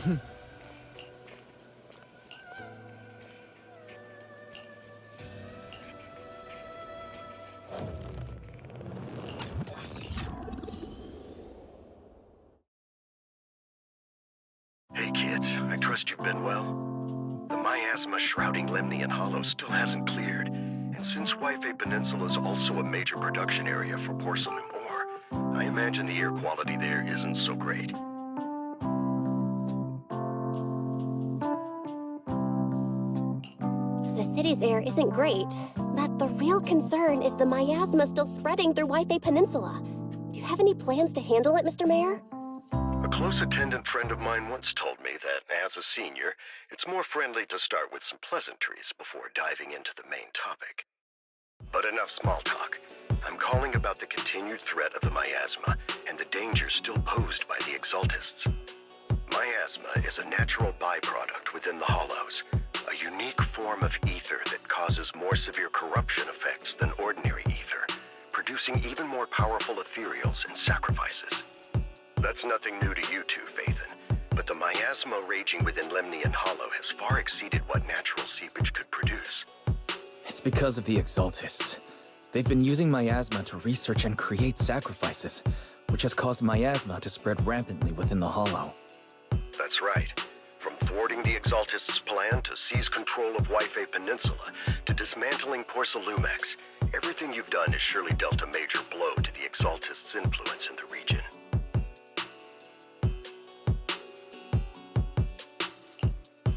Hey kids, I trust you've been well. The miasma shrouding Lemnian Hollow still hasn't cleared, and since Wi-Fi Peninsula is also a major production area for porcelain ore, I imagine the air quality there isn't so great. The city's air isn't great, but the real concern is the miasma still spreading through Wi-Fi Peninsula. Do you have any plans to handle it, Mr. Mayor? A close attendant friend of mine once told me that, as a senior, it's more friendly to start with some pleasantries before diving into the main topic. But enough small talk. I'm calling about the continued threat of the miasma and the dangers still posed by the Exaltists. Miasma is a natural byproduct within the Hollows, a unique form of ether that causes more severe corruption effects than ordinary ether, producing even more powerful ethereals and sacrifices. That's nothing new to you two, Phaethon, but the miasma raging within Lemnian Hollow has far exceeded what natural seepage could produce. It's because of the Exaltists. They've been using miasma to research and create sacrifices, which has caused miasma to spread rampantly within the Hollow. That's right. From thwarting the Exaltists' plan to seize control of Wi-Fi Peninsula to dismantling Porcelumex, everything you've done has surely dealt a major blow to the Exaltists' influence in the region.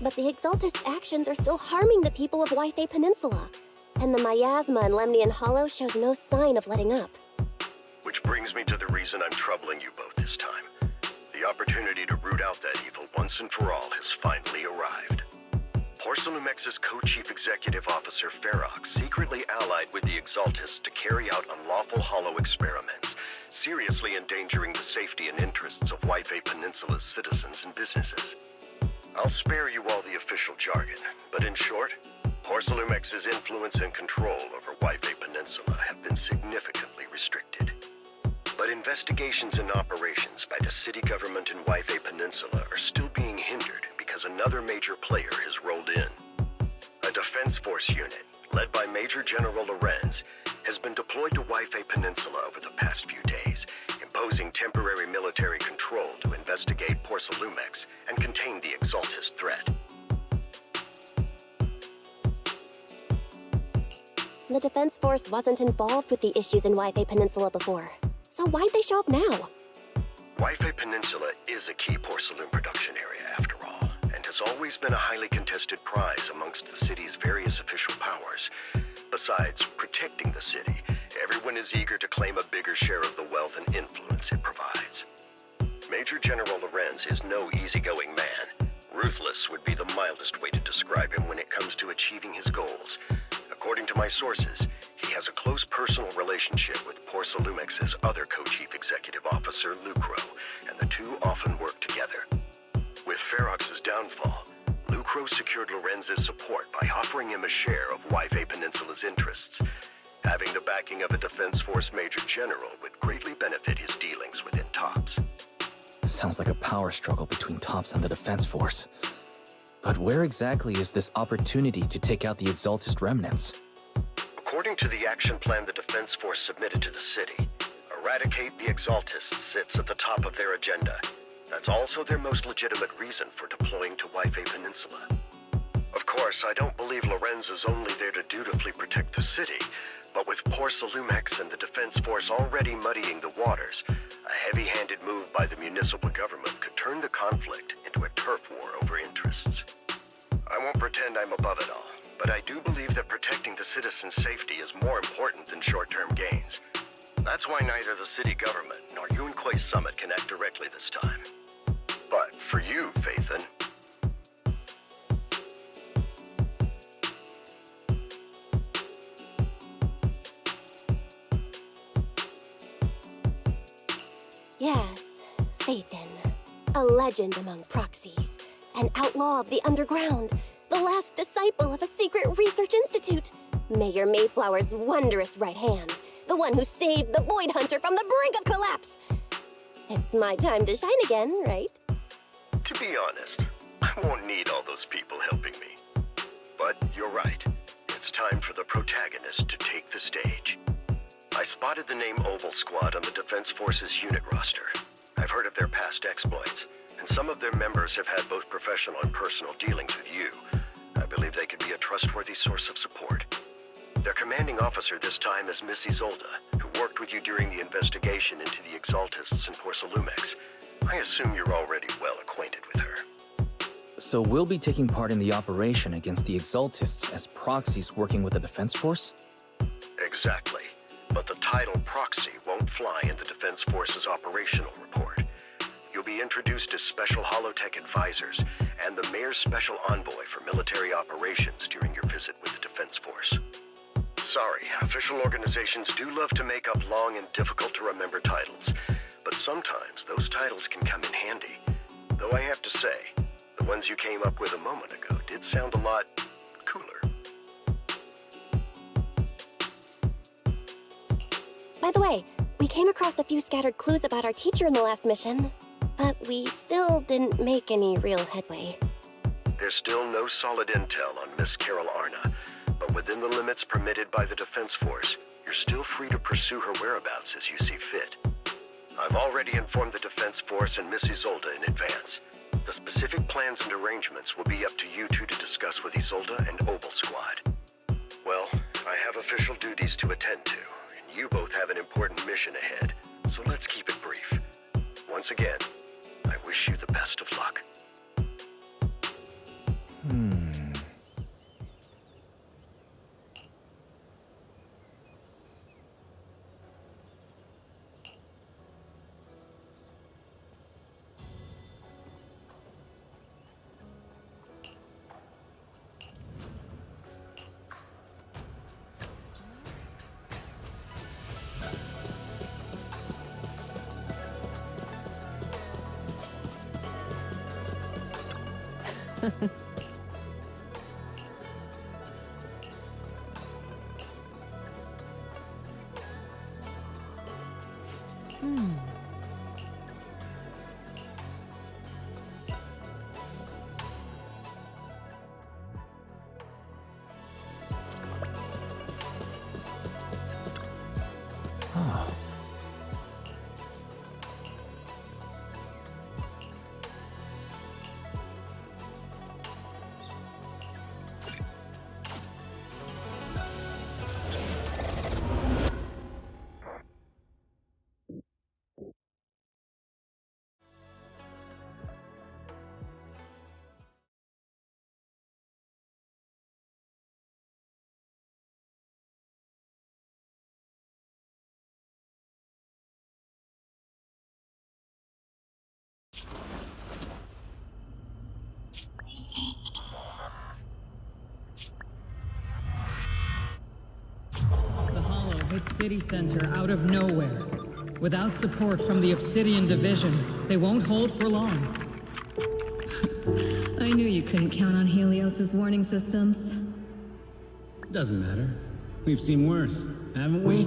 But the Exaltists' actions are still harming the people of Wi-Fi Peninsula, and the miasma in Lemnian Hollow shows no sign of letting up. Which brings me to the reason I'm troubling you both this time. The opportunity to root out that evil once and for all has finally arrived. Porcelumex's co-chief executive officer Ferox secretly allied with the Exaltists to carry out unlawful hollow experiments, seriously endangering the safety and interests of Wi-Fi Peninsula's citizens and businesses. I'll spare you all the official jargon, but in short, Porcelumex's influence and control over Wi-Fi Peninsula have been significantly restricted. But investigations and operations by the city government in Wi-Fi Peninsula are still being hindered because another major player has rolled in. A defense force unit, led by Major General Lorenz, has been deployed to Wi-Fi Peninsula over the past few days, imposing temporary military control to investigate Porcelumex and contain the Exaltist threat. The Defense Force wasn't involved with the issues in Wi-Fi Peninsula before, so why'd they show up now? Wi-Fi Peninsula is a key porcelain production area after all, and has always been a highly contested prize amongst the city's various official powers. Besides protecting the city, everyone is eager to claim a bigger share of the wealth and influence it provides. Major General Lorenz is no easygoing man. Ruthless would be the mildest way to describe him when it comes to achieving his goals. According to my sources, he has a close personal relationship with Porcelumex's other co-chief executive officer, Lucro, and the two often work together. With Ferox's downfall, Lucro secured Lorenz's support by offering him a share of Wi-Fi Peninsula's interests. Having the backing of a Defense Force Major General would greatly benefit his dealings within TOPS. Sounds like a power struggle between TOPS and the Defense Force. But where exactly is this opportunity to take out the Exaltist remnants? According to the action plan the Defense Force submitted to the city, eradicate the Exaltists sits at the top of their agenda. That's also their most legitimate reason for deploying to Wi-Fi Peninsula. Of course, I don't believe Lorenz is only there to dutifully protect the city, but with Porcelumex and the Defense Force already muddying the waters, a heavy-handed move by the municipal government could turn the conflict into a turf war over interests. I won't pretend I'm above it all, but I do believe that protecting the citizens' safety is more important than short-term gains. That's why neither the city government nor Yunquay Summit can act directly this time. But for you, Phaethon, Yes, Phaethon. A legend among proxies. An outlaw of the underground. The last disciple of a secret research institute. Mayor Mayflower's wondrous right hand. The one who saved the Void Hunter from the brink of collapse. It's my time to shine again, right? To be honest, I won't need all those people helping me. But you're right. It's time for the protagonist to take the stage. I spotted the name Oval Squad on the Defense Force's unit roster. I've heard of their past exploits, and some of their members have had both professional and personal dealings with you. I believe they could be a trustworthy source of support. Their commanding officer this time is Miss Isolde, who worked with you during the investigation into the Exaltists in Porcelumex. I assume you're already well acquainted with her. So we'll be taking part in the operation against the Exaltists as proxies working with the Defense Force? Exactly. But the title proxy won't fly in the Defense Force's operational report. You'll be introduced as Special Holotech Advisors and the Mayor's Special Envoy for military operations during your visit with the Defense Force. Sorry, official organizations do love to make up long and difficult-to-remember titles, but sometimes those titles can come in handy. Though I have to say, the ones you came up with a moment ago did sound a lot cooler. By the way, we came across a few scattered clues about our teacher in the last mission, but we still didn't make any real headway. There's still no solid intel on Miss Carol Arna, but within the limits permitted by the Defense Force, you're still free to pursue her whereabouts as you see fit. I've already informed the Defense Force and Miss Isolde in advance. The specific plans and arrangements will be up to you two to discuss with Isolde and Oval Squad. Well, I have official duties to attend to, and you both have an important mission ahead, so let's keep it brief. Once again, I wish you the best of luck. The Hollow hit City Center out of nowhere. Without support from the Obsidian Division, they won't hold for long. I knew you couldn't count on Helios's warning systems. Doesn't matter. We've seen worse, haven't we?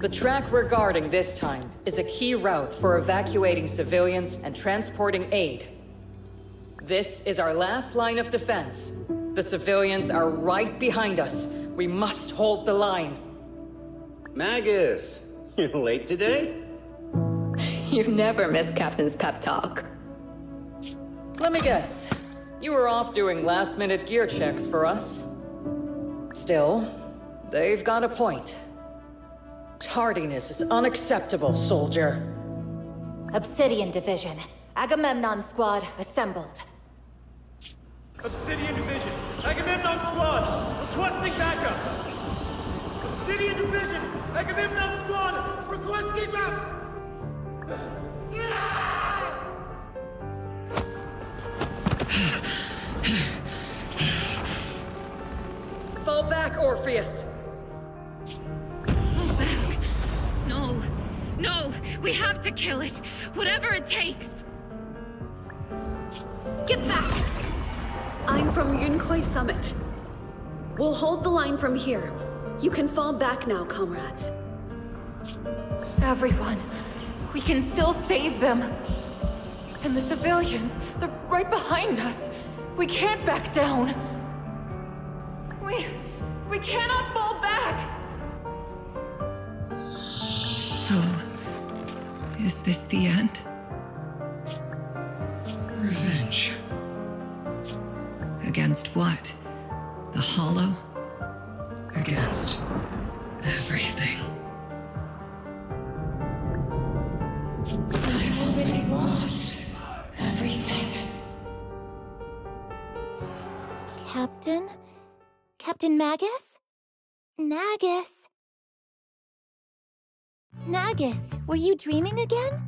The track we're guarding this time is a key route for evacuating civilians and transporting aid. This is our last line of defense. The civilians are right behind us. We must hold the line. Magus, you're late today? You never miss Captain's pep talk. Let me guess. You were off doing last-minute gear checks for us. Still, they've got a point. Tardiness is unacceptable, soldier. Obsidian Division. Agamemnon Squad assembled. Obsidian Division. Agamemnon Squad. Requesting backup. Obsidian Division. Agamemnon Squad. Requesting backup. Fall back, Orpheus. Fall back. No. No. We have to kill it. Whatever it takes. Get back! I'm from Yunkoi Summit. We'll hold the line from here. You can fall back now, comrades. Everyone, We can still save them. And the civilians, they're right behind us. We can't back down. We cannot fall back! So, is this the end? Revenge. Against what? The Hollow? Against everything. I've already lost everything. Captain? Captain Magus? Nagus? Nagus, were you dreaming again?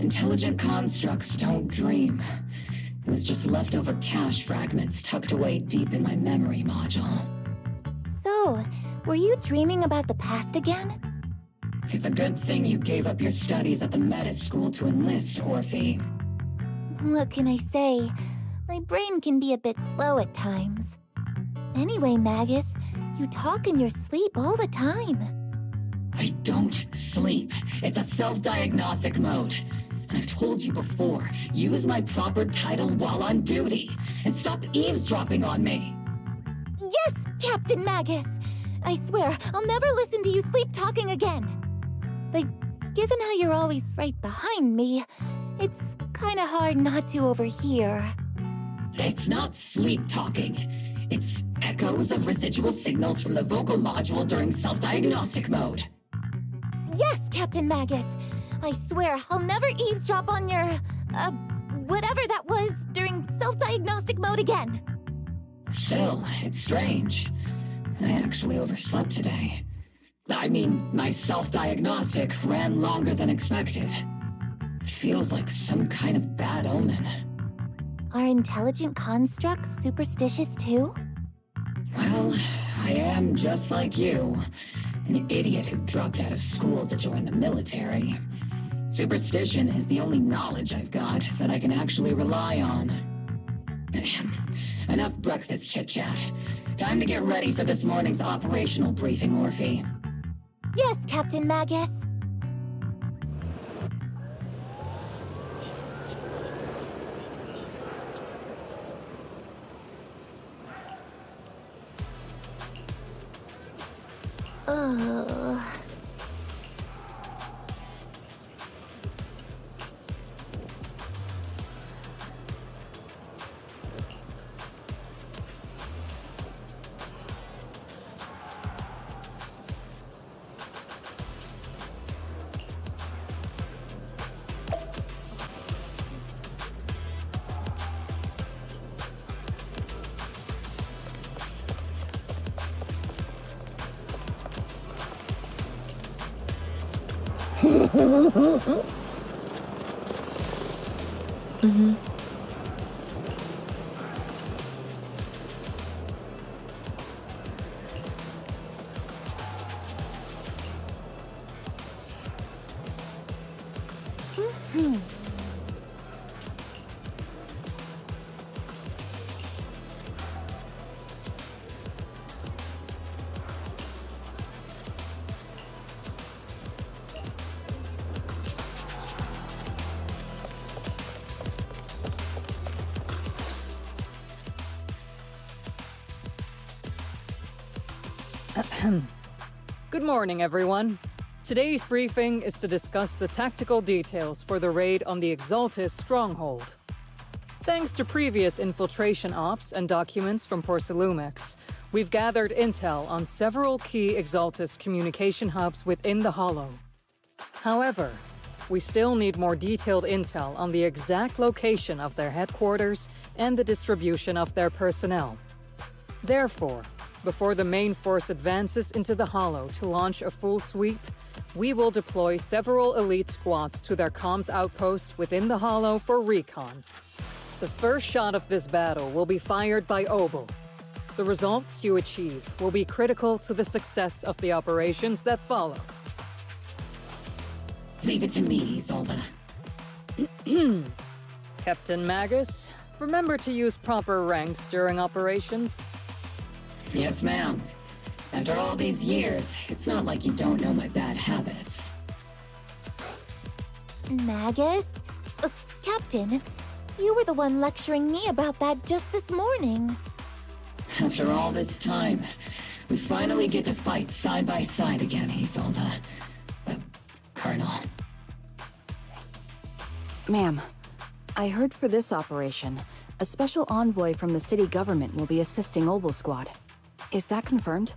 Intelligent constructs don't dream. It was just leftover cache fragments tucked away deep in my memory module. So, were you dreaming about the past again? It's a good thing you gave up your studies at the Meta School to enlist, Orphe. What can I say? My brain can be a bit slow at times. Anyway, Magus, you talk in your sleep all the time. I don't sleep. It's a self-diagnostic mode. And I've told you before, use my proper title while on duty, and stop eavesdropping on me. Yes, Captain Magus! I swear, I'll never listen to you sleep-talking again. But given how you're always right behind me, it's kinda hard not to overhear. It's not sleep-talking. It's echoes of residual signals from the vocal module during self-diagnostic mode. Yes, Captain Magus! I swear, I'll never eavesdrop on your, whatever that was during self-diagnostic mode again. Still, it's strange. I actually overslept today. I mean, my self-diagnostic ran longer than expected. It feels like some kind of bad omen. Are intelligent constructs superstitious too? Well, I am just like you. An idiot who dropped out of school to join the military. Superstition is the only knowledge I've got that I can actually rely on. Enough breakfast chit-chat. Time to get ready for this morning's operational briefing, Orphe. Yes, Captain Magus. Good morning, everyone. Today's briefing is to discuss the tactical details for the raid on the Exaltus stronghold. Thanks to previous infiltration ops and documents from Porcelumix, we've gathered intel on several key Exaltus communication hubs within the Hollow. However, we still need more detailed intel on the exact location of their headquarters and the distribution of their personnel. Therefore, before the main force advances into the Hollow to launch a full sweep, we will deploy several elite squads to their comms outposts within the Hollow for recon. The first shot of this battle will be fired by Obel. The results you achieve will be critical to the success of the operations that follow. Leave it to me, Isolde. Captain Magus, remember to use proper ranks during operations. Yes, ma'am. After all these years, it's not like you don't know my bad habits. Magus? Captain, you were the one lecturing me about that just this morning. After all this time, we finally get to fight side by side again, Isolde. Colonel. Ma'am, I heard for this operation, a special envoy from the city government will be assisting Obel Squad. Is that confirmed?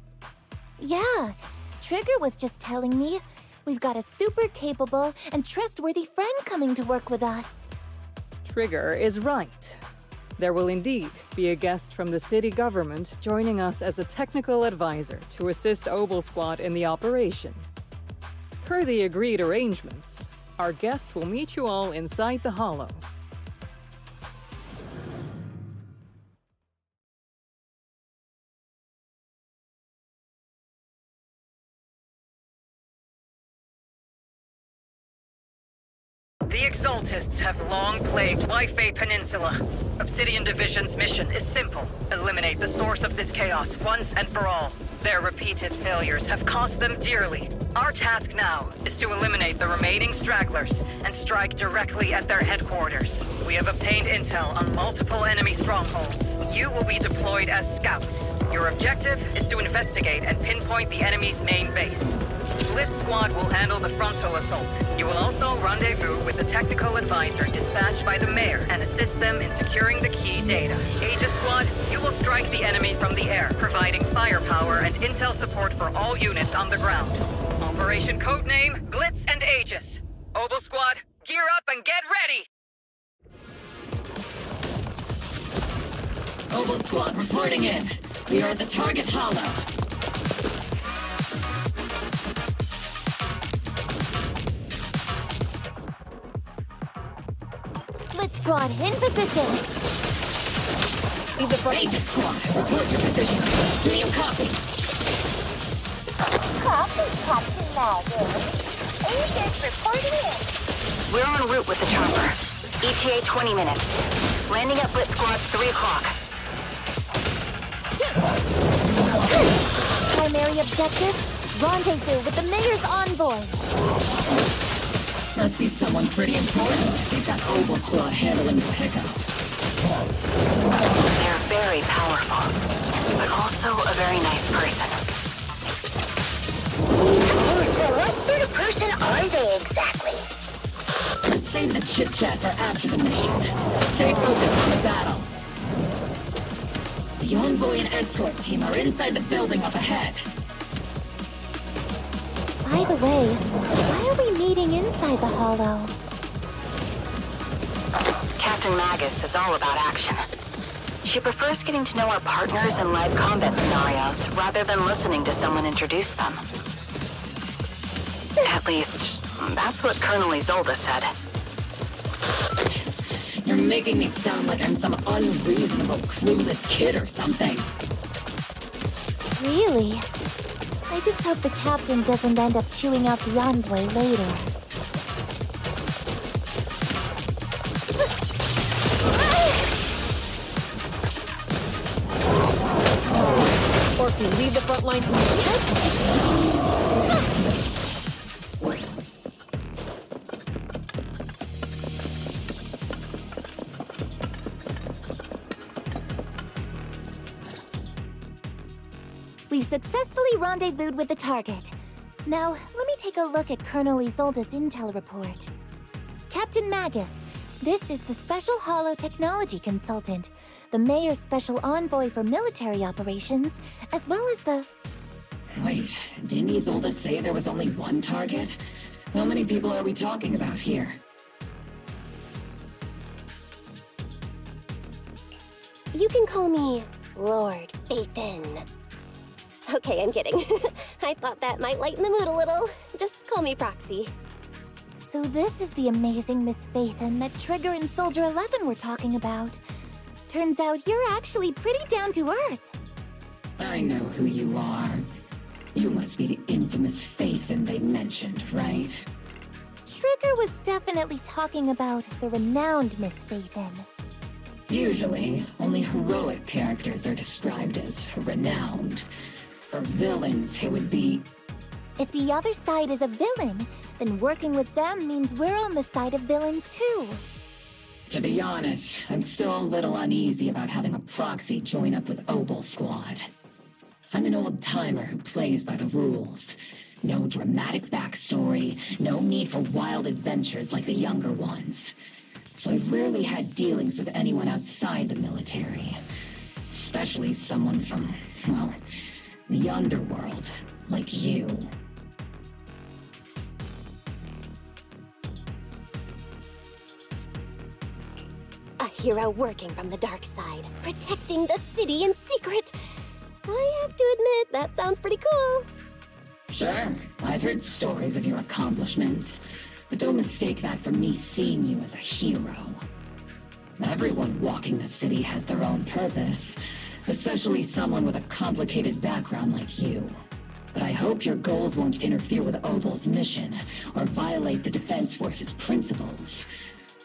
Yeah, Trigger was just telling me we've got a super capable and trustworthy friend coming to work with us. Trigger is right. There will indeed be a guest from the city government joining us as a technical advisor to assist Obel Squad in the operation. Per the agreed arrangements, our guest will meet you all inside the Hollow. The Exaltists have long plagued Wi-Fi Peninsula. Obsidian Division's mission is simple. Eliminate the source of this chaos once and for all. Their repeated failures have cost them dearly. Our task now is to eliminate the remaining stragglers and strike directly at their headquarters. We have obtained intel on multiple enemy strongholds. You will be deployed as scouts. Your objective is to investigate and pinpoint the enemy's main base. Split Squad will handle the frontal assault. You will also rendezvous with the technical advisor dispatched by the mayor and assist them in securing the key data. Aegis Squad, you will strike the enemy from the air, providing firepower and intel support for all units on the ground. Operation codename Blitz and Aegis. Obel Squad, gear up and get ready! Obel Squad reporting in. We are at the target hollow. Blitz Squad in position. Be the front. Aegis Squad, report your position. Do you copy? Copy, Captain Magus. Aegis reporting in. We're en route with the chopper. ETA 20 minutes. Landing at Blitz Squad 3 o'clock. Primary objective, rendezvous with the mayor's envoy. Must be someone pretty important. They've got Obel Squad handling the pickup. They're very powerful, but also a very nice person. So what sort of person are they exactly? Let's save the chit-chat for after the mission. Stay focused on the battle. The envoy and escort team are inside the building up ahead. By the way, why are we meeting inside the Hollow? Captain Magus is all about action. She prefers getting to know our partners in live combat scenarios rather than listening to someone introduce them. At least, that's what Colonel Isolde said. You're making me sound like I'm some unreasonable, clueless kid or something. Really? I just hope the captain doesn't end up chewing out the envoy later. Orky, lead the front line to me. We've successfully rendezvoused with the target. Now, let me take a look at Colonel Isolde's intel report. Captain Magus, this is the Special Hollow Technology Consultant, the Mayor's Special Envoy for Military Operations, as well as the... Wait, didn't Isolde say there was only one target? How many people are we talking about here? You can call me Lord Faithin. Okay, I'm kidding. I thought that might lighten the mood a little. Just call me Proxy. So this is the amazing Miss Faithin that Trigger and Soldier 11 were talking about. Turns out you're actually pretty down to earth. I know who you are. You must be the infamous Faithin they mentioned, right? Trigger was definitely talking about the renowned Miss Faithin. Usually, only heroic characters are described as renowned. For villains, it would be... If the other side is a villain, then working with them means we're on the side of villains too. To be honest, I'm still a little uneasy about having a proxy join up with Obel Squad. I'm an old-timer who plays by the rules. No dramatic backstory, no need for wild adventures like the younger ones. So I've rarely had dealings with anyone outside the military. Especially someone from, well, the underworld, like you. A hero working from the dark side, protecting the city in secret. I have to admit, that sounds pretty cool. Sure, I've heard stories of your accomplishments, but don't mistake that for me seeing you as a hero. Everyone walking the city has their own purpose, especially someone with a complicated background like you. But I hope your goals won't interfere with Obel's mission, or violate the Defense Force's principles.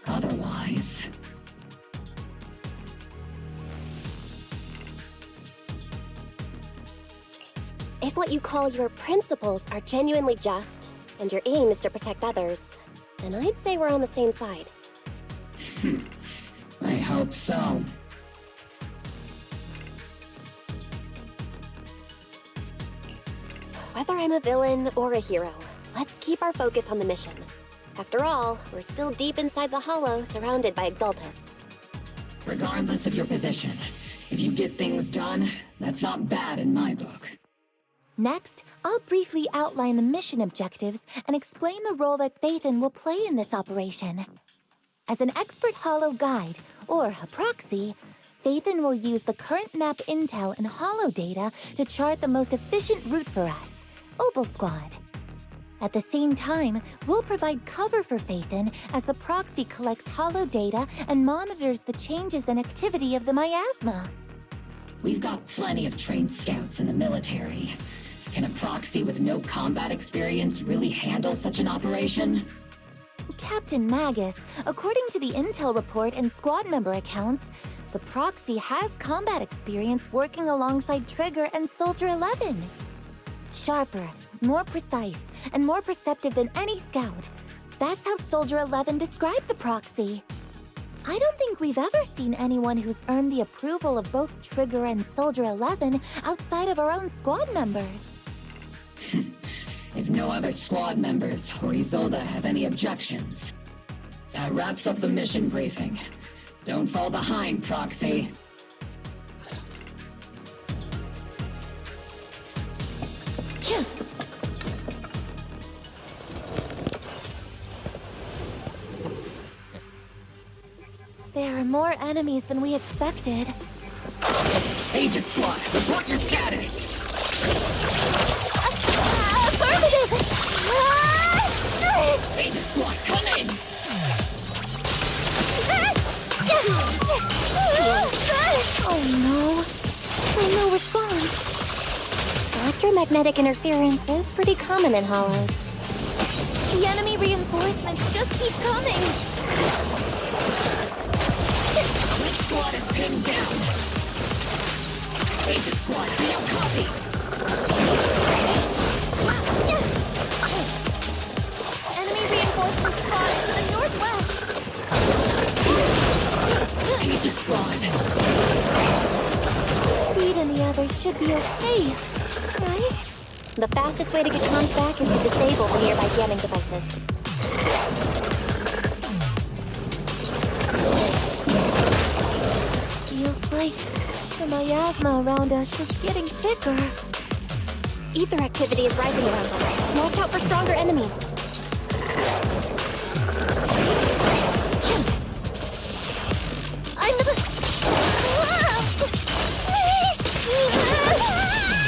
Otherwise... If what you call your principles are genuinely just, and your aim is to protect others, then I'd say we're on the same side. I hope so. Whether I'm a villain or a hero, let's keep our focus on the mission. After all, we're still deep inside the Hollow, surrounded by Exaltists. Regardless of your position, if you get things done, that's not bad in my book. Next, I'll briefly outline the mission objectives and explain the role that Phaethon will play in this operation. As an expert Hollow guide, or a proxy, Phaethon will use the current map intel and Hollow data to chart the most efficient route for us, Obel Squad. At the same time, we'll provide cover for Phaethon as the proxy collects Hollow data and monitors the changes and activity of the miasma. We've got plenty of trained scouts in the military. Can a proxy with no combat experience really handle such an operation? Captain Magus, according to the intel report and squad member accounts, the proxy has combat experience working alongside Trigger and Soldier 11. Sharper, more precise, and more perceptive than any scout. That's how Soldier 11 described the proxy. I don't think we've ever seen anyone who's earned the approval of both Trigger and Soldier 11 outside of our own squad members. If no other squad members or Isolde have any objections. That wraps up the mission briefing. Don't fall behind, Proxy. There are more enemies than we expected. Agent Squad, report your status! Affirmative! Agent Squad, come in! Oh no. No response. Electromagnetic interference is pretty common in Hollows. The enemy reinforcements just keep coming. Which squad is pinned down? Agent Squad, do you copy? Enemy reinforcements spotted to the northwest. Agent Squad. Speed and the others should be okay, right? The fastest way to get comms back is to disable the nearby jamming devices. Feels like the miasma around us is getting thicker. Ether activity is rising around us. Watch out for stronger enemies.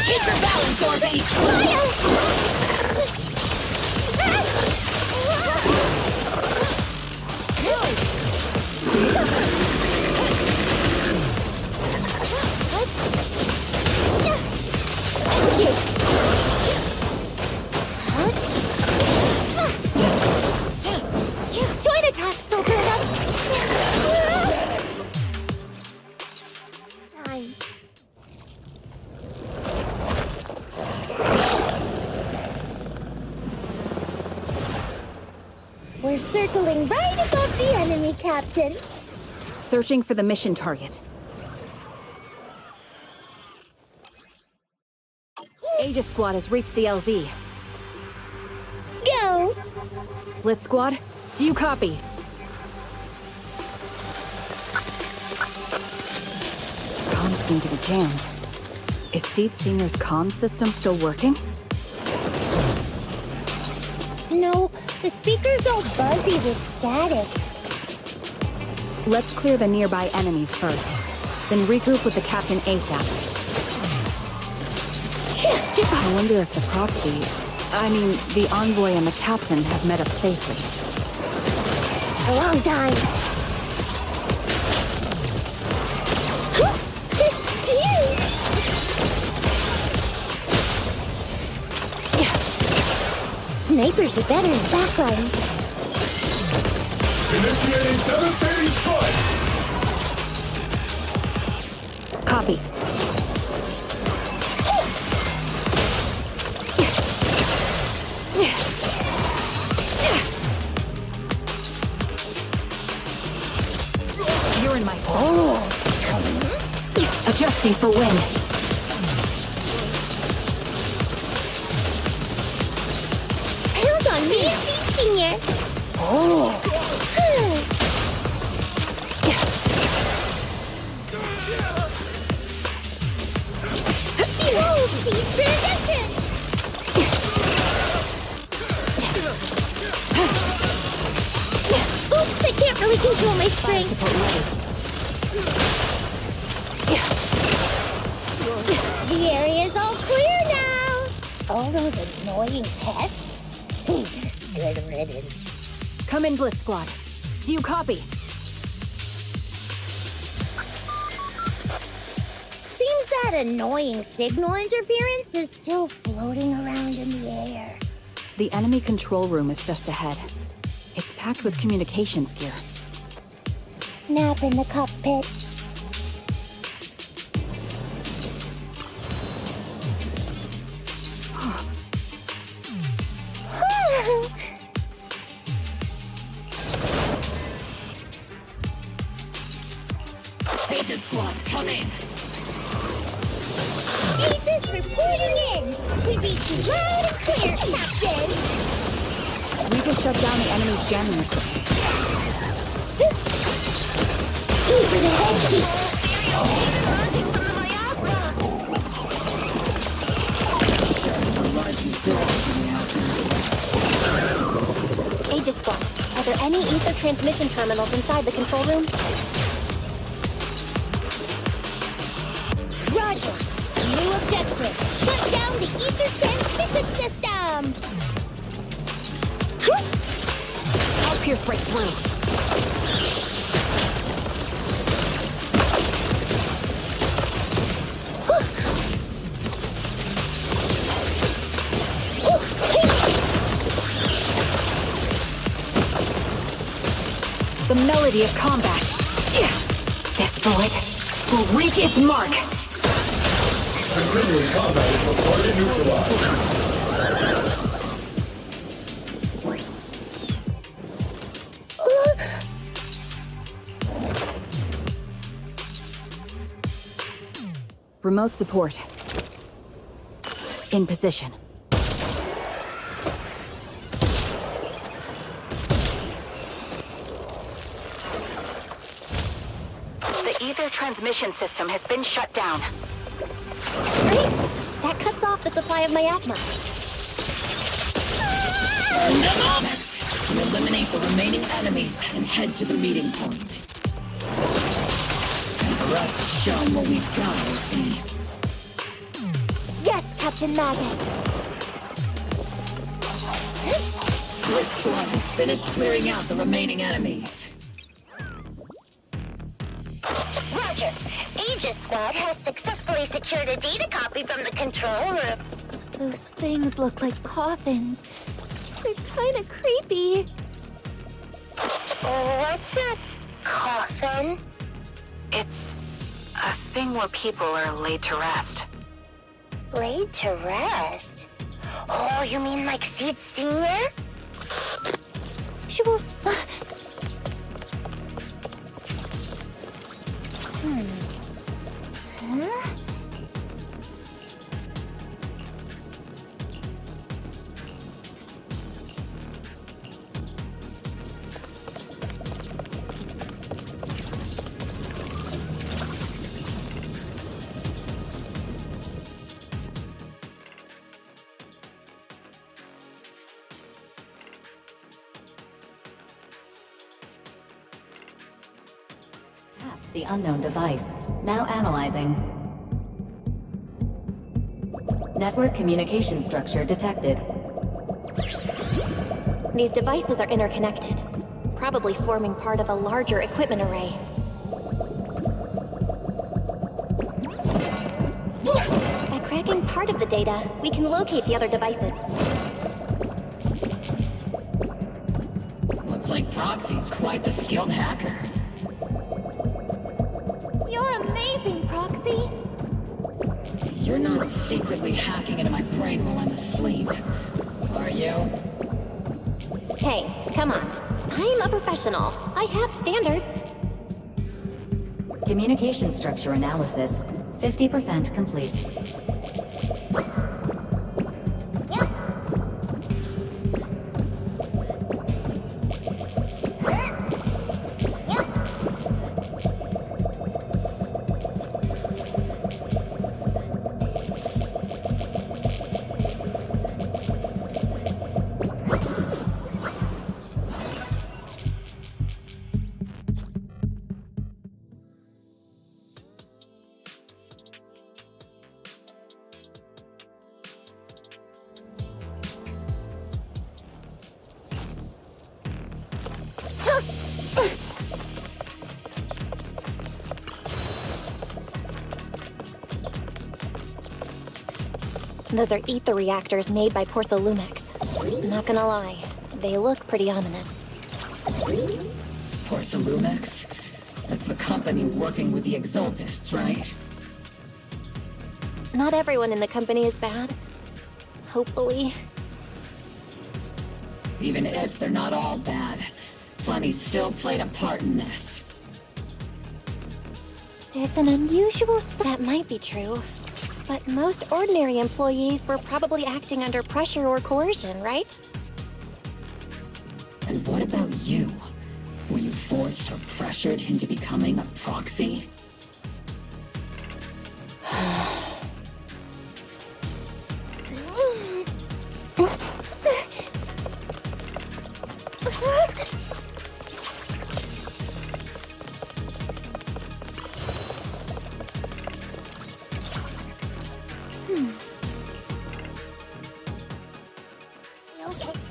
Keep your balance, Orby! Joint attack, Soldier 11! We're circling right above the enemy, Captain. Searching for the mission target. Aegis Squad has reached the LZ. Go! Blitz Squad, do you copy? Comms seem to be jammed. Is Seed Senior's comm system still working? No, the speaker's all buzzy with static. Let's clear the nearby enemies first, then regroup with the Captain ASAP. I wonder if the the envoy and the Captain have met up safely. A long time. Snipers are better in backline. Initiating devastating strike! Copy. You're in my sight. Adjusting for wind. On me, Senior. Behold, Seed Resistance! Oops, I can't really control my strength. The area's all clear now. All those annoying pests. Good riddance. Come in, Blitz Squad. Do you copy? Seems that annoying signal interference is still floating around in the air. The enemy control room is just ahead. It's packed with communications gear. Nap in the cockpit. Agent Squad, come in! Agents reporting in! We read you loud and clear, Captain! We just shut down the enemy's jamming equipment. Over the head! Aegis Squad, are there any ether transmission terminals inside the control room? Roger! New objective! Shut down the ether transmission system! I'll pierce right through. The melody of combat. This bullet will reach its mark. Continuing combat until target neutralized. Remote support. In position. The ether transmission system has been shut down. Great! That cuts off the supply of miasma. Next, we eliminate the remaining enemies and head to the meeting point. And the rest show what we've got, okay? Yes, Captain Magus! Blitz Squad has finished clearing out the remaining enemies. Roger! Aegis Squad has successfully secured a data copy from the control room. Those things look like coffins. They're kind of creepy. What's a coffin? It's a thing where people are laid to rest. Laid to rest? Oh, you mean like Seed Senior? unusual Huh? The unknown device. Now analyzing. Network communication structure detected. These devices are interconnected, probably forming part of a larger equipment array. By cracking part of the data, we can locate the other devices. Looks like Proxy's quite the skilled hacker. You're amazing, Proxy! You're not secretly hacking into my brain while I'm asleep, are you? Hey, come on. I'm a professional. I have standards. Communication structure analysis. 50% complete. Those are ether reactors made by Porcelumex. Not gonna lie, they look pretty ominous. Porcelumex? That's the company working with the Exaltists, right? Not everyone in the company is bad. Hopefully. Even if they're not all bad, plenty still played a part in this. There's an unusual... That might be true. But most ordinary employees were probably acting under pressure or coercion, right? And what about you? Were you forced or pressured into becoming a proxy?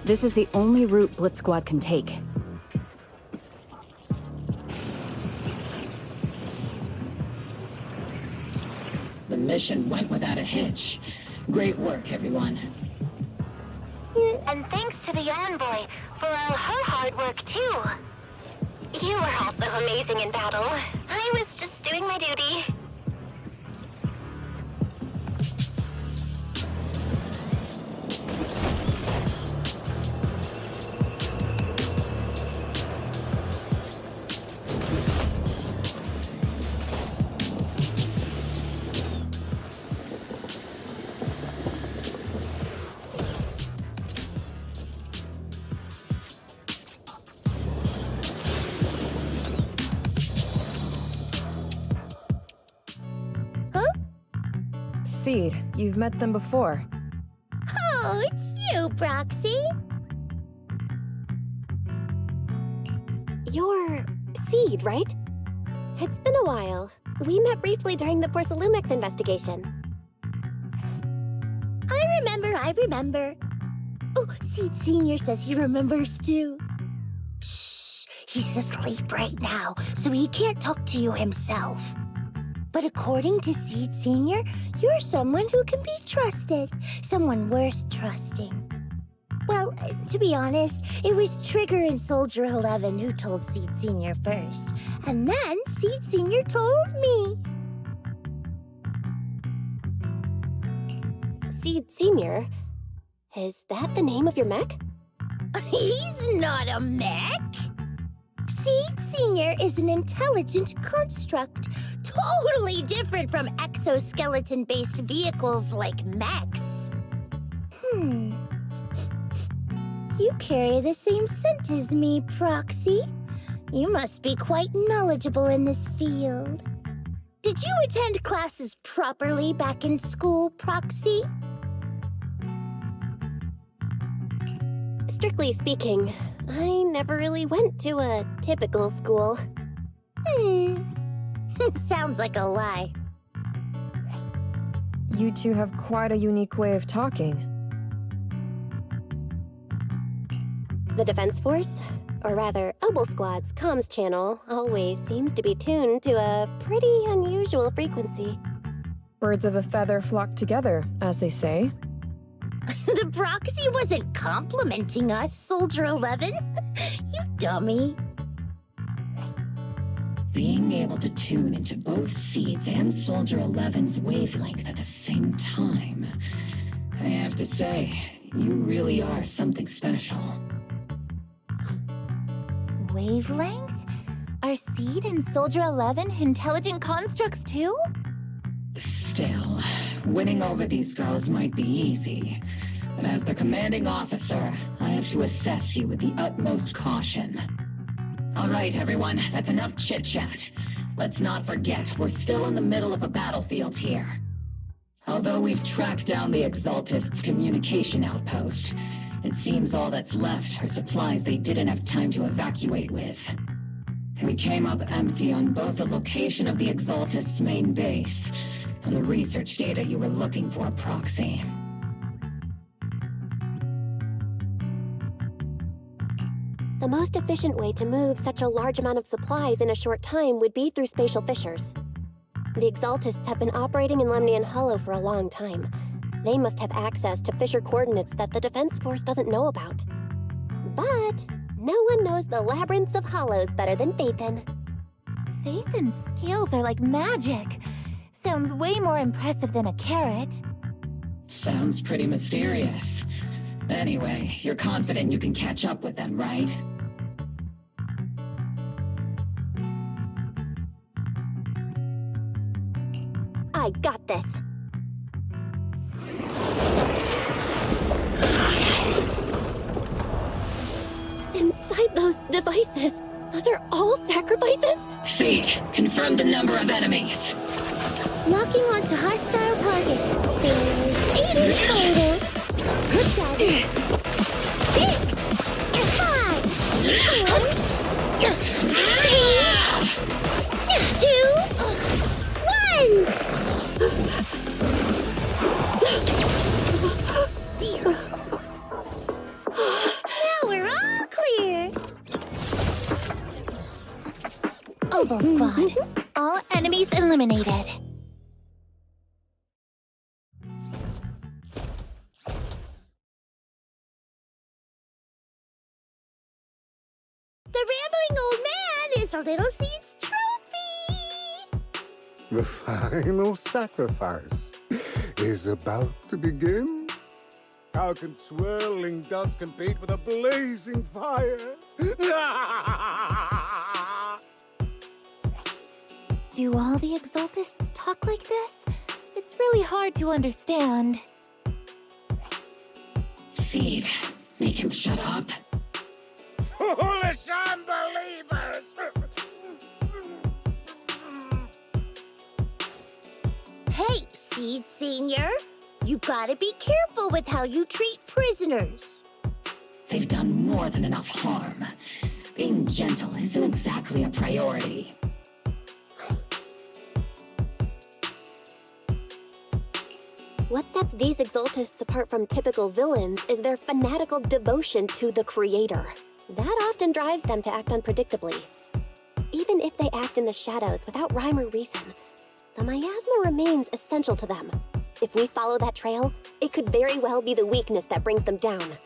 This is the only route Blitz Squad can take. The mission went without a hitch. Great work, everyone. And thanks to the envoy for all her hard work, too. You were also amazing in battle. I was just doing my duty. You've met them before. Oh, it's you, Proxy. You're Seed, right? It's been a while. We met briefly during the Porcelumex investigation. I remember. Oh, Seed Senior says he remembers too. Shh, he's asleep right now, so he can't talk to you himself. But according to Seed Senior, you're someone who can be trusted. Someone worth trusting. Well, to be honest, it was Trigger and Soldier 11 who told Seed Senior first. And then Seed Senior told me. Seed Senior? Is that the name of your mech? He's not a mech. Seed Senior is an intelligent construct, totally different from exoskeleton-based vehicles like mechs. You carry the same scent as me, Proxy. You must be quite knowledgeable in this field. Did you attend classes properly back in school, Proxy? Strictly speaking, I never really went to a typical school. Sounds like a lie. You two have quite a unique way of talking. The Defense Force, or rather, Obel Squad's comms channel always seems to be tuned to a pretty unusual frequency. Birds of a feather flock together, as they say. The Proxy wasn't complimenting us, Soldier 11. You dummy. Being able to tune into both Seeds and Soldier 11's wavelength at the same time. I have to say, you really are something special. Wavelength? Are Seed and Soldier 11 intelligent constructs too? Still, winning over these girls might be easy. But as their commanding officer, I have to assess you with the utmost caution. All right, everyone, that's enough chit-chat. Let's not forget, we're still in the middle of a battlefield here. Although we've tracked down the Exaltists' communication outpost, it seems all that's left are supplies they didn't have time to evacuate with. We came up empty on both the location of the Exaltists' main base and the research data you were looking for, Proxy. The most efficient way to move such a large amount of supplies in a short time would be through spatial fissures. The Exaltists have been operating in Lemnian Hollow for a long time. They must have access to fissure coordinates that the Defense Force doesn't know about. But no one knows the labyrinths of hollows better than Phaethon. Phaethon's scales are like magic. Sounds way more impressive than a carrot. Sounds pretty mysterious. Anyway, you're confident you can catch up with them, right? I got this. Inside those devices, those are all sacrifices? Fate, confirm the number of enemies. Locking onto hostile targets. There's 8 in total. Good job. 6. 5. 1. Now we're all clear. Obel Squad. All enemies eliminated. The rambling old man is a little Seed's trophy. The final sacrifice is about to begin. How can swirling dust compete with a blazing fire? Do all the Exaltists talk like this? It's really hard to understand. Seed, make him shut up. Foolish unbelievers! Hey, Seed Senior. You've got to be careful with how you treat prisoners. They've done more than enough harm. Being gentle isn't exactly a priority. What sets these Exaltists apart from typical villains is their fanatical devotion to the Creator. That often drives them to act unpredictably. Even if they act in the shadows without rhyme or reason, the miasma remains essential to them. If we follow that trail, it could very well be the weakness that brings them down.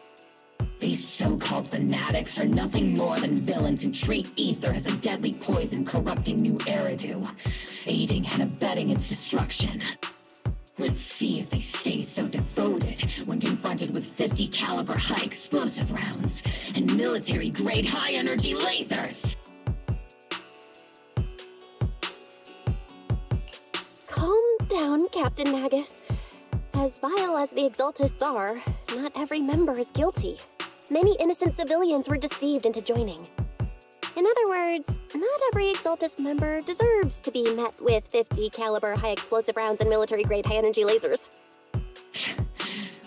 These so-called fanatics are nothing more than villains who treat ether as a deadly poison corrupting new Eridu, aiding and abetting its destruction. Let's see if they stay so devoted when confronted with 50 caliber high explosive rounds and military-grade high-energy lasers! Calm down, Captain Magus. As vile as the Exaltists are, not every member is guilty. Many innocent civilians were deceived into joining. In other words, not every Exaltist member deserves to be met with 50 caliber high explosive rounds and military-grade high-energy lasers.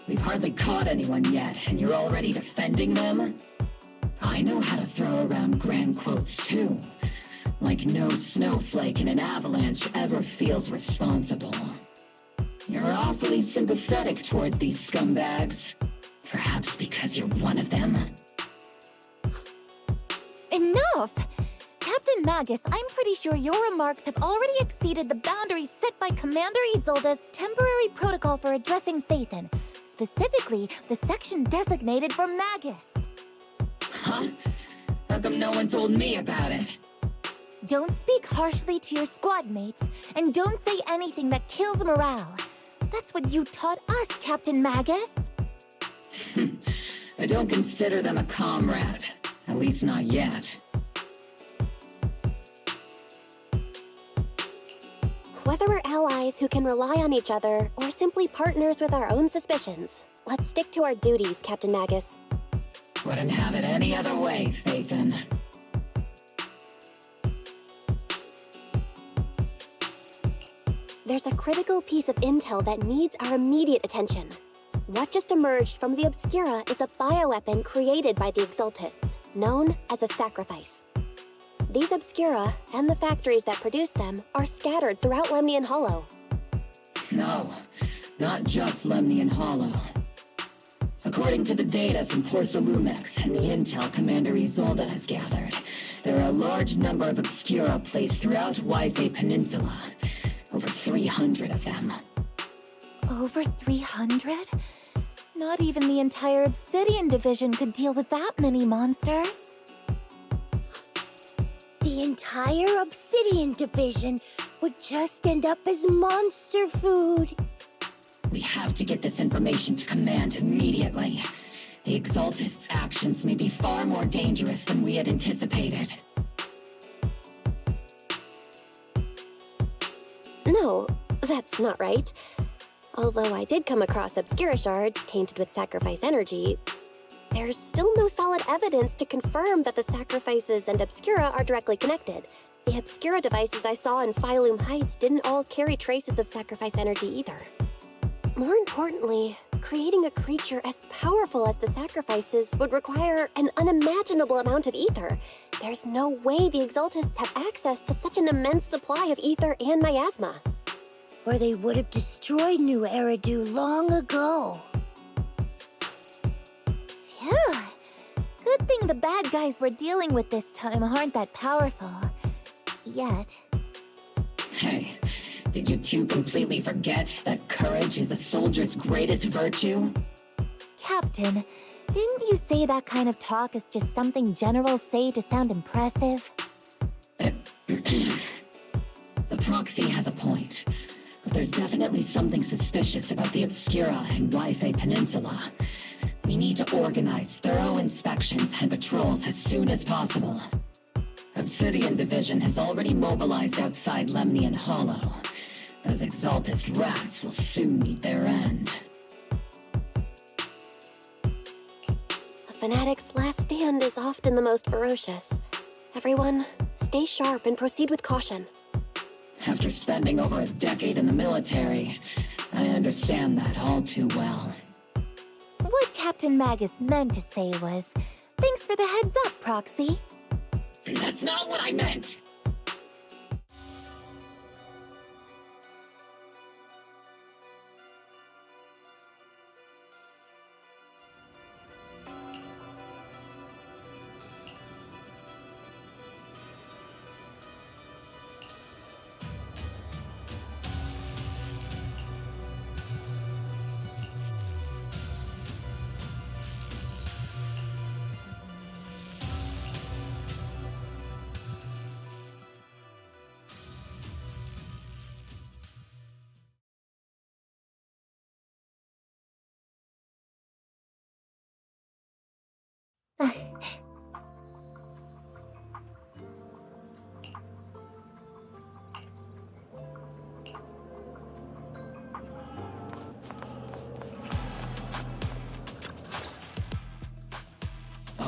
We've hardly caught anyone yet, and you're already defending them? I know how to throw around grand quotes, too. Like no snowflake in an avalanche ever feels responsible. You're awfully sympathetic toward these scumbags. Perhaps because you're one of them? Enough! Captain Magus, I'm pretty sure your remarks have already exceeded the boundaries set by Commander Isolde's temporary protocol for addressing Phaethon, specifically the section designated for Magus. Huh? How come no one told me about it? Don't speak harshly to your squad mates, and don't say anything that kills morale. That's what you taught us, Captain Magus. I don't consider them a comrade. At least not yet. Whether we're allies who can rely on each other, or simply partners with our own suspicions, let's stick to our duties, Captain Magus. Wouldn't have it any other way, Phaethon. There's a critical piece of intel that needs our immediate attention. What just emerged from the Obscura is a bioweapon created by the Exaltists, known as a sacrifice. These Obscura, and the factories that produce them, are scattered throughout Lemnian Hollow. No, not just Lemnian Hollow. According to the data from Porcelumex and the intel Commander Isolde has gathered, there are a large number of Obscura placed throughout Yphae Peninsula. Over 300 of them. Over 300? Not even the entire Obsidian Division could deal with that many monsters. The entire Obsidian Division would just end up as monster food. We have to get this information to Command immediately. The Exaltists' actions may be far more dangerous than we had anticipated. No, that's not right. Although I did come across Obscura shards tainted with sacrifice energy, there's still no solid evidence to confirm that the sacrifices and Obscura are directly connected. The Obscura devices I saw in Phylum Heights didn't all carry traces of sacrifice energy either. More importantly, creating a creature as powerful as the sacrifices would require an unimaginable amount of ether. There's no way the Exaltists have access to such an immense supply of ether and miasma. Or they would have destroyed New Eridu long ago. Phew. Good thing the bad guys we're dealing with this time aren't that powerful. Yet. Hey, did you two completely forget that courage is a soldier's greatest virtue? Captain, didn't you say that kind of talk is just something generals say to sound impressive? The proxy has a point. But there's definitely something suspicious about the Obscura and Yphae Peninsula. We need to organize thorough inspections and patrols as soon as possible. Obsidian Division has already mobilized outside Lemnian Hollow. Those Exaltist rats will soon meet their end. A fanatic's last stand is often the most ferocious. Everyone, stay sharp and proceed with caution. After spending over a decade in the military, I understand that all too well. What Captain Magus meant to say was, thanks for the heads up, Proxy. That's not what I meant!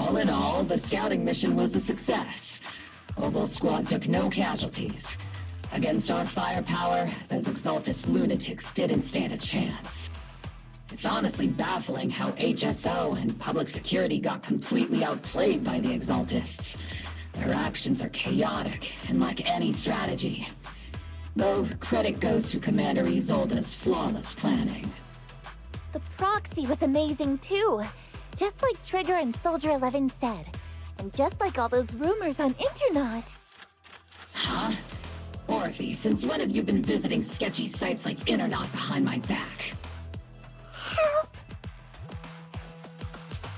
All in all, the scouting mission was a success. Obel Squad took no casualties. Against our firepower, those Exaltist lunatics didn't stand a chance. It's honestly baffling how HSO and public security got completely outplayed by the Exaltists. Their actions are chaotic and lack any strategy. Though credit goes to Commander Isolde's flawless planning. The proxy was amazing too. Just like Trigger and Soldier 11 said. And just like all those rumors on Internet. Huh? Orphe, since when have you been visiting sketchy sites like Internet behind my back? Help!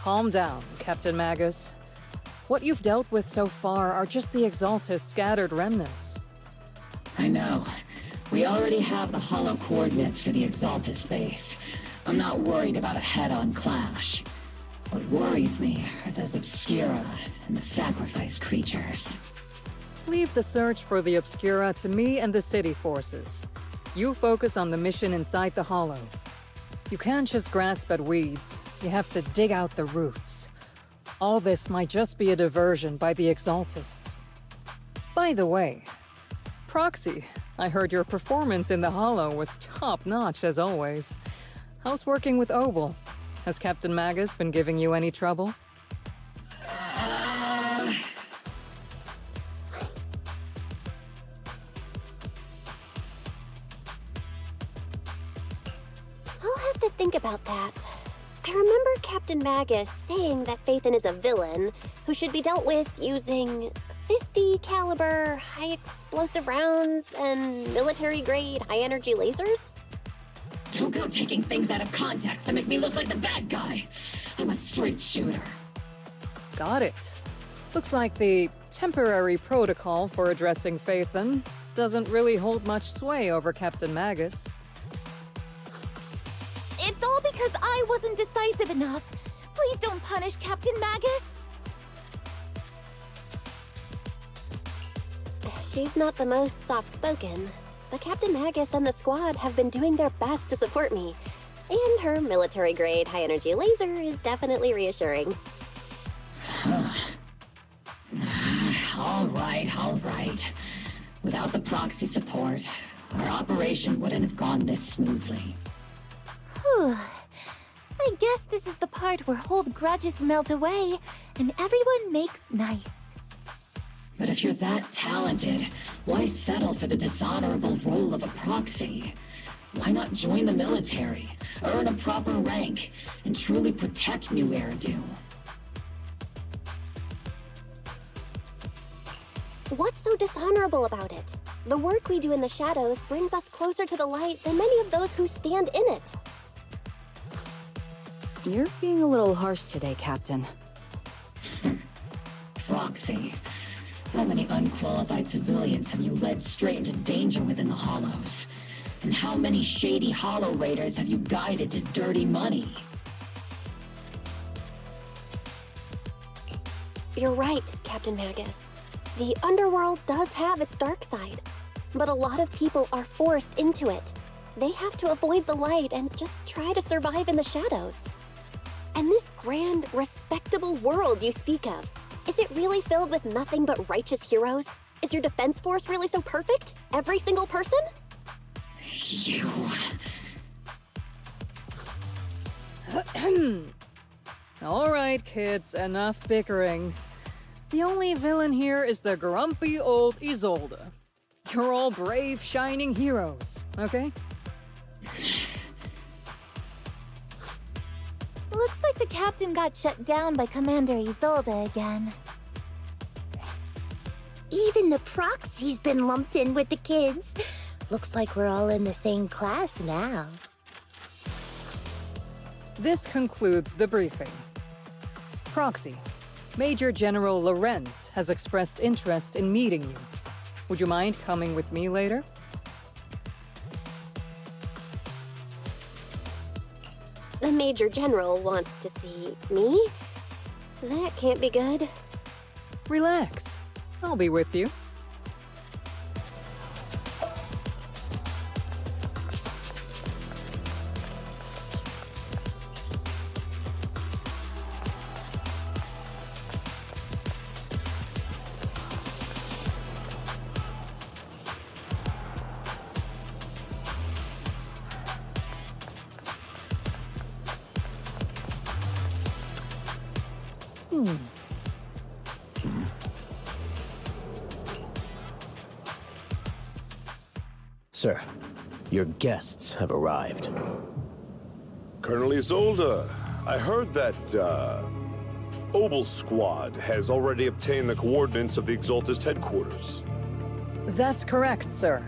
Calm down, Captain Magus. What you've dealt with so far are just the Exaltist scattered remnants. I know. We already have the hollow coordinates for the Exaltist base. I'm not worried about a head-on clash. What worries me are those Obscura and the sacrifice creatures. Leave the search for the Obscura to me and the city forces. You focus on the mission inside the hollow. You can't just grasp at weeds. You have to dig out the roots. All this might just be a diversion by the Exaltists. By the way, Proxy, I heard your performance in the hollow was top-notch as always. How's working with Obel? Has Captain Magus been giving you any trouble? I'll have to think about that. I remember Captain Magus saying that Phaethon is a villain who should be dealt with using 50 caliber, high explosive rounds and military-grade high-energy lasers? Don't go taking things out of context to make me look like the bad guy. I'm a straight shooter. Got it. Looks like the temporary protocol for addressing Phaethon doesn't really hold much sway over Captain Magus. It's all because I wasn't decisive enough. Please don't punish Captain Magus. She's not the most soft-spoken, but Captain Magus and the squad have been doing their best to support me. And her military-grade high-energy laser is definitely reassuring. All right. Without the proxy support, our operation wouldn't have gone this smoothly. Whew. I guess this is the part where old grudges melt away and everyone makes nice. But if you're that talented, why settle for the dishonorable role of a proxy? Why not join the military, earn a proper rank, and truly protect New Eridu? What's so dishonorable about it? The work we do in the shadows brings us closer to the light than many of those who stand in it. You're being a little harsh today, Captain. Proxy. How many unqualified civilians have you led straight into danger within the Hollows? And how many shady Hollow Raiders have you guided to dirty money? You're right, Captain Magus. The underworld does have its dark side, but a lot of people are forced into it. They have to avoid the light and just try to survive in the shadows. And this grand, respectable world you speak of, is it really filled with nothing but righteous heroes? Is your defense force really so perfect? Every single person? You... All right, kids, enough bickering. The only villain here is the grumpy old Isolde. You're all brave, shining heroes, okay? Looks like the captain got shut down by Commander Isolde again. Even the proxy's been lumped in with the kids. Looks like we're all in the same class now. This concludes the briefing. Proxy, Major General Lorenz has expressed interest in meeting you. Would you mind coming with me later? The Major General wants to see me? That can't be good. Relax. I'll be with you. Sir, your guests have arrived. Colonel Isolde, I heard that, Obel Squad has already obtained the coordinates of the Exaltist headquarters. That's correct, sir.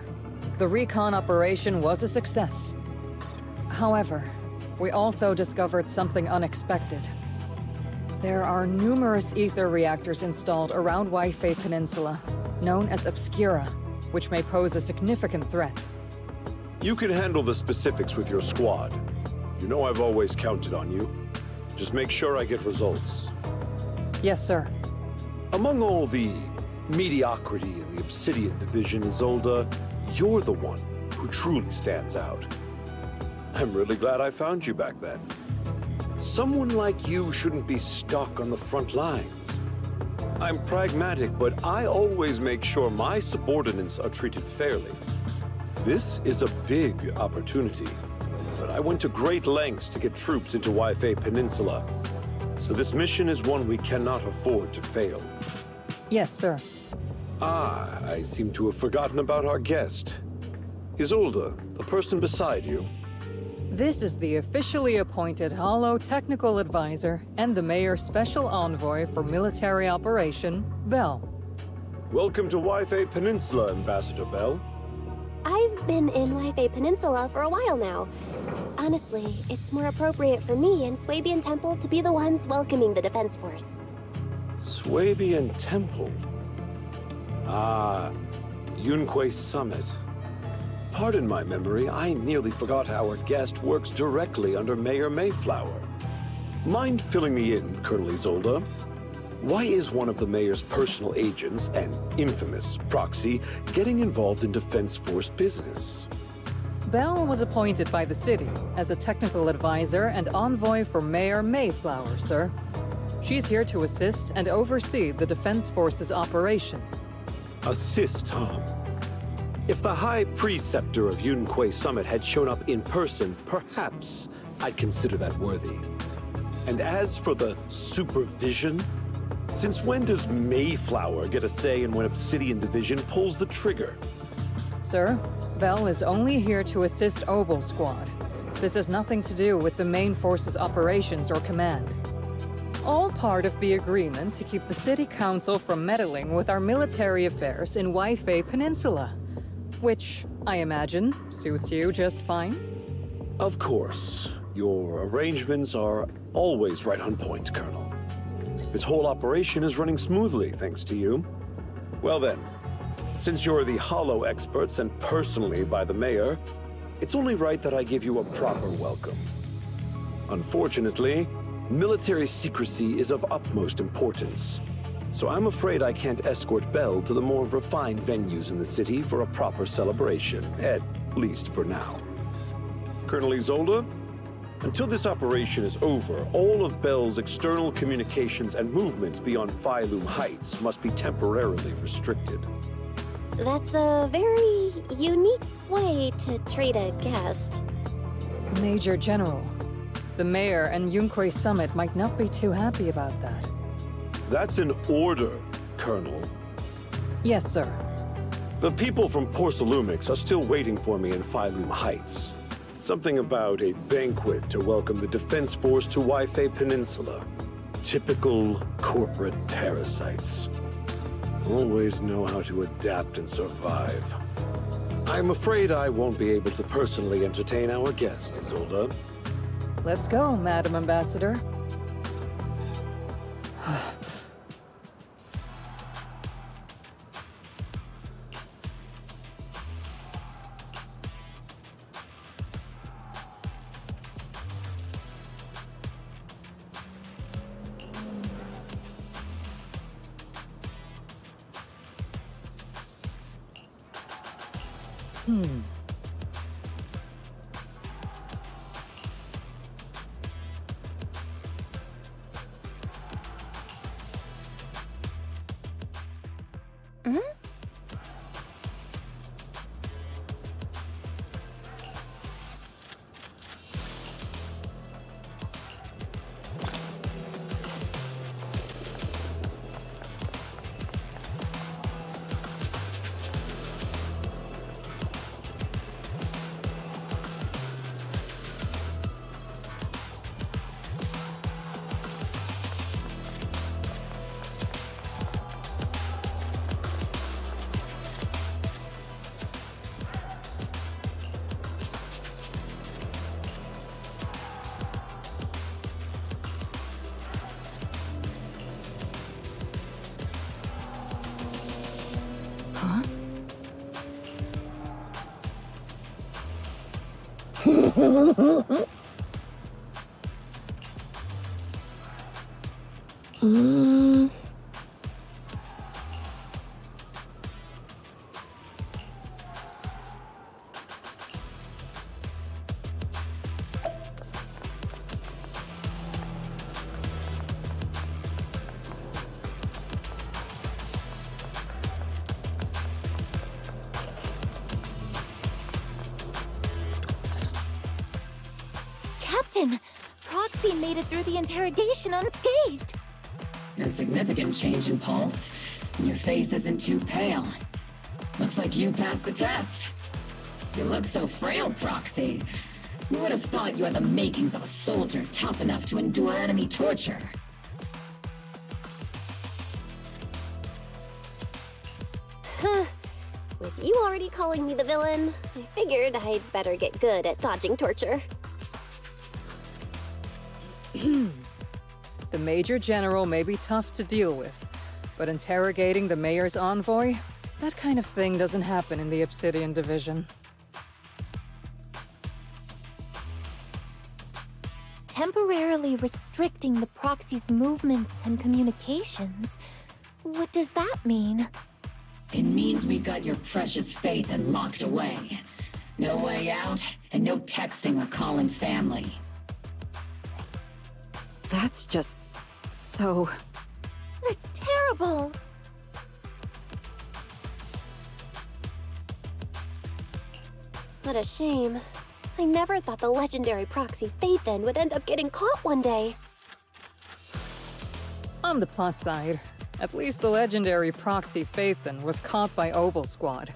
The recon operation was a success. However, we also discovered something unexpected. There are numerous ether reactors installed around Wi-Fi Peninsula, known as Obscura, which may pose a significant threat. You can handle the specifics with your squad. You know I've always counted on you. Just make sure I get results. Yes, sir. Among all the mediocrity in the Obsidian Division, Isolde, you're the one who truly stands out. I'm really glad I found you back then. Someone like you shouldn't be stuck on the front lines. I'm pragmatic, but I always make sure my subordinates are treated fairly. This is a big opportunity, but I went to great lengths to get troops into Wi-Fi Peninsula. So this mission is one we cannot afford to fail. Yes, sir. Ah, I seem to have forgotten about our guest. Isolde, the person beside you. This is the officially appointed Hollow Technical Advisor and the Mayor's Special Envoy for Military Operation, Bell. Welcome to Wi-Fi Peninsula, Ambassador Bell. I've been in Wi-Fi Peninsula for a while now. Honestly, it's more appropriate for me and Swabian Temple to be the ones welcoming the Defense Force. Swabian Temple? Ah, Yunque Summit. Pardon my memory, I nearly forgot our guest works directly under Mayor Mayflower. Mind filling me in, Colonel Isolde? Why is one of the mayor's personal agents, an infamous proxy, getting involved in Defense Force business? Bell was appointed by the city as a technical advisor and envoy for Mayor Mayflower, sir. She's here to assist and oversee the Defense Force's operation. Assist, huh? If the High Preceptor of Yunque Summit had shown up in person, perhaps I'd consider that worthy. And as for the supervision, since when does Mayflower get a say in when Obsidian Division pulls the trigger? Sir, Bell is only here to assist Obel Squad. This has nothing to do with the main force's operations or command. All part of the agreement to keep the City Council from meddling with our military affairs in Wi-Fi Peninsula. Which, I imagine, suits you just fine? Of course. Your arrangements are always right on point, Colonel. This whole operation is running smoothly, thanks to you. Well then, since you're the Hollow experts and personally by the Mayor, it's only right that I give you a proper welcome. Unfortunately, military secrecy is of utmost importance. So I'm afraid I can't escort Bell to the more refined venues in the city for a proper celebration, at least for now. Colonel Isolde, until this operation is over, all of Bell's external communications and movements beyond Phylum Heights must be temporarily restricted. That's a very unique way to treat a guest. Major General, the Mayor and Yunque Summit might not be too happy about that. That's an order, Colonel. Yes, sir. The people from Porcelumix are still waiting for me in Phylum Heights. Something about a banquet to welcome the Defense Force to Wi-Fi Peninsula. Typical corporate parasites. Always know how to adapt and survive. I'm afraid I won't be able to personally entertain our guest, Isolde. Let's go, Madam Ambassador. Captain, Proxy made it through the interrogation unscathed. A significant change in pulse, and your face isn't too pale. Looks like you passed the test. You look so frail, Proxy. Who would have thought you had the makings of a soldier tough enough to endure enemy torture? With you already calling me the villain, I figured I'd better get good at dodging torture. The Major General may be tough to deal with, but interrogating the Mayor's envoy? That kind of thing doesn't happen in the Obsidian Division. Temporarily restricting the Proxy's movements and communications. What does that mean? It means we've got your precious Faithen locked away. No way out, and no texting or calling family. That's just... so... That's terrible! What a shame. I never thought the legendary proxy Faithen would end up getting caught one day. On the plus side, at least the legendary proxy Faithen was caught by Obel Squad.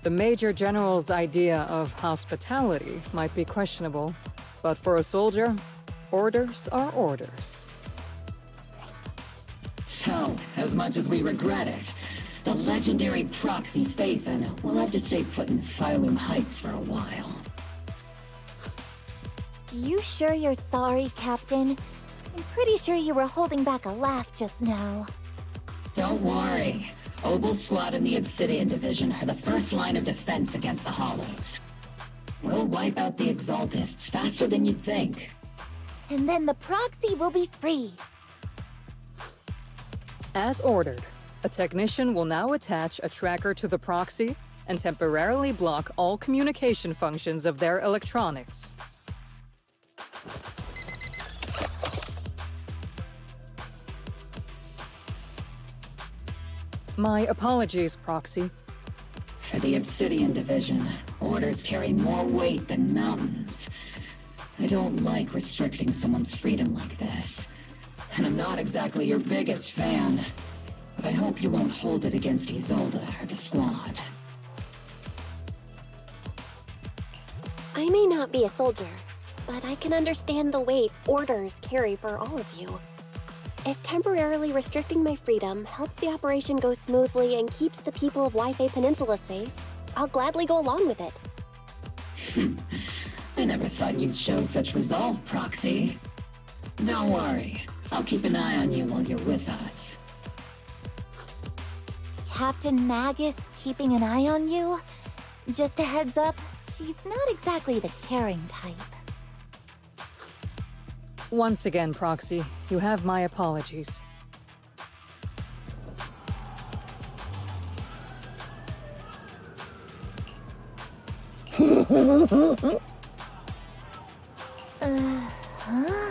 The Major General's idea of hospitality might be questionable, but for a soldier, orders are orders. So, as much as we regret it, the legendary proxy Faithen will have to stay put in Phylum Heights for a while. You sure you're sorry, Captain? I'm pretty sure you were holding back a laugh just now. Don't worry. Obel Squad and the Obsidian Division are the first line of defense against the Hollows. We'll wipe out the Exaltists faster than you'd think. And then the proxy will be free. As ordered, a technician will now attach a tracker to the proxy and temporarily block all communication functions of their electronics. My apologies, Proxy. For the Obsidian Division, orders carry more weight than mountains. I don't like restricting someone's freedom like this. And I'm not exactly your biggest fan. But I hope you won't hold it against Isolde or the squad. I may not be a soldier, but I can understand the weight orders carry for all of you. If temporarily restricting my freedom helps the operation go smoothly and keeps the people of Wi-Fi Peninsula safe, I'll gladly go along with it. I never thought you'd show such resolve, Proxy. Don't worry. I'll keep an eye on you while you're with us. Captain Magus keeping an eye on you? Just a heads up, she's not exactly the caring type. Once again, Proxy, you have my apologies. Huh?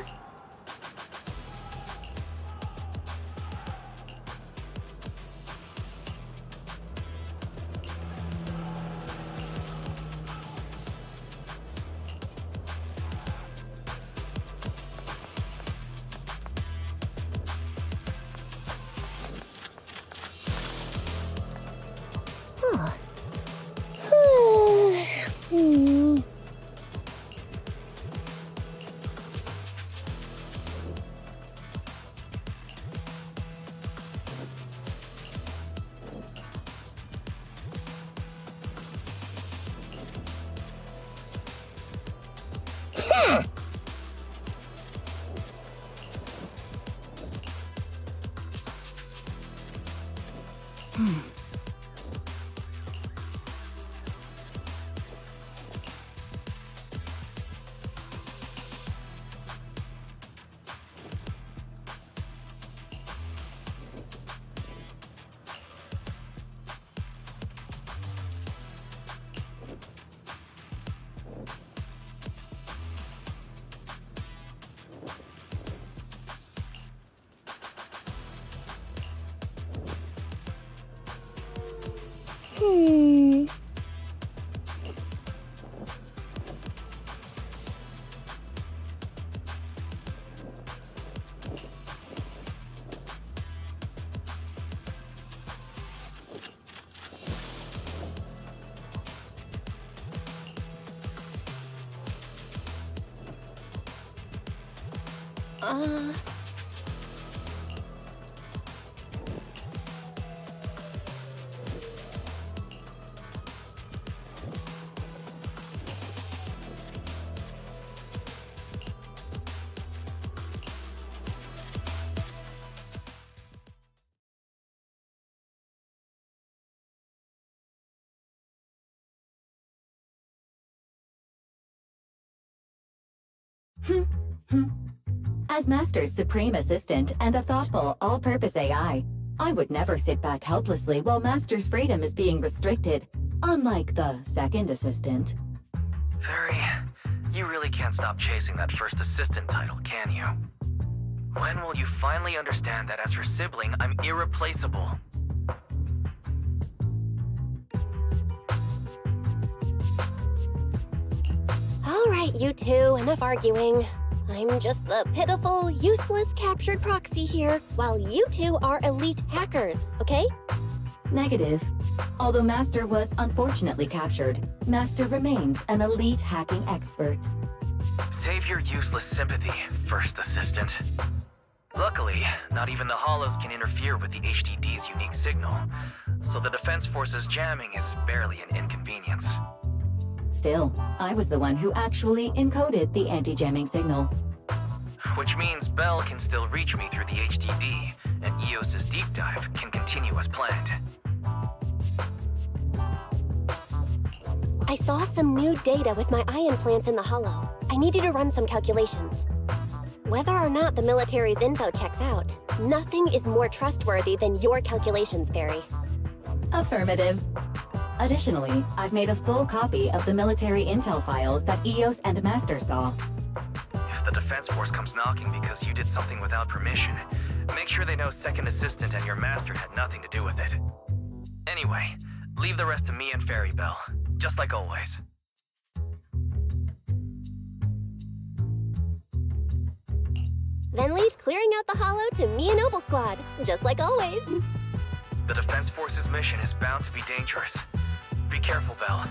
As Master's supreme assistant and a thoughtful, all-purpose AI, I would never sit back helplessly while Master's freedom is being restricted, unlike the second assistant. Fairy, you really can't stop chasing that first assistant title, can you? When will you finally understand that as her sibling, I'm irreplaceable? All right, you two, enough arguing. I'm just the pitiful, useless captured proxy here, while you two are elite hackers, okay? Negative. Although Master was unfortunately captured, Master remains an elite hacking expert. Save your useless sympathy, first assistant. Luckily, not even the Hollows can interfere with the HDD's unique signal, so the Defense Force's jamming is barely an inconvenience. Still, I was the one who actually encoded the anti-jamming signal. Which means Bell can still reach me through the HDD, and EOS's deep dive can continue as planned. I saw some new data with my eye implants in the Hollow. I need you to run some calculations. Whether or not the military's info checks out, nothing is more trustworthy than your calculations, Fairy. Affirmative. Additionally, I've made a full copy of the military intel files that EOS and Master saw. If the Defense Force comes knocking because you did something without permission, make sure they know Second Assistant and your Master had nothing to do with it. Anyway, leave the rest to me and Fairy Bell, just like always. Then leave clearing out the Hollow to me and Noble Squad, just like always. The Defense Force's mission is bound to be dangerous. Be careful, Bell.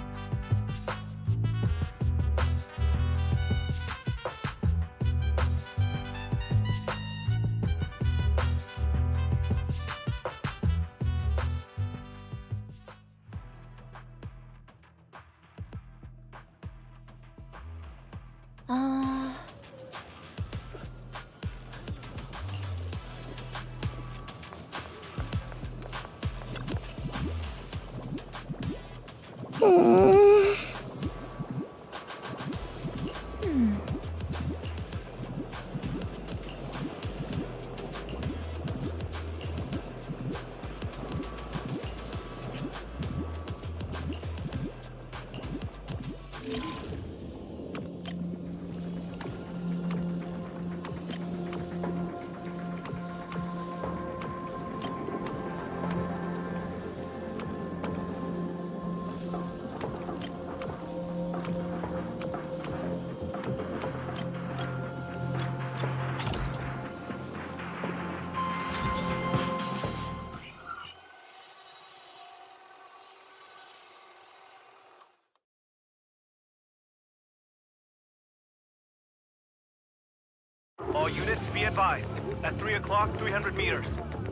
All units be advised. At 3 o'clock, 300 meters.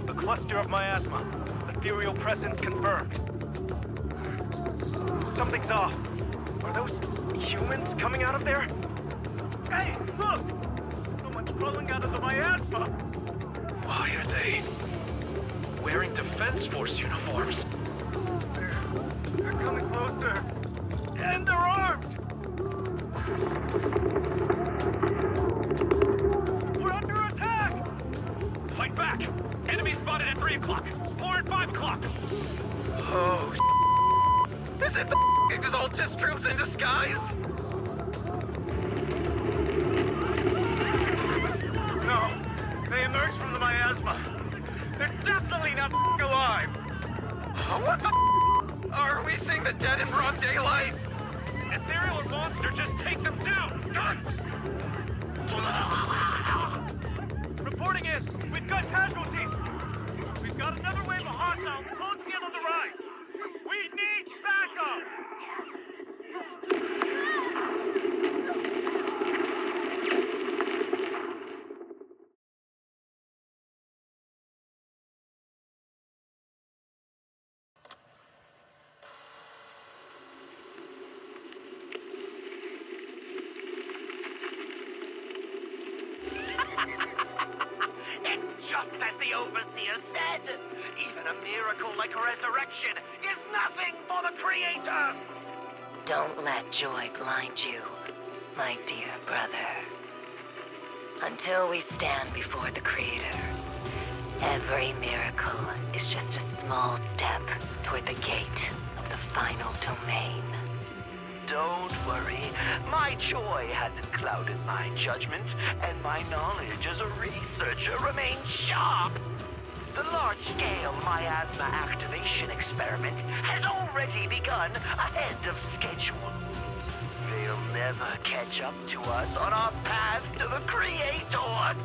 The cluster of miasma. Ethereal presence confirmed. Something's off. Are those humans coming out of there? Hey, look! Someone's crawling out of the miasma! Why are they wearing Defense Force uniforms? They're coming closer. And they're armed! We're under attack! Fight back! Enemy spotted at 3 o'clock. 4 and 5 o'clock. Oh, is it the Exaltus troops in disguise? no! They emerged from the miasma. They're definitely not alive! What the Are we seeing the dead in broad daylight? Ethereal or monster, just take them down! Guns! Reporting in! We've got casualties! We've got another wave of hostiles closing in on the right! We need backup! Just as the Overseer said, even a miracle like resurrection is nothing for the Creator! Don't let joy blind you, my dear brother. Until we stand before the Creator, every miracle is just a small step toward the gate of the final domain. Don't worry, my joy hasn't clouded my judgment, and my knowledge as a researcher remains sharp. The large-scale miasma activation experiment has already begun ahead of schedule. They'll never catch up to us on our path to the Creator.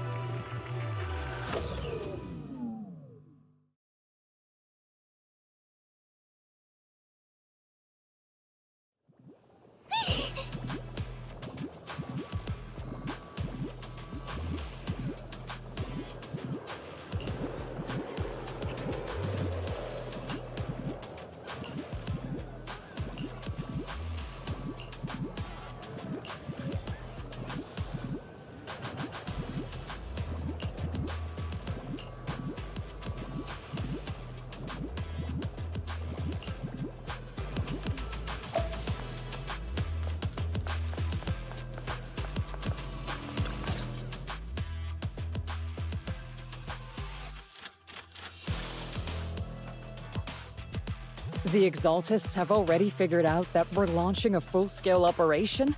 The Exaltists have already figured out that we're launching a full-scale operation?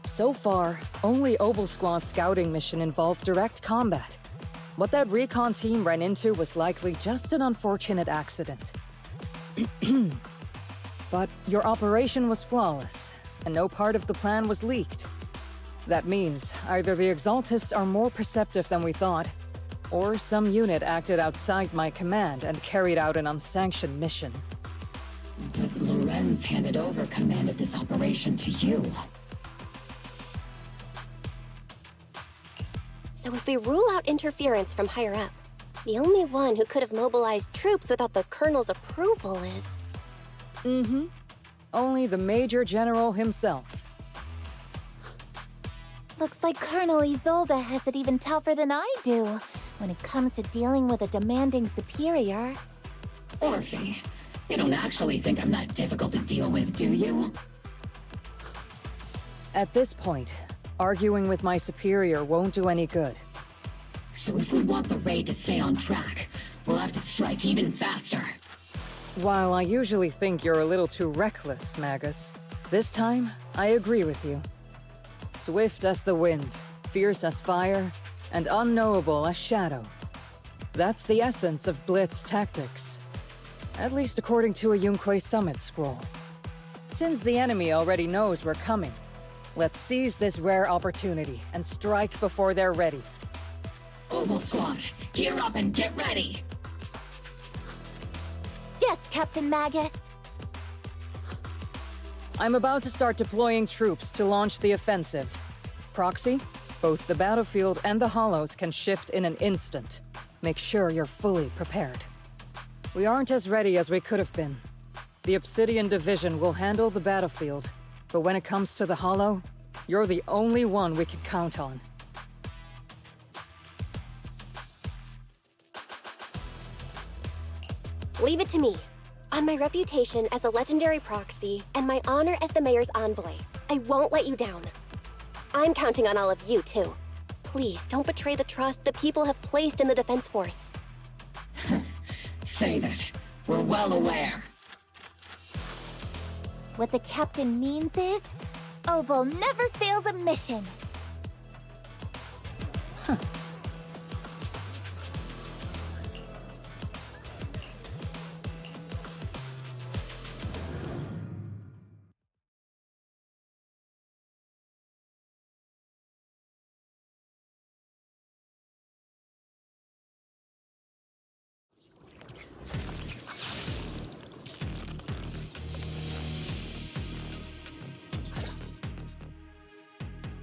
So far, only Obel Squad's scouting mission involved direct combat. What that recon team ran into was likely just an unfortunate accident. But your operation was flawless, and no part of the plan was leaked. That means either the Exaltists are more perceptive than we thought, or some unit acted outside my command and carried out an unsanctioned mission. But Lorenz handed over command of this operation to you. So if we rule out interference from higher up, the only one who could have mobilized troops without the Colonel's approval is... Mm-hmm. Only the Major General himself. Looks like Colonel Isolde has it even tougher than I do when it comes to dealing with a demanding superior. Orphe, you don't actually think I'm that difficult to deal with, do you? At this point, arguing with my superior won't do any good. So if we want the raid to stay on track, we'll have to strike even faster. While I usually think you're a little too reckless, Magus, this time, I agree with you. Swift as the wind, fierce as fire, and unknowable as shadow. That's the essence of Blitz tactics. At least according to a Yunquei Summit scroll. Since the enemy already knows we're coming, let's seize this rare opportunity and strike before they're ready. Obel Squad, gear up and get ready! Yes, Captain Magus! I'm about to start deploying troops to launch the offensive. Proxy, both the battlefield and the hollows can shift in an instant. Make sure you're fully prepared. We aren't as ready as we could have been. The Obsidian Division will handle the battlefield, but when it comes to the hollow, you're the only one we can count on. Leave it to me. On my reputation as a legendary proxy and my honor as the mayor's envoy, I won't let you down. I'm counting on all of you, too. Please don't betray the trust the people have placed in the Defense Force. Save it. We're well aware. What the captain means is, Obel never fails a mission.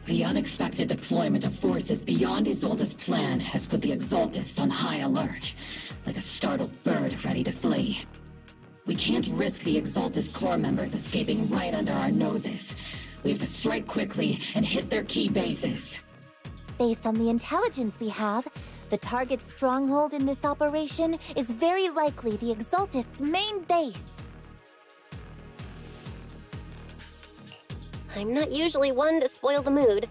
The unexpected deployment of forces beyond Isolde's plan has put the Exaltists on high alert, like a startled bird ready to flee. We can't risk the Exaltist core members escaping right under our noses. We have to strike quickly and hit their key bases. Based on the intelligence we have, the target's stronghold in this operation is very likely the Exaltists' main base. I'm not usually one to spoil the mood,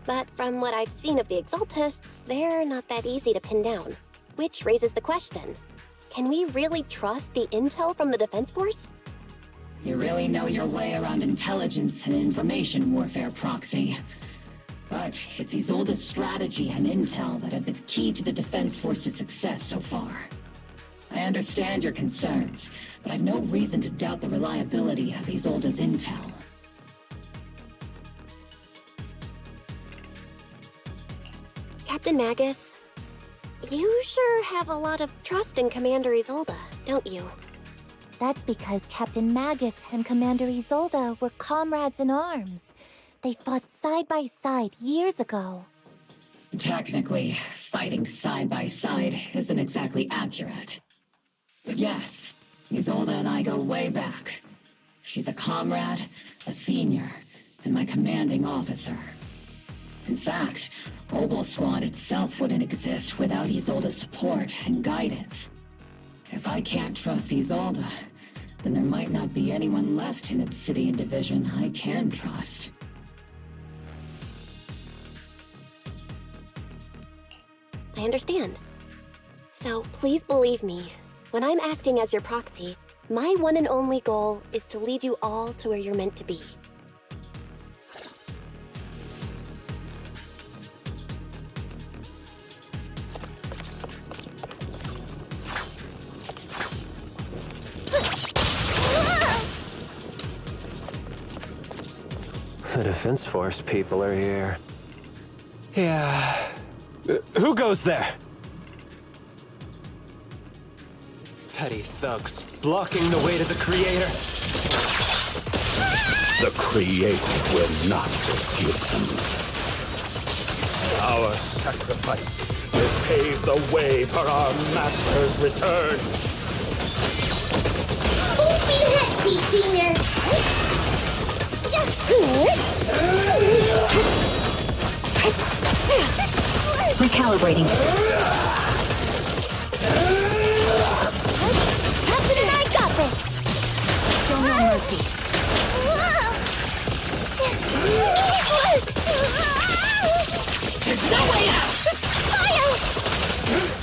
but from what I've seen of the Exaltists, they're not that easy to pin down. Which raises the question, can we really trust the intel from the Defense Force? You really know your way around intelligence and information warfare, Proxy. But it's Isolde's strategy and intel that have been key to the Defense Force's success so far. I understand your concerns, but I've no reason to doubt the reliability of Isolde's intel. Captain Magus, you sure have a lot of trust in Commander Isolde, don't you? That's because Captain Magus and Commander Isolde were comrades in arms. They fought side by side years ago. Technically, fighting side by side isn't exactly accurate. But yes, Isolde and I go way back. She's a comrade, a senior, and my commanding officer. In fact, Obel Squad itself wouldn't exist without Isolde's support and guidance. If I can't trust Isolde, then there might not be anyone left in Obsidian Division I can trust. I understand. So please believe me, when I'm acting as your proxy, my one and only goal is to lead you all to where you're meant to be. The Defense Force people are here. Yeah. Who goes there? Petty thugs, blocking the way to the Creator. The Creator will not forgive them. Our sacrifice will pave the way for our Master's return. Full speed ahead, Senior! Recalibrating. Captain and I got this! Show no mercy. There's no way out! Fire!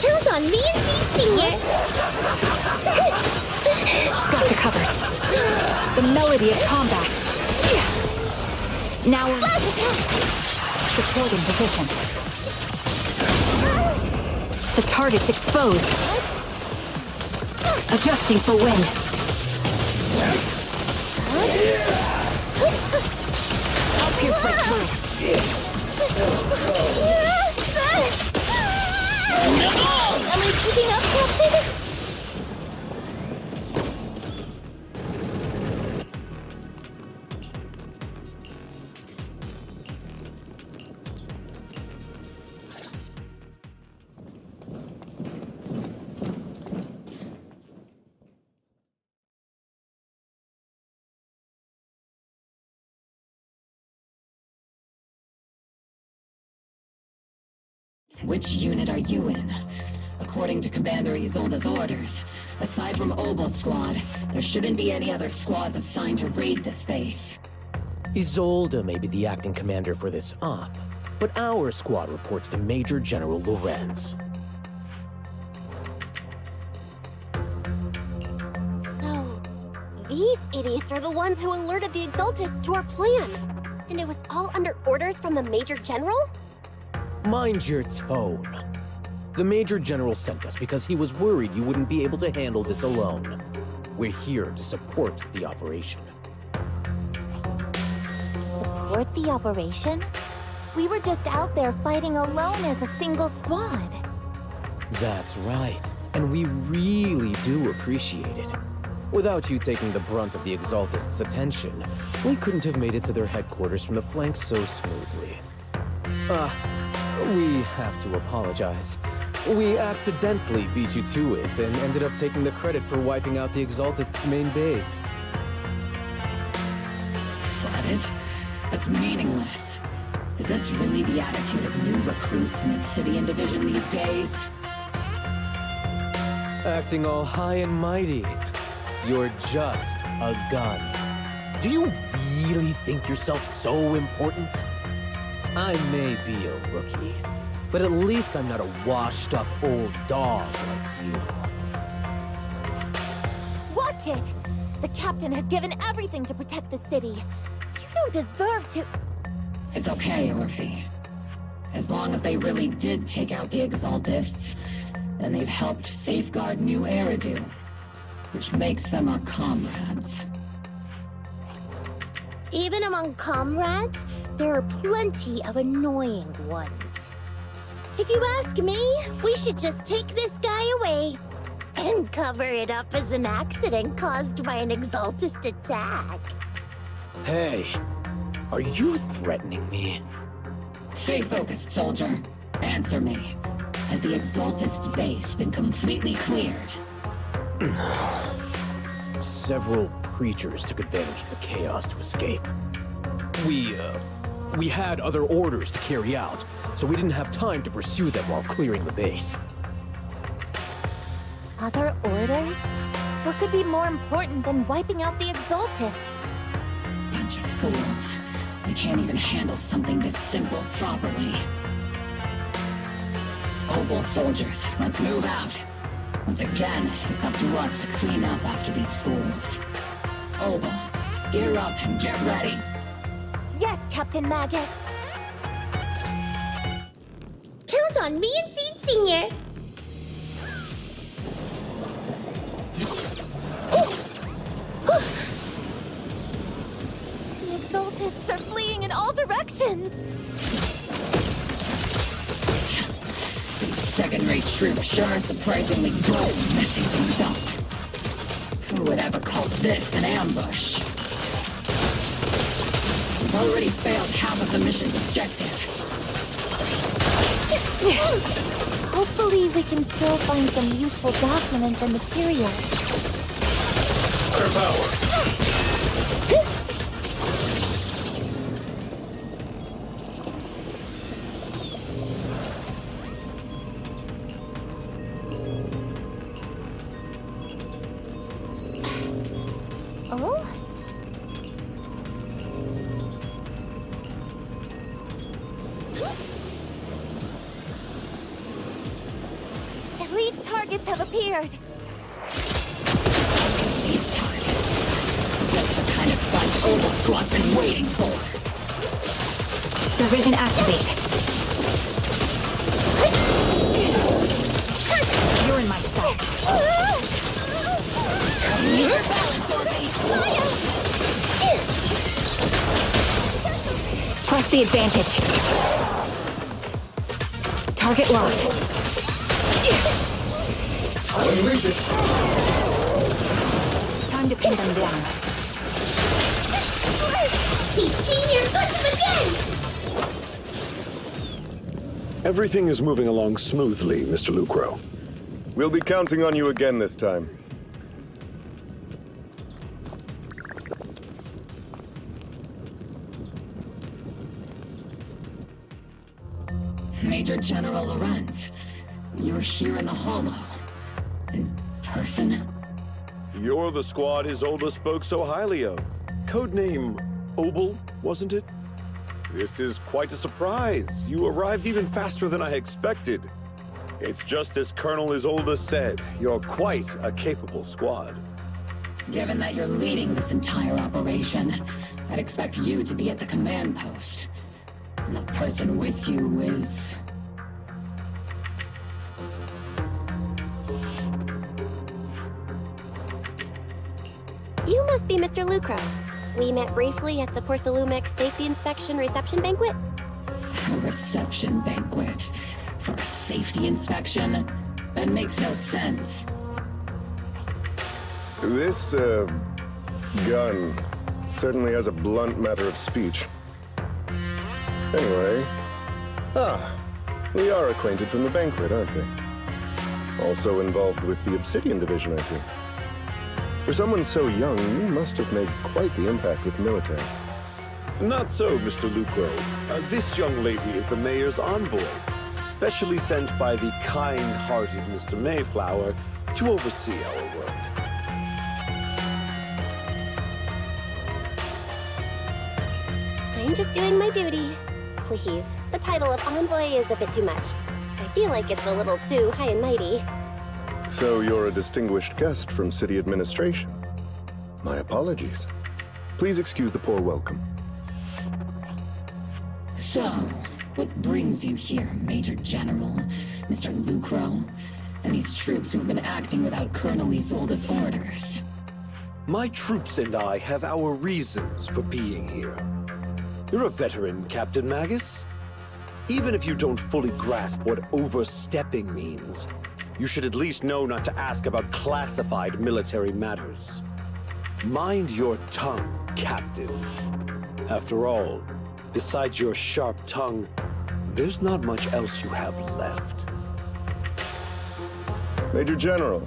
Count on me and Team Senior! Got you covered. The melody of combat. Now we're deployed in position. The target's exposed. Adjusting for wind. I'll pierce right through. Am I keeping up, Captain? Which unit are you in? According to Commander Isolde's orders, aside from Obel Squad, there shouldn't be any other squads assigned to raid this base. Isolde may be the acting commander for this op, but our squad reports to Major General Lorenz. So, these idiots are the ones who alerted the Exaltists to our plan. And it was all under orders from the Major General? Mind your tone. The Major General sent us because he was worried you wouldn't be able to handle this alone. We're here to support the operation. Support the operation? We were just out there fighting alone as a single squad. That's right. And we really do appreciate it. Without you taking the brunt of the Exaltists' attention, we couldn't have made it to their headquarters from the flank so smoothly. We have to apologize. We accidentally beat you to it and ended up taking the credit for wiping out the Exaltist's main base. Credit? That's meaningless. Is this really the attitude of new recruits in Obsidian Division these days? Acting all high and mighty. You're just a gun. Do you really think yourself so important? I may be a rookie, but at least I'm not a washed-up old dog like you. Watch it! The captain has given everything to protect the city. You don't deserve to... It's okay, Orphe. As long as they really did take out the Exaltists, then they've helped safeguard New Eridu, which makes them our comrades. Even among comrades, there are plenty of annoying ones. If you ask me, we should just take this guy away and cover it up as an accident caused by an Exaltist attack. Hey, are you threatening me? Stay focused, soldier. Answer me. Has the Exaltist's base been completely cleared? Several creatures took advantage of the chaos to escape. We had other orders to carry out, so we didn't have time to pursue them while clearing the base. Other orders? What could be more important than wiping out the Exaltists? Bunch of fools. They can't even handle something this simple properly. Obel soldiers, let's move out. Once again, it's up to us to clean up after these fools. Obel, gear up and get ready. Yes, Captain Magus. Count on me and Seed Senior. The Exaltists are fleeing in all directions. Second-rate troops sure are surprisingly good at messing things up. Who would ever call this an ambush? We've already failed half of the mission's objective. Hopefully we can still find some useful documents and materials. Oh? Elite targets have appeared. These targets. That's the kind of fight Obel Squad's been waiting for. Division activate. You're in my sight. Press the advantage. Target locked. Time to pin them down. Senior, push him again! Everything is moving along smoothly, Mr. Lucro. We'll be counting on you again this time. Major General Lorenz, you're here in the Hollow. In person? You're the squad Isolde spoke so highly of. Codename Obel, wasn't it? This is quite a surprise. You arrived even faster than I expected. It's just as Colonel Isolde said, you're quite a capable squad. Given that you're leading this entire operation, I'd expect you to be at the command post. And the person with you is... You must be Mr. Lucro. We met briefly at the Porcelumic Safety Inspection Reception Banquet. A reception banquet? For a safety inspection? That makes no sense. This, gun certainly has a blunt matter of speech. Anyway, Ah, we are acquainted from the banquet, aren't we? Also involved with the Obsidian Division, I see. For someone so young, you must have made quite the impact with the military. Not so, Mr. Lucro. This young lady is the mayor's envoy, specially sent by the kind-hearted Mr. Mayflower to oversee our work. I'm just doing my duty. Please, the title of envoy is a bit too much. I feel like it's a little too high and mighty. So you're a distinguished guest from city administration. My apologies. Please excuse the poor welcome. So, what brings you here, Major General, Mr. Lucro, and these troops who've been acting without Colonel Isolde's orders? My troops and I have our reasons for being here. You're a veteran, Captain Magus. Even if you don't fully grasp what overstepping means, you should at least know not to ask about classified military matters. Mind your tongue, Captain. After all, besides your sharp tongue, there's not much else you have left. Major General,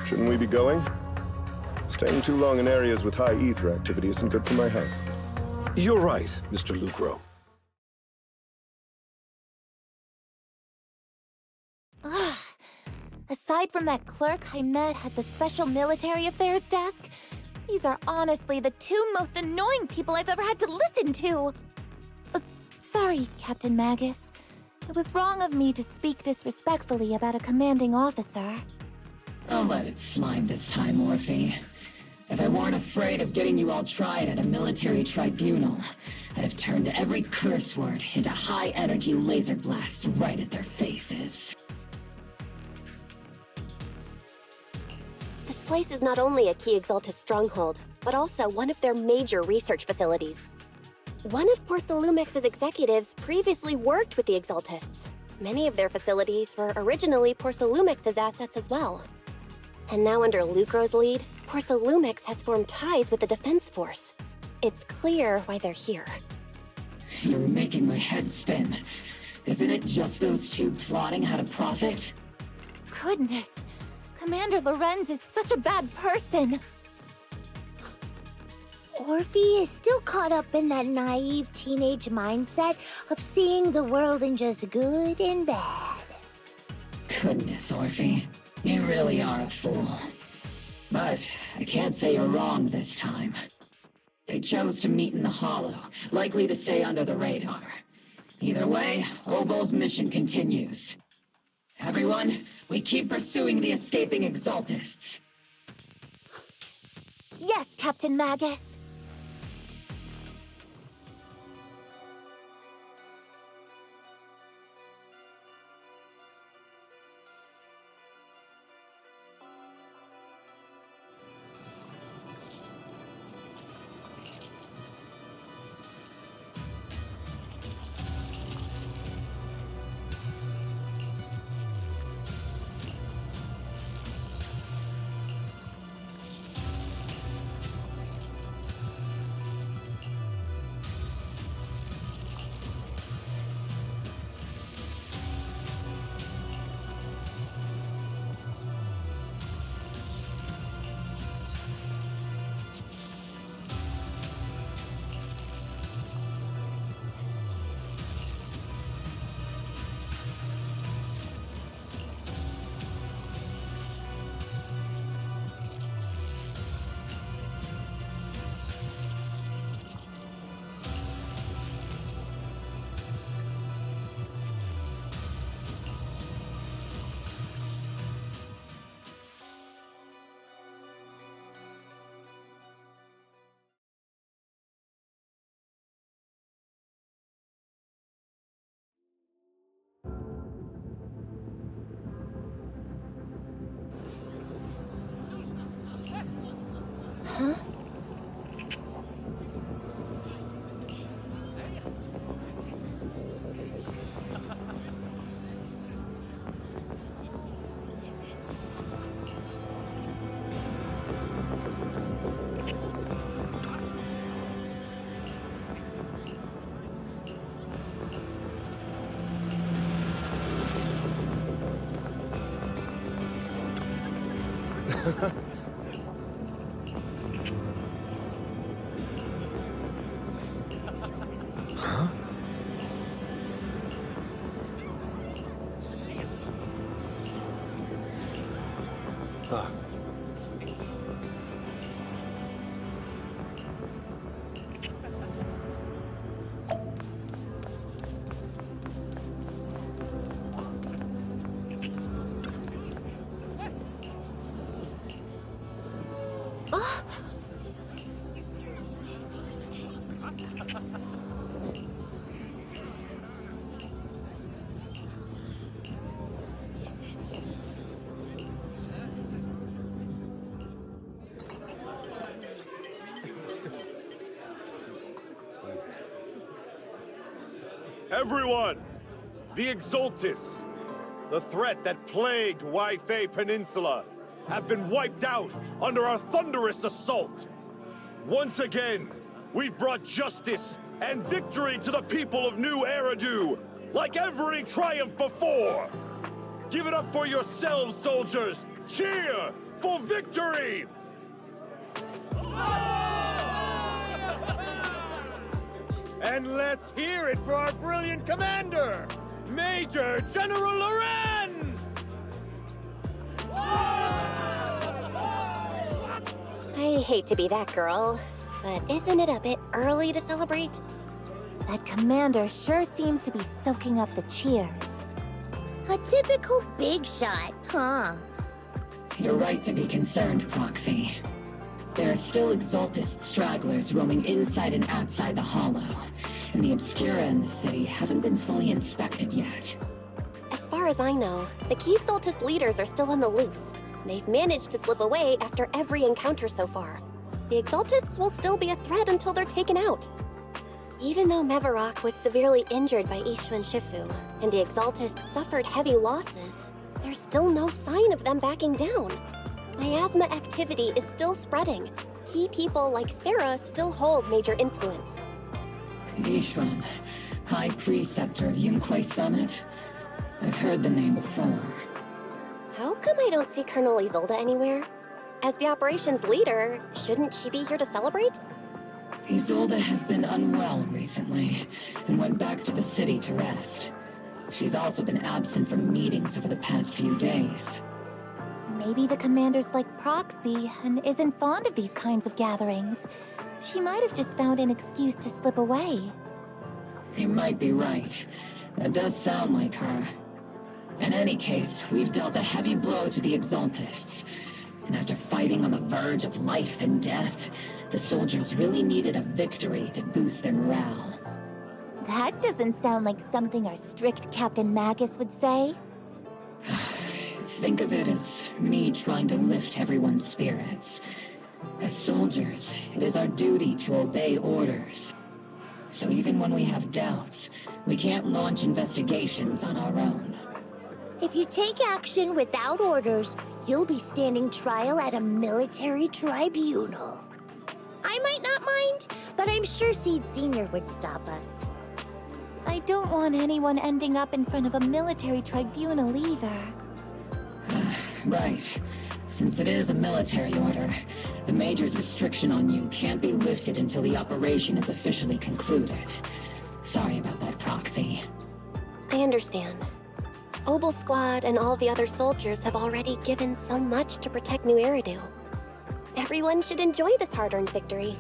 shouldn't we be going? Staying too long in areas with high ether activity isn't good for my health. You're right, Mr. Lucro. Aside from that clerk I met at the Special Military Affairs desk, these are honestly the two most annoying people I've ever had to listen to. Sorry, Captain Magus. It was wrong of me to speak disrespectfully about a commanding officer. I'll let it slide this time, Orphe. If I weren't afraid of getting you all tried at a military tribunal, I'd have turned every curse word into high-energy laser blasts right at their faces. This place is not only a key Exaltus stronghold, but also one of their major research facilities. One of Porcelumex's executives previously worked with the Exaltists. Many of their facilities were originally Porcelumex's assets as well. And now under Lucro's lead, Porcelumex has formed ties with the Defense Force. It's clear why they're here. You're making my head spin. Isn't it just those two plotting how to profit? Goodness, Commander Lorenz is such a bad person. Orphe is still caught up in that naive teenage mindset of seeing the world in just good and bad. Goodness, Orphe. You really are a fool. But I can't say you're wrong this time. They chose to meet in the Hollow, likely to stay under the radar. Either way, Obol's mission continues. Everyone, we keep pursuing the escaping Exaltists. Yes, Captain Magus. Huh? Huh? Ah. Everyone! The Exaltis, the threat that plagued Waifei Peninsula, have been wiped out under our thunderous assault. Once again, we've brought justice and victory to the people of New Eridu, like every triumph before! Give it up for yourselves, soldiers! Cheer for victory! And let's hear it for our brilliant commander, Major General Lorenz! I hate to be that girl, but isn't it a bit early to celebrate? That commander sure seems to be soaking up the cheers. A typical big shot, huh? You're right to be concerned, Proxy. There are still Exaltist stragglers roaming inside and outside the Hollow, and the Obscura in the city haven't been fully inspected yet. As far as I know, the key Exaltist leaders are still on the loose. They've managed to slip away after every encounter so far. The Exaltists will still be a threat until they're taken out. Even though Mevarok was severely injured by Ishu and Shifu, and the Exaltists suffered heavy losses, there's still no sign of them backing down. Miasma activity is still spreading. Key people like Sarah still hold major influence. Yishuan, High Preceptor of Yunquai Summit? I've heard the name before. How come I don't see Colonel Isolde anywhere? As the operations leader, shouldn't she be here to celebrate? Isolde has been unwell recently, and went back to the city to rest. She's also been absent from meetings over the past few days. Maybe the commander's like Proxy and isn't fond of these kinds of gatherings. She might have just found an excuse to slip away. You might be right. That does sound like her. In any case, we've dealt a heavy blow to the Exaltists. And after fighting on the verge of life and death, the soldiers really needed a victory to boost their morale. That doesn't sound like something our strict Captain Magus would say. Think of it as me trying to lift everyone's spirits. As soldiers, it is our duty to obey orders. So even when we have doubts, we can't launch investigations on our own. If you take action without orders, you'll be standing trial at a military tribunal. I might not mind, but I'm sure Seed Sr. would stop us. I don't want anyone ending up in front of a military tribunal either. Right. Since it is a military order, the Major's restriction on you can't be lifted until the operation is officially concluded. Sorry about that, Proxy. I understand. Obel Squad and all the other soldiers have already given so much to protect New Eridu. Everyone should enjoy this hard-earned victory.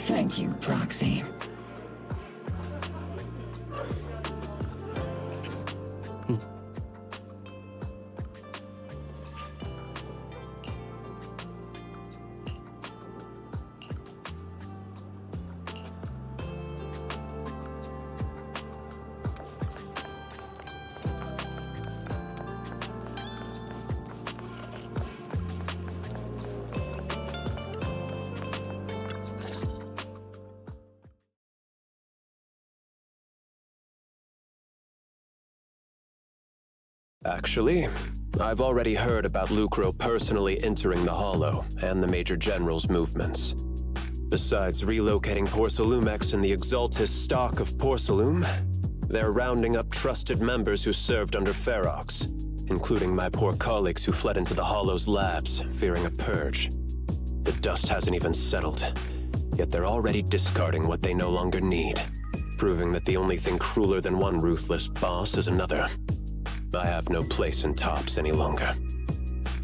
Thank you, Proxy. Actually, I've already heard about Lucro personally entering the Hollow and the Major General's movements. Besides relocating Porcelumex and the Exaltis stock of Porcelume, they're rounding up trusted members who served under Ferox, including my poor colleagues who fled into the Hollow's labs, fearing a purge. The dust hasn't even settled, yet they're already discarding what they no longer need, proving that the only thing crueler than one ruthless boss is another. I have no place in TOPS any longer,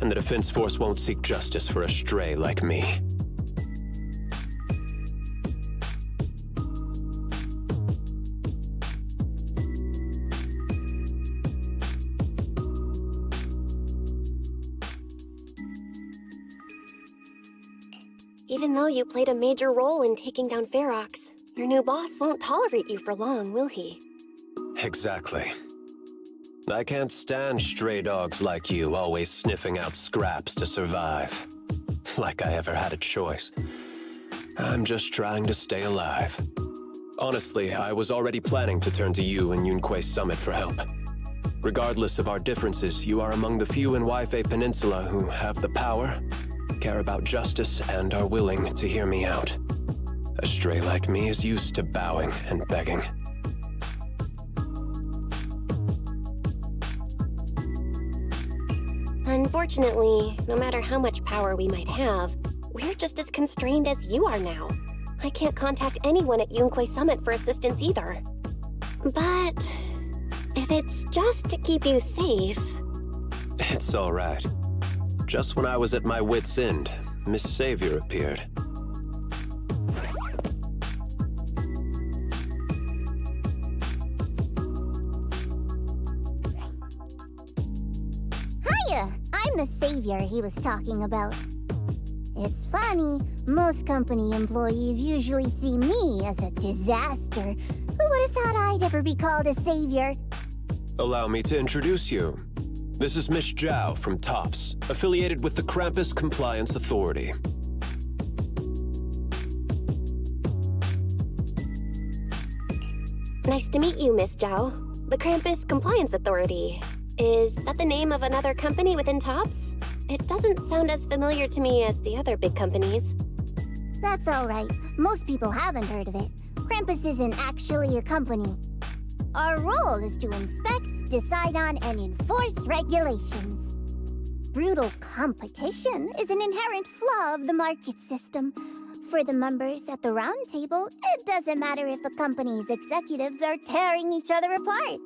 and the Defense Force won't seek justice for a stray like me. Even though you played a major role in taking down Ferox, your new boss won't tolerate you for long, will he? Exactly. I can't stand stray dogs like you always sniffing out scraps to survive. Like I ever had a choice. I'm just trying to stay alive. Honestly, I was already planning to turn to you and Yunque Summit for help. Regardless of our differences, you are among the few in Wi-Fi Peninsula who have the power, care about justice, and are willing to hear me out. A stray like me is used to bowing and begging. Unfortunately, no matter how much power we might have, we're just as constrained as you are now. I can't contact anyone at Yunque Summit for assistance either. But if it's just to keep you safe... It's all right. Just when I was at my wit's end, Miss Savior appeared. Hiya! I'm the savior he was talking about. It's funny, most company employees usually see me as a disaster. Who would have thought I'd ever be called a savior? Allow me to introduce you. This is Miss Zhao from TOPS, affiliated with the Krampus Compliance Authority. Nice to meet you, Miss Zhao. The Krampus Compliance Authority. Is that the name of another company within TOPS? It doesn't sound as familiar to me as the other big companies. That's all right. Most people haven't heard of it. Krampus isn't actually a company. Our role is to inspect, decide on, and enforce regulations. Brutal competition is an inherent flaw of the market system. For the members at the round table, it doesn't matter if the company's executives are tearing each other apart.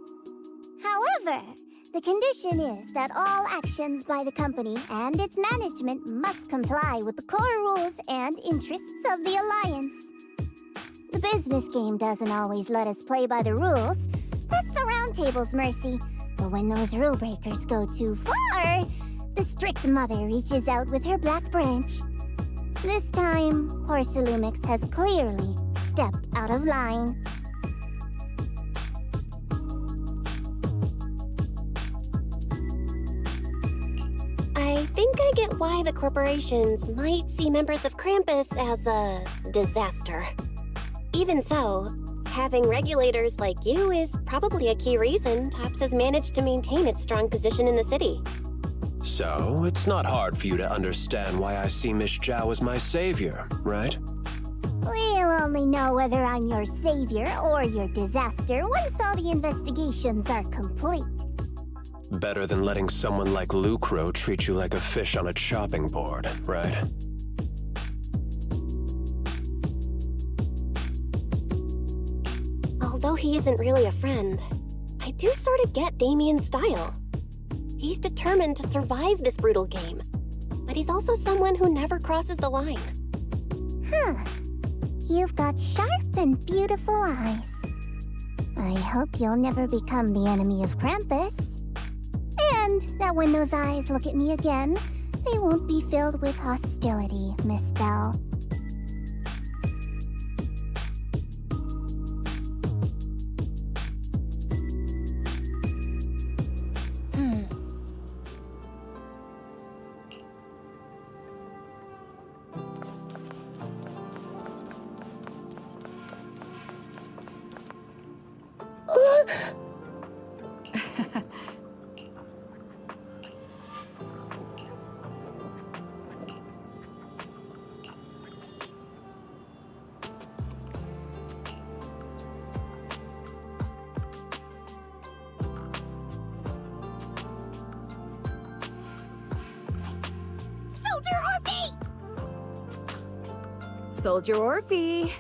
However, the condition is that all actions by the company and its management must comply with the core rules and interests of the Alliance. The business game doesn't always let us play by the rules. That's the round table's mercy. But when those rule breakers go too far, the strict mother reaches out with her black branch. This time, Porcelumix has clearly stepped out of line. I think I get why the corporations might see members of Krampus as a disaster. Even so, having regulators like you is probably a key reason TOPS has managed to maintain its strong position in the city. So, it's not hard for you to understand why I see Miss Zhao as my savior, right? We'll only know whether I'm your savior or your disaster once all the investigations are complete. Better than letting someone like Lucro treat you like a fish on a chopping board, right? Although he isn't really a friend, I do sort of get Damien's style. He's determined to survive this brutal game, but he's also someone who never crosses the line. Huh. You've got sharp and beautiful eyes. I hope you'll never become the enemy of Krampus. And that when those eyes look at me again, they won't be filled with hostility, Miss Bell. Soldier Orphe! Soldier Orphe!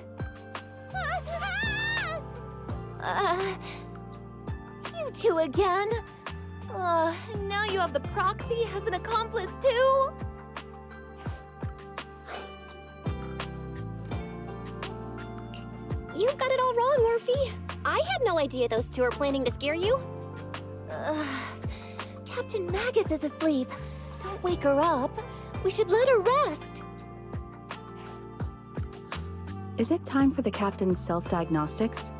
You two again? Now you have the proxy as an accomplice too? You've got it all wrong, Orphe. I had no idea those two were planning to scare you. Captain Magus is asleep. Don't wake her up. We should let her rest. Is it time for the captain's self-diagnostics?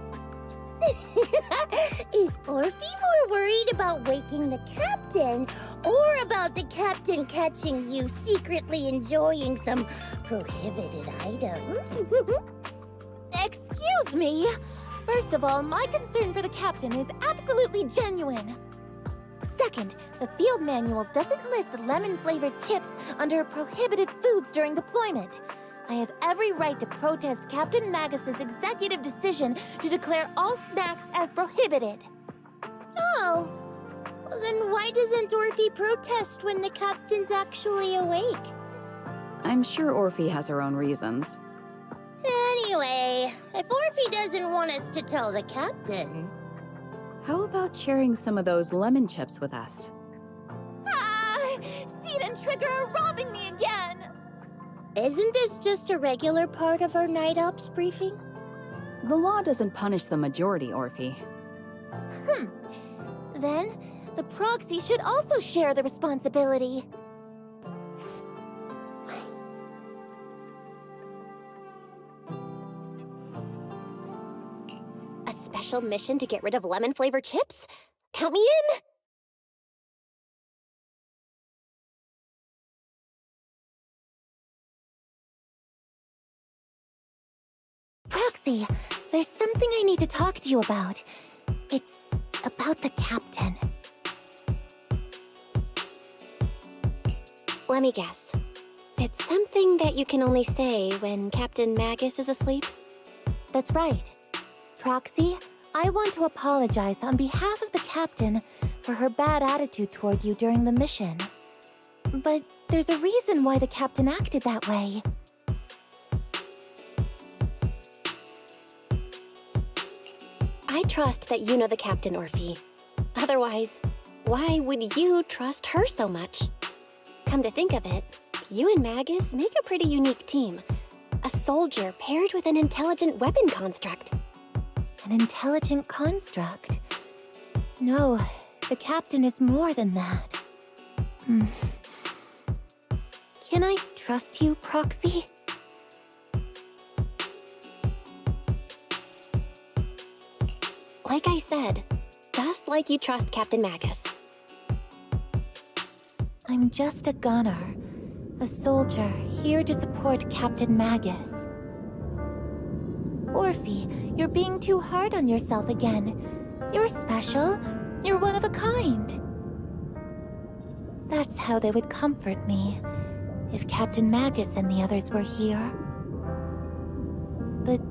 Is Orphe more worried about waking the captain, or about the captain catching you secretly enjoying some prohibited items? Excuse me. First of all, my concern for the captain is absolutely genuine. Second, the field manual doesn't list lemon-flavored chips under prohibited foods during deployment. I have every right to protest Captain Magus's executive decision to declare all snacks as prohibited. Oh. Well, then why doesn't Orphe protest when the captain's actually awake? I'm sure Orphe has her own reasons. Anyway, if Orphe doesn't want us to tell the captain... How about sharing some of those lemon chips with us? Seed and Trigger are robbing me again! Isn't this just a regular part of our night ops briefing? The law doesn't punish the majority, Orphe. Then, the proxy should also share the responsibility. A special mission to get rid of lemon-flavored chips? Count me in! Proxy, there's something I need to talk to you about. It's about the captain. Let me guess. It's something that you can only say when Captain Magus is asleep? That's right. Proxy, I want to apologize on behalf of the captain for her bad attitude toward you during the mission. But there's a reason why the captain acted that way. I trust that you know the captain, Orphe. Otherwise, why would you trust her so much? Come to think of it, you and Magus make a pretty unique team. A soldier paired with an intelligent weapon construct. An intelligent construct? No, the captain is more than that. Can I trust you, Proxy? Like I said, just like you trust Captain Magus. I'm just a gunner. A soldier here to support Captain Magus. Orphe, you're being too hard on yourself again. You're special. You're one of a kind. That's how they would comfort me, if Captain Magus and the others were here. But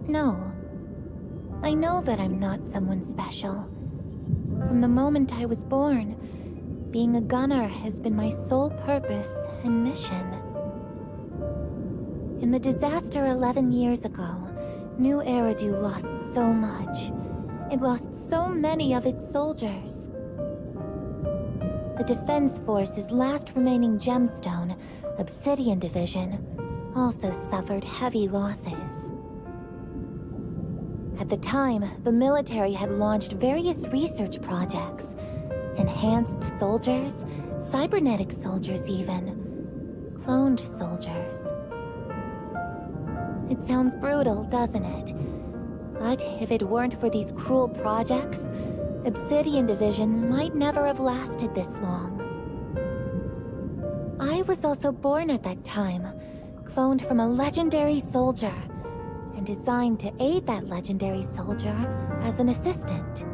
no. I know that I'm not someone special. From the moment I was born, being a gunner has been my sole purpose and mission. In the disaster 11 years ago, New Eridu lost so much. It lost so many of its soldiers. The Defense Force's last remaining gemstone, Obsidian Division, also suffered heavy losses. At the time, the military had launched various research projects. Enhanced soldiers, cybernetic soldiers even. Cloned soldiers. It sounds brutal, doesn't it? But if it weren't for these cruel projects, Obsidian Division might never have lasted this long. I was also born at that time, cloned from a legendary soldier, and designed to aid that legendary soldier as an assistant.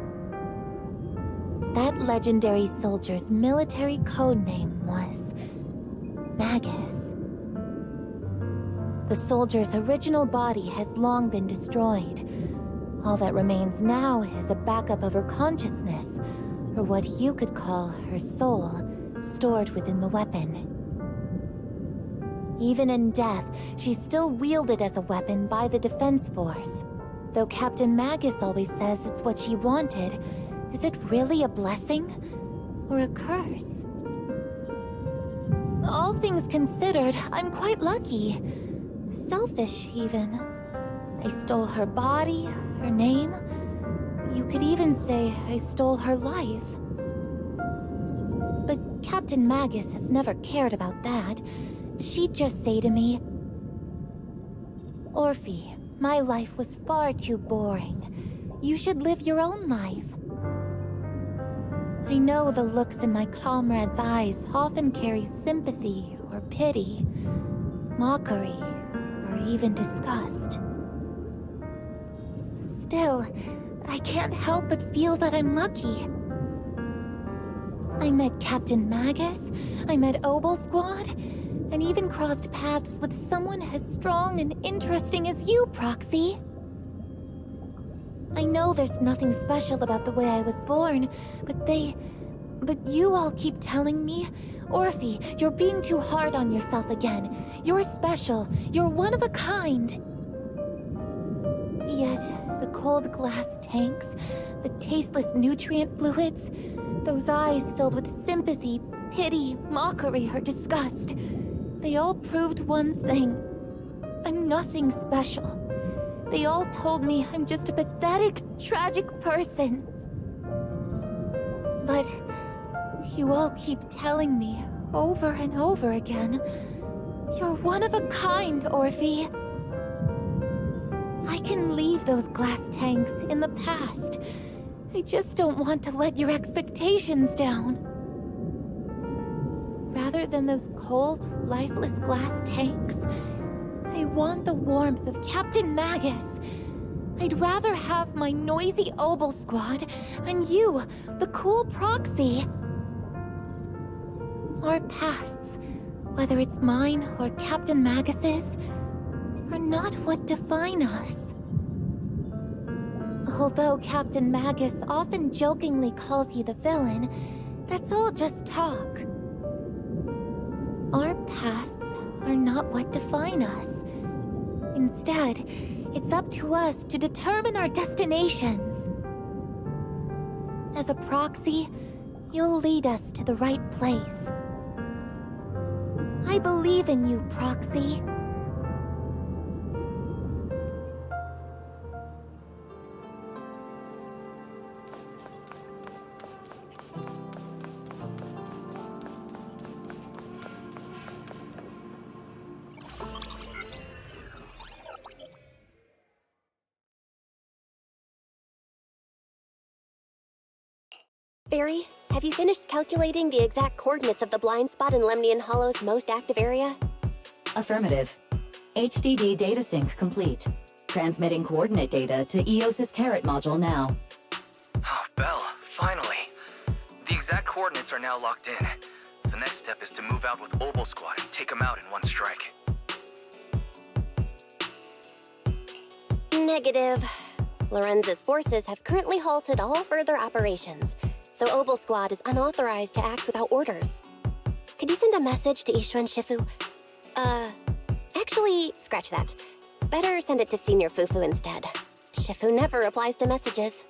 That legendary soldier's military codename was Magus. The soldier's original body has long been destroyed. All that remains now is a backup of her consciousness, or what you could call her soul, stored within the weapon. Even in death, she's still wielded as a weapon by the Defense Force. Though Captain Magus always says it's what she wanted, is it really a blessing? Or a curse? All things considered, I'm quite lucky. Selfish, even. I stole her body, her name. You could even say I stole her life. But Captain Magus has never cared about that. She'd just say to me, "Orphe, my life was far too boring. You should live your own life." I know the looks in my comrades' eyes often carry sympathy or pity, mockery, or even disgust. Still, I can't help but feel that I'm lucky. I met Captain Magus, I met Obel Squad, and even crossed paths with someone as strong and interesting as you, Proxy. I know there's nothing special about the way I was born, but you all keep telling me, "Orphe, you're being too hard on yourself again. You're special. You're one of a kind." Yet, the cold glass tanks, the tasteless nutrient fluids, those eyes filled with sympathy, pity, mockery, or disgust, they all proved one thing. I'm nothing special. They all told me I'm just a pathetic, tragic person. But you all keep telling me, over and over again, "You're one of a kind, Orphe." I can leave those glass tanks in the past. I just don't want to let your expectations down. Rather than those cold, lifeless glass tanks, I want the warmth of Captain Magus. I'd rather have my noisy Obel Squad and you, the cool Proxy. Our pasts, whether it's mine or Captain Magus's, are not what define us. Although Captain Magus often jokingly calls you the villain, that's all just talk. Our pasts are not what define us. Instead, it's up to us to determine our destinations. As a Proxy, you'll lead us to the right place. I believe in you, Proxy. Barry, have you finished calculating the exact coordinates of the blind spot in Lemnian Hollow's most active area? Affirmative. HDD data sync complete. Transmitting coordinate data to EOS's Carrot module now. Oh, Belle, finally. The exact coordinates are now locked in. The next step is to move out with Obel Squad and take them out in one strike. Negative. Lorenz's forces have currently halted all further operations, so Obel Squad is unauthorized to act without orders. Could you send a message to Ishuan Shifu? Actually, scratch that. Better send it to Senior Fufu instead. Shifu never replies to messages.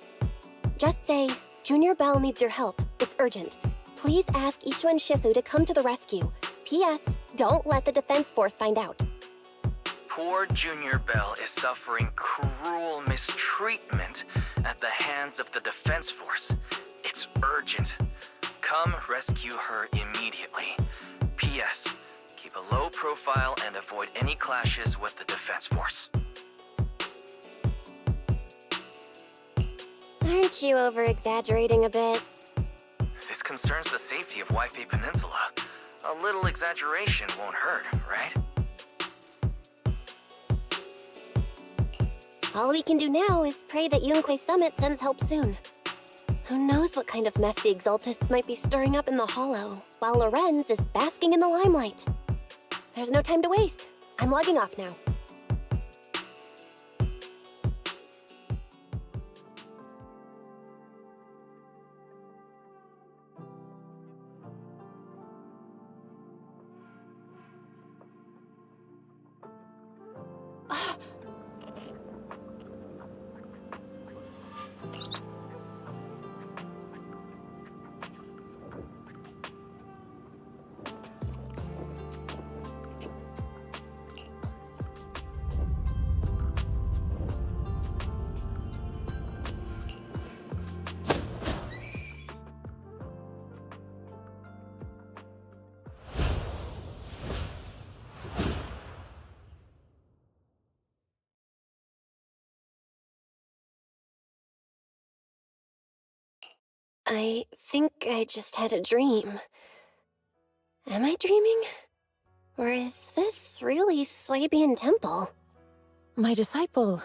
Just say, "Junior Bell needs your help. It's urgent. Please ask Ishuan Shifu to come to the rescue. P.S. Don't let the Defense Force find out." Poor Junior Bell is suffering cruel mistreatment at the hands of the Defense Force. It's urgent. Come rescue her immediately. P.S. Keep a low profile and avoid any clashes with the Defense Force. Aren't you over-exaggerating a bit? This concerns the safety of Wi-Fi Peninsula. A little exaggeration won't hurt, right? All we can do now is pray that Yunque Summit sends help soon. Who knows what kind of mess the Exaltists might be stirring up in the Hollow, while Lorenz is basking in the limelight. There's no time to waste. I'm logging off now. I think I just had a dream. Am I dreaming? Or is this really Swabian Temple? My disciple.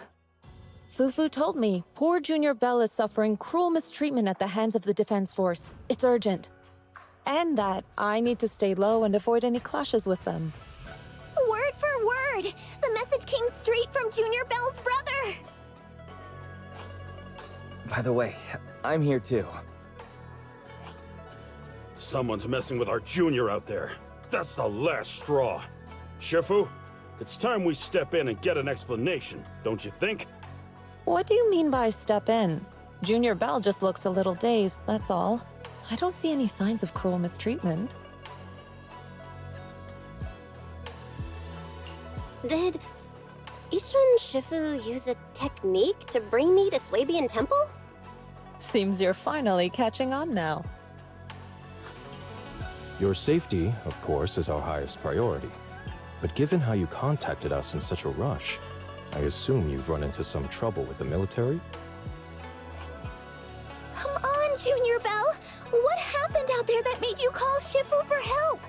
Fufu told me poor Junior Bell is suffering cruel mistreatment at the hands of the Defense Force. It's urgent. And that I need to stay low and avoid any clashes with them. Word for word! The message came straight from Junior Bell's brother! By the way, I'm here too. Someone's messing with our junior out there. That's the last straw. Shifu, it's time we step in and get an explanation, don't you think? What do you mean by step in? Junior Bell just looks a little dazed, that's all. I don't see any signs of cruel mistreatment. Did Ishun Shifu use a technique to bring me to Swabian Temple? Seems you're finally catching on now. Your safety, of course, is our highest priority. But given how you contacted us in such a rush, I assume you've run into some trouble with the military? Come on, Junior Bell! What happened out there that made you call Shifu for help?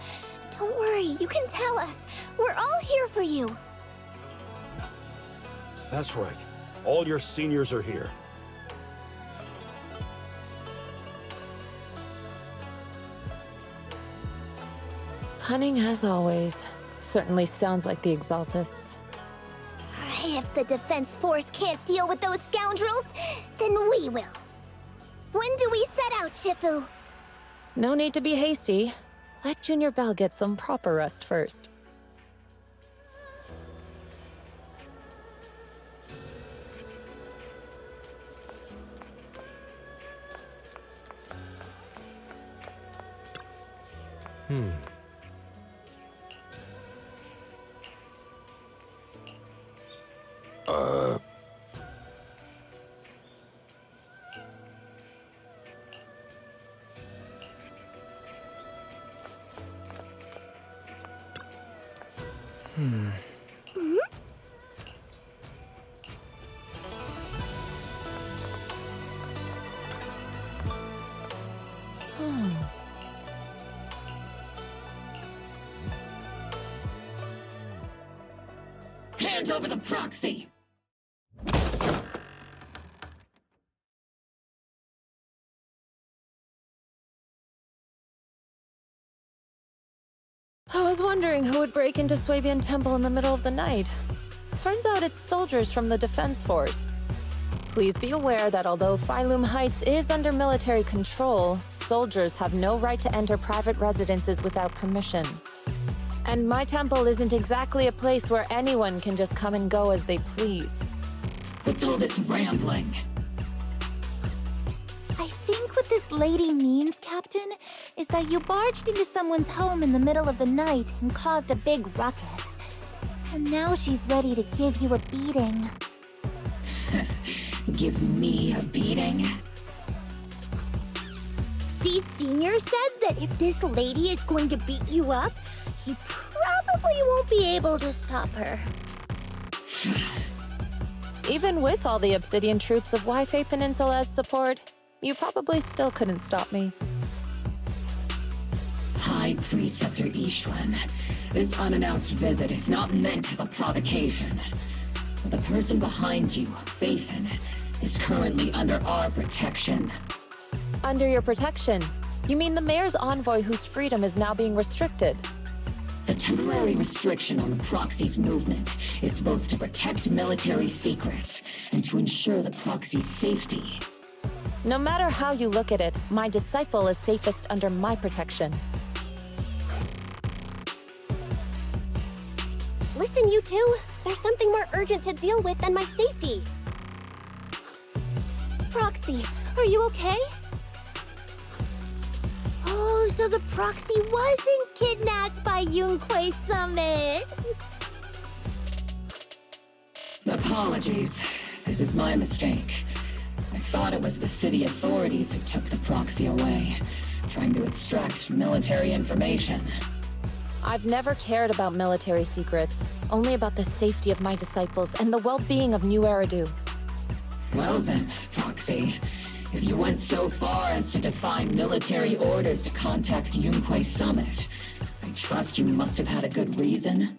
Don't worry, you can tell us. We're all here for you. That's right. All your seniors are here. Cunning as always. Certainly sounds like the Exaltists. If the Defense Force can't deal with those scoundrels, then we will. When do we set out, Shifu? No need to be hasty. Let Junior Bell get some proper rest first. Hand over the proxy! I was wondering who would break into Swabian Temple in the middle of the night. Turns out it's soldiers from the Defense Force. Please be aware that although Phylum Heights is under military control, soldiers have no right to enter private residences without permission. And my temple isn't exactly a place where anyone can just come and go as they please. What's all this rambling? I think what this lady means, Captain, is that you barged into someone's home in the middle of the night and caused a big ruckus. And now she's ready to give you a beating. Give me a beating? Seed Senior said that if this lady is going to beat you up, he probably won't be able to stop her. Even with all the Obsidian troops of Wi-Fi Peninsula's support, you probably still couldn't stop me. High Preceptor Ishwan, this unannounced visit is not meant as a provocation. The person behind you, Faithin, is currently under our protection. Under your protection? You mean the mayor's envoy whose freedom is now being restricted? The temporary restriction on the proxy's movement is both to protect military secrets and to ensure the proxy's safety. No matter how you look at it, my disciple is safest under my protection. Listen, you two. There's something more urgent to deal with than my safety. Proxy, are you okay? Oh, so the proxy wasn't kidnapped by Yunquei Summit. Apologies. This is my mistake. I thought it was the city authorities who took the proxy away, trying to extract military information. I've never cared about military secrets, only about the safety of my disciples and the well-being of New Eridu. Well then, Proxy, If you went so far as to defy military orders to contact Yunquay Summit, I trust you must have had a good reason.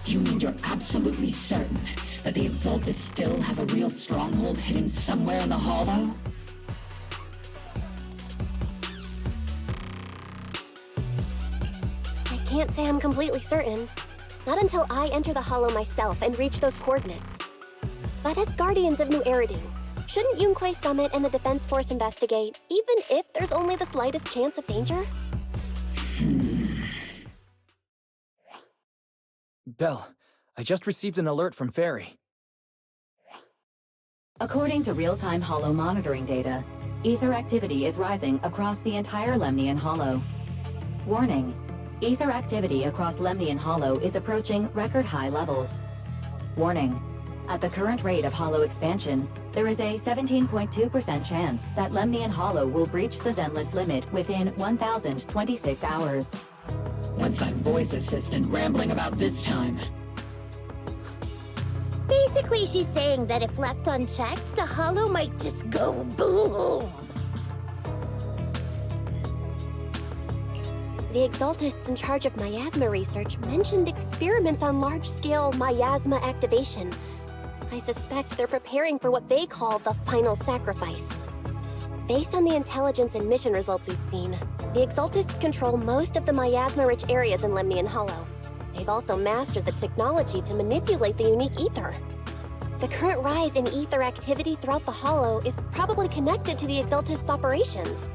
You mean you're absolutely certain that the Exaltus still have a real stronghold hidden somewhere in the Hollow? I can't say I'm completely certain. Not until I enter the Hollow myself and reach those coordinates. But as Guardians of New Eridu, shouldn't Yunquay Summit and the Defense Force investigate, even if there's only the slightest chance of danger? Belle, I just received an alert from Fairy. According to real-time Hollow monitoring data, ether activity is rising across the entire Lemnian Hollow. Warning: ether activity across Lemnian Hollow is approaching record-high levels. Warning: at the current rate of Hollow expansion, there is a 17.2% chance that Lemnian Hollow will breach the Zenless limit within 1,026 hours. What's that voice assistant rambling about this time? Basically, she's saying that if left unchecked, the Hollow might just go boom. The Exaltists in charge of miasma research mentioned experiments on large-scale miasma activation. I suspect they're preparing for what they call the final sacrifice. Based on the intelligence and mission results we've seen, the Exaltists control most of the miasma-rich areas in Lemnian Hollow. They've also mastered the technology to manipulate the unique ether. The current rise in ether activity throughout the Hollow is probably connected to the Exaltists' operations.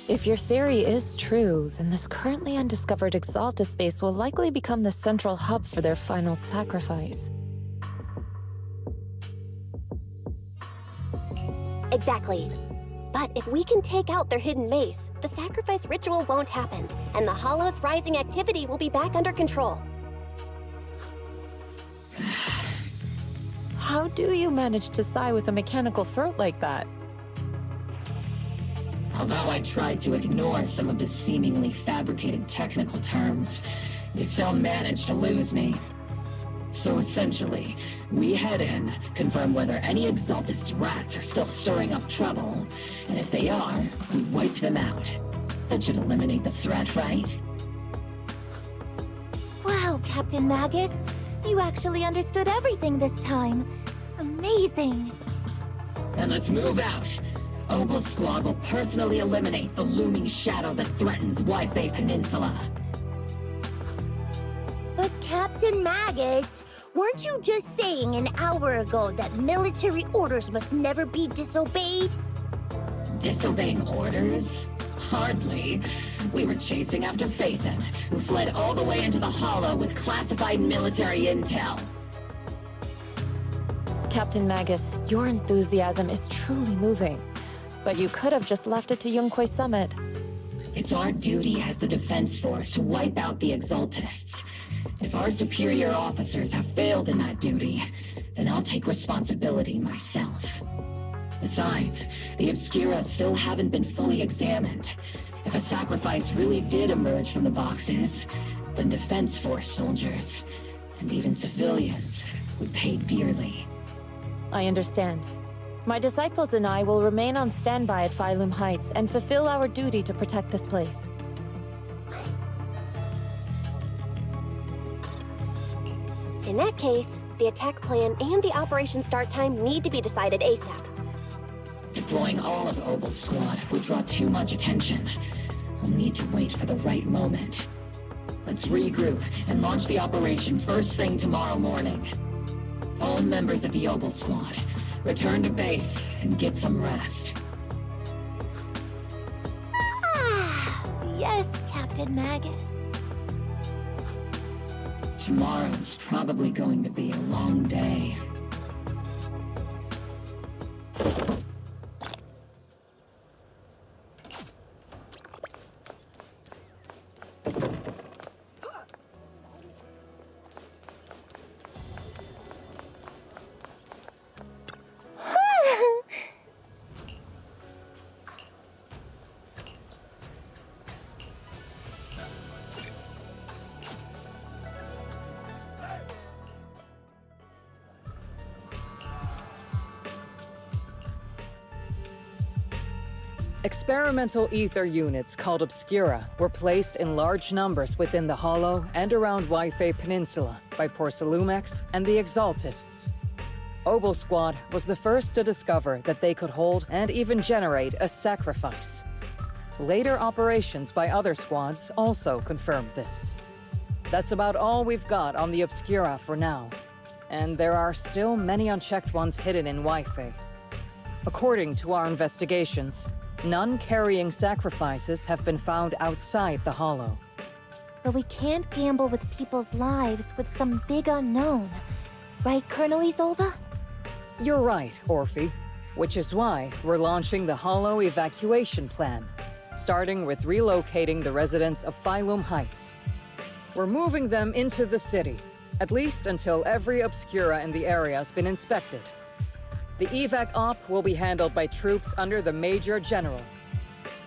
If your theory is true, then this currently undiscovered Exaltus base will likely become the central hub for their final sacrifice. Exactly. But if we can take out their hidden base, the sacrifice ritual won't happen, and the Hollow's rising activity will be back under control. How do you manage to sigh with a mechanical throat like that? Although I tried to ignore some of the seemingly fabricated technical terms, you still managed to lose me. So essentially, we head in, confirm whether any Exaltist rats are still stirring up trouble, and if they are, we wipe them out. That should eliminate the threat, right? Wow, Captain Magus. You actually understood everything this time. Amazing. And let's move out. Obel Squad will personally eliminate the looming shadow that threatens Wi-Fi Peninsula. But Captain Magus, weren't you just saying an hour ago that military orders must never be disobeyed? Disobeying orders? Hardly. We were chasing after Phaethon, who fled all the way into the Hollow with classified military intel. Captain Magus, your enthusiasm is truly moving. But you could have just left it to Yunquay Summit. It's our duty as the Defense Force to wipe out the Exaltists. If our superior officers have failed in that duty, then I'll take responsibility myself. Besides, the Obscura still haven't been fully examined. If a sacrifice really did emerge from the boxes, then Defense Force soldiers, and even civilians, would pay dearly. I understand. My disciples and I will remain on standby at Phylum Heights and fulfill our duty to protect this place. In that case, the attack plan and the operation start time need to be decided ASAP. Deploying all of Obel's squad would draw too much attention. We'll need to wait for the right moment. Let's regroup and launch the operation first thing tomorrow morning. All members of the Obel squad, return to base and get some rest. Yes, Captain Magus. Tomorrow's probably going to be a long day. Experimental ether units called Obscura were placed in large numbers within the Hollow and around Wi-Fi Peninsula by Porcelumex and the Exaltists. Obel Squad was the first to discover that they could hold and even generate a sacrifice. Later operations by other squads also confirmed this. That's about all we've got on the Obscura for now, and there are still many unchecked ones hidden in Wi-Fi. According to our investigations, none carrying sacrifices have been found outside the Hollow. But we can't gamble with people's lives with some big unknown. Right, Colonel Isolde? You're right, Orphe. Which is why we're launching the Hollow evacuation plan, starting with relocating the residents of Phylum Heights. We're moving them into the city, at least until every Obscura in the area has been inspected. The evac op will be handled by troops under the Major General.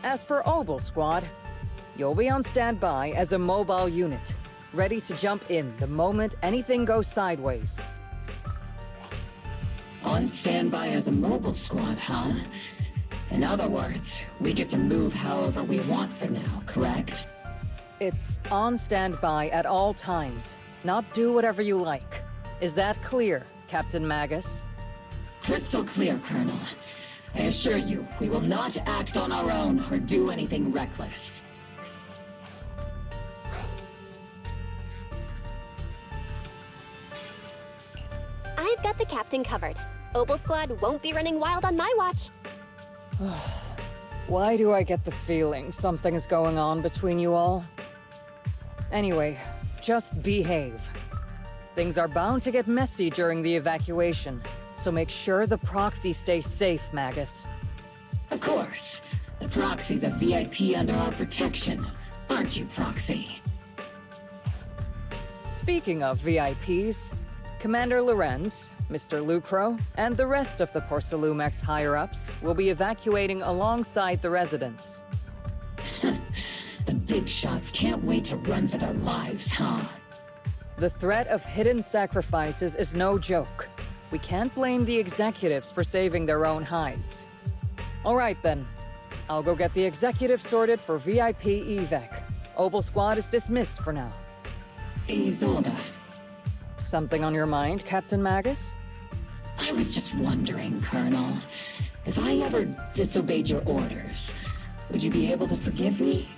As for Obel Squad, you'll be on standby as a mobile unit, ready to jump in the moment anything goes sideways. On standby as a mobile squad, huh? In other words, we get to move however we want for now, correct? It's on standby at all times, not do whatever you like. Is that clear, Captain Magus? Crystal clear, Colonel. I assure you, we will not act on our own or do anything reckless. I've got the captain covered. Obel Squad won't be running wild on my watch. Why do I get the feeling something is going on between you all? Anyway, just behave. Things are bound to get messy during the evacuation, so make sure the proxy stays safe, Magus. Of course. The proxy's a VIP under our protection, aren't you, Proxy? Speaking of VIPs, Commander Lorenz, Mr. Lucro, and the rest of the Porcelumex higher-ups will be evacuating alongside the residents. The big shots can't wait to run for their lives, huh? The threat of hidden sacrifices is no joke. We can't blame the executives for saving their own hides. All right, then. I'll go get the executive sorted for VIP evac. Obel Squad is dismissed for now. Isolde. Something on your mind, Captain Magus? I was just wondering, Colonel. If I ever disobeyed your orders, would you be able to forgive me?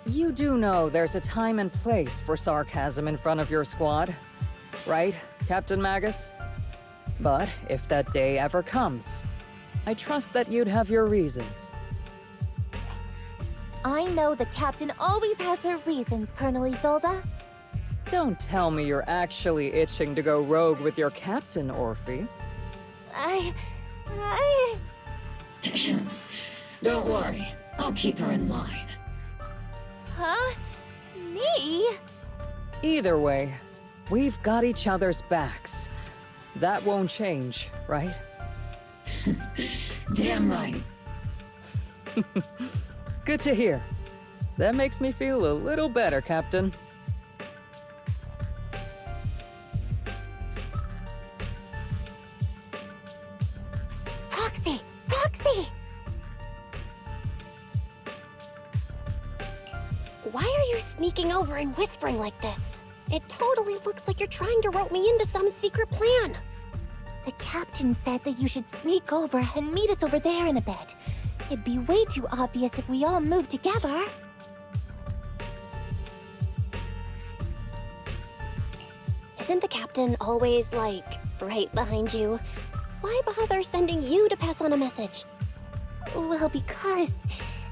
You do know there's a time and place for sarcasm in front of your squad, right, Captain Magus? But if that day ever comes, I trust that you'd have your reasons. I know the captain always has her reasons, Colonel Isolde. Don't tell me you're actually itching to go rogue with your captain, Orphe. Don't worry, I'll keep her in line. Huh? Me? Either way, we've got each other's backs. That won't change, right? Damn right. Good to hear. That makes me feel a little better, Captain. Proxy! Proxy! Why are you sneaking over and whispering like this? It totally looks like you're trying to rope me into some secret plan. The captain said that you should sneak over and meet us over there in a bit. It'd be way too obvious if we all moved together. Isn't the captain always, like, right behind you? Why bother sending you to pass on a message? Well, because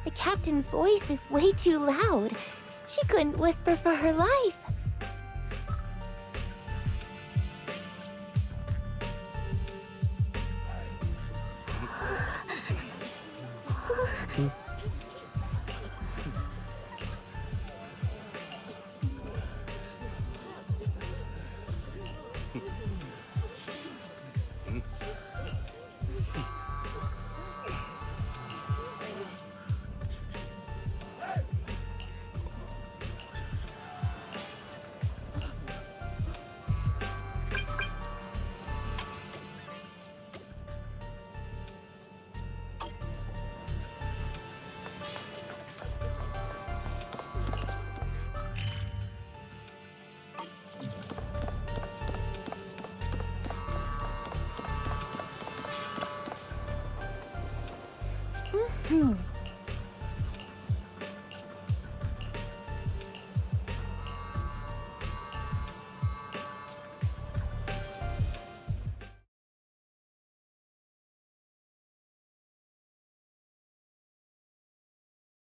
the captain's voice is way too loud. She couldn't whisper for her life.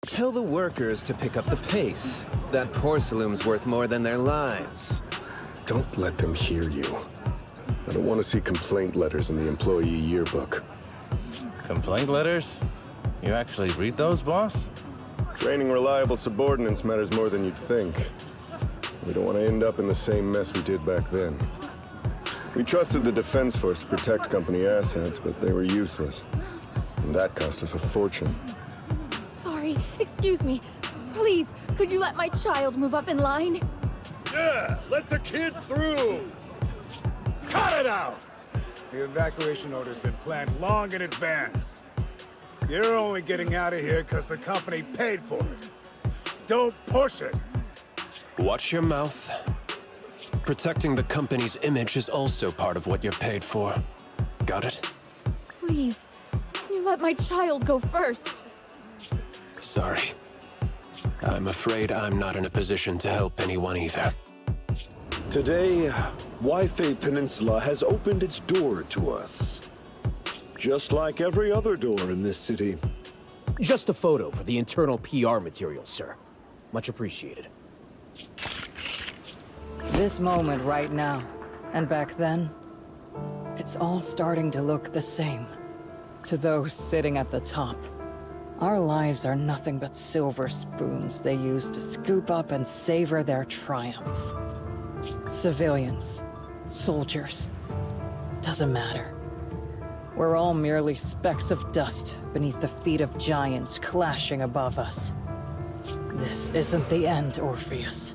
Tell the workers to pick up the pace. That porcelain's worth more than their lives. Don't let them hear you. I don't want to see complaint letters in the employee yearbook. Complaint letters? You actually read those, boss? Training reliable subordinates matters more than you'd think. We don't want to end up in the same mess we did back then. We trusted the Defense Force to protect company assets, but they were useless. And that cost us a fortune. Sorry, excuse me. Please, could you let my child move up in line? Yeah, let the kid through! Cut it out! The evacuation order's been planned long in advance. You're only getting out of here because the company paid for it. Don't push it! Watch your mouth. Protecting the company's image is also part of what you're paid for. Got it? Please, can you let my child go first? Sorry. I'm afraid I'm not in a position to help anyone either. Today, Wi-Fi Peninsula has opened its door to us. Just like every other door in this city. Just a photo for the internal PR material, sir. Much appreciated. This moment right now, and back then, it's all starting to look the same. To those sitting at the top, our lives are nothing but silver spoons they use to scoop up and savor their triumph. Civilians, soldiers, doesn't matter. We're all merely specks of dust beneath the feet of giants clashing above us. This isn't the end, Orpheus.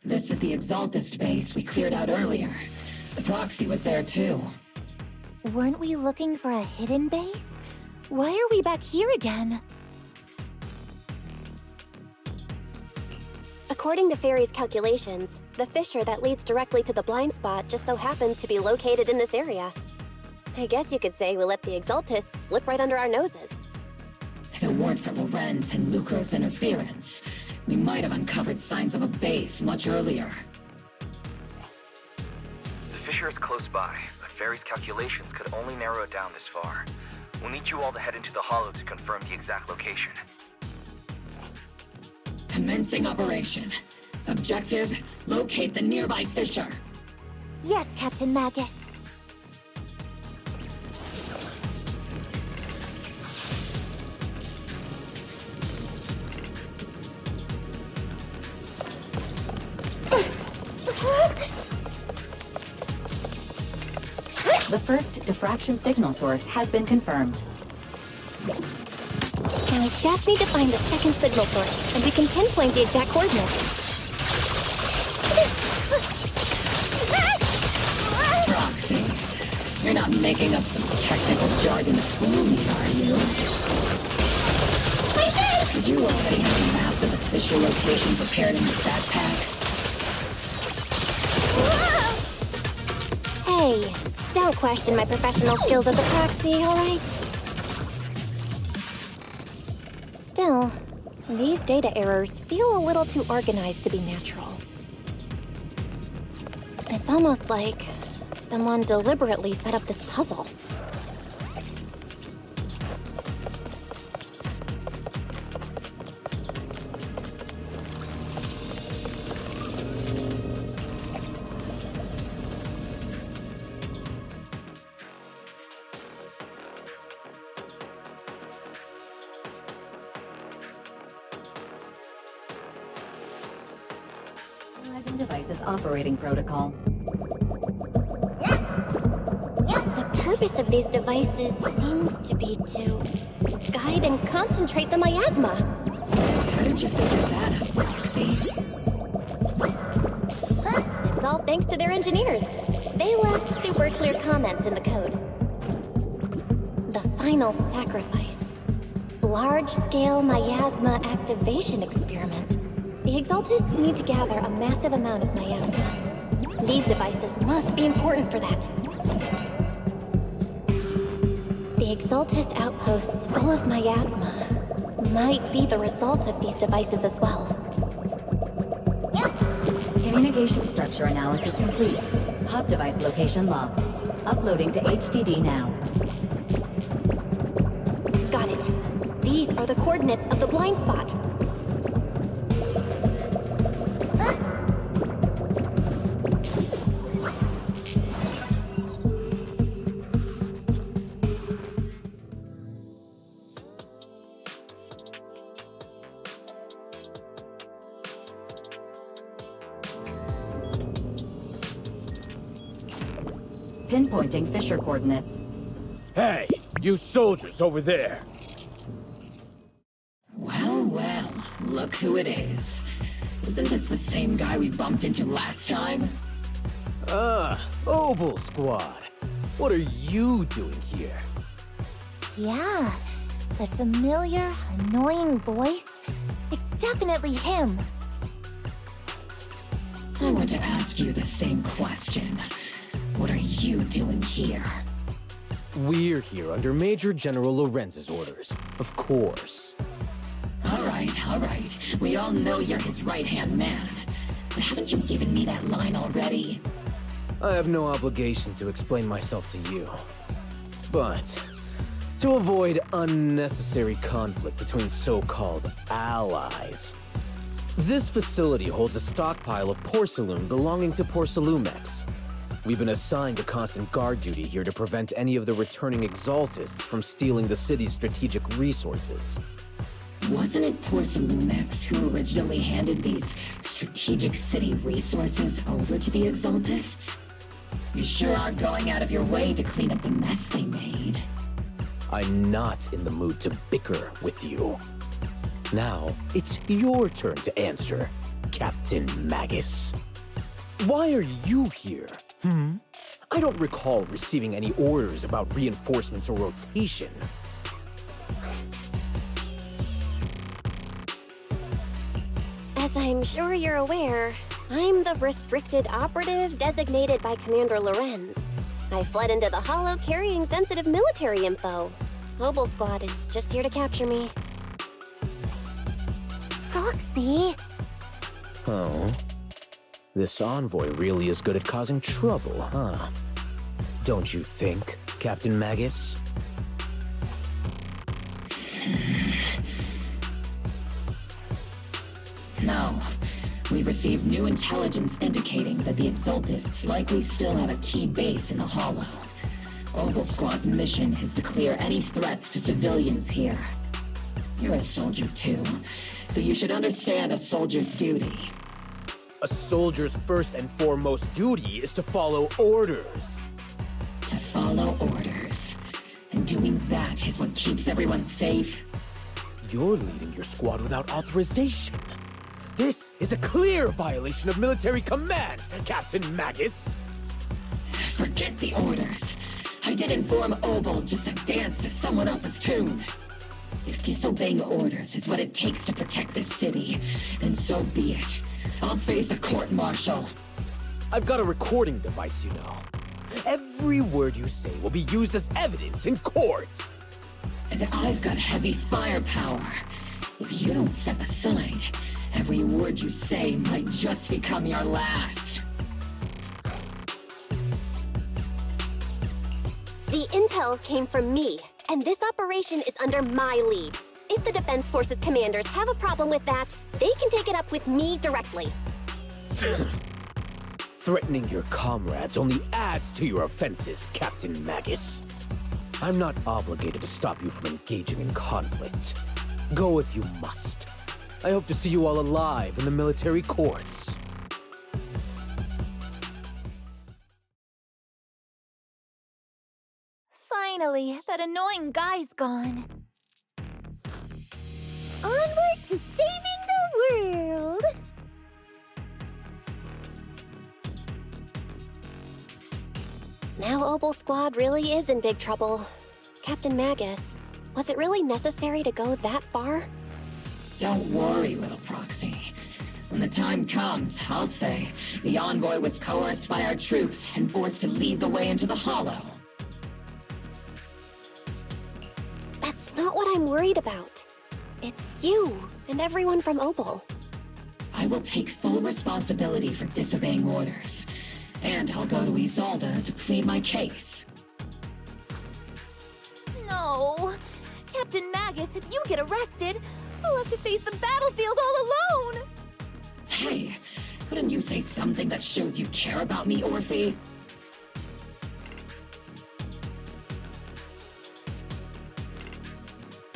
This is the Exaltist base we cleared out earlier. The proxy was there too. Weren't we looking for a hidden base? Why are we back here again? According to Fairy's calculations, the fissure that leads directly to the blind spot just so happens to be located in this area. I guess you could say we let the Exaltists slip right under our noses. If it weren't for Lorenz and Lucro's interference, we might have uncovered signs of a base much earlier. The fissure is close by, but Fairy's calculations could only narrow it down this far. We'll need you all to head into the hollow to confirm the exact location. Commencing operation. Objective, locate the nearby fissure. Yes, Captain Magus. The first diffraction signal source has been confirmed. Now we just need to find the second signal source, and we can pinpoint the exact coordinates. Proxy, you're not making up some technical jargon to fool me, are you? Did you already have a map of the fissure location prepared in the stat pack? Hey, don't question my professional skills as a proxy, alright? Still, these data errors feel a little too organized to be natural. It's almost like someone deliberately set up this puzzle. Analyzing device's operating protocol. The purpose of these devices seems to be to guide and concentrate the miasma. How did you figure that out, Proxy? It's all thanks to their engineers. They left super clear comments in the code. The final sacrifice. large-scale miasma activation experiment. The Exaltists need to gather a massive amount of miasma. These devices must be important for that. The Exaltist outposts full of miasma might be the result of these devices as well. Communication structure analysis complete. Hub device location locked. Uploading to HDD now. Got it. These are the coordinates of the blind spot. Pinpointing Fisher coordinates. Hey, you soldiers over there! Well, well, look who it is. Isn't this the same guy we bumped into last time? Obel Squad. What are you doing here? Yeah, that familiar, annoying voice. It's definitely him. I want to ask you the same question. What are you doing here? We're here under Major General Lorenz's orders, of course. All right. We all know you're his right-hand man. But haven't you given me that line already? I have no obligation to explain myself to you. But to avoid unnecessary conflict between so-called allies, this facility holds a stockpile of porcelain belonging to Porcelumex. We've been assigned to constant guard duty here to prevent any of the returning Exaltists from stealing the city's strategic resources. Wasn't it Porcelumex who originally handed these strategic city resources over to the Exaltists? You sure are going out of your way to clean up the mess they made. I'm not in the mood to bicker with you. Now, it's your turn to answer, Captain Magus. Why are you here? I don't recall receiving any orders about reinforcements or rotation. As I'm sure you're aware, I'm the restricted operative designated by Commander Lorenz. I fled into the Hollow carrying sensitive military info. Obel Squad is just here to capture me. Roxy! Oh. This envoy really is good at causing trouble, huh? Don't you think, Captain Magus? No. We've received new intelligence indicating that the Exaltists likely still have a key base in the Hollow. Obel Squad's mission is to clear any threats to civilians here. You're a soldier too, so you should understand a soldier's duty. A soldier's first and foremost duty is to follow orders. To follow orders. And doing that is what keeps everyone safe. You're leading your squad without authorization. This is a clear violation of military command, Captain Magus. Forget the orders. I did inform Obel just to dance to someone else's tune. If disobeying orders is what it takes to protect this city, then so be it. I'll face a court-martial. I've got a recording device, you know. Every word you say will be used as evidence in court. And I've got heavy firepower. If you don't step aside, every word you say might just become your last. The intel came from me, and this operation is under my lead. If the Defense Forces commanders have a problem with that, they can take it up with me directly. Threatening your comrades only adds to your offenses, Captain Magus. I'm not obligated to stop you from engaging in conflict. Go if you must. I hope to see you all alive in the military courts. Finally, that annoying guy's gone. Onward to saving the world! Now Obel Squad really is in big trouble. Captain Magus, Was it really necessary to go that far? Don't worry, little proxy. When the time comes, I'll say the envoy was coerced by our troops and forced to lead the way into the Hollow. That's not what I'm worried about. It's you and everyone from Opal. I will take full responsibility for disobeying orders. And I'll go to Isolde to plead my case. No! Captain Magus, if you get arrested, I'll have to face the battlefield all alone! Hey, couldn't you say something that shows you care about me, Orphe?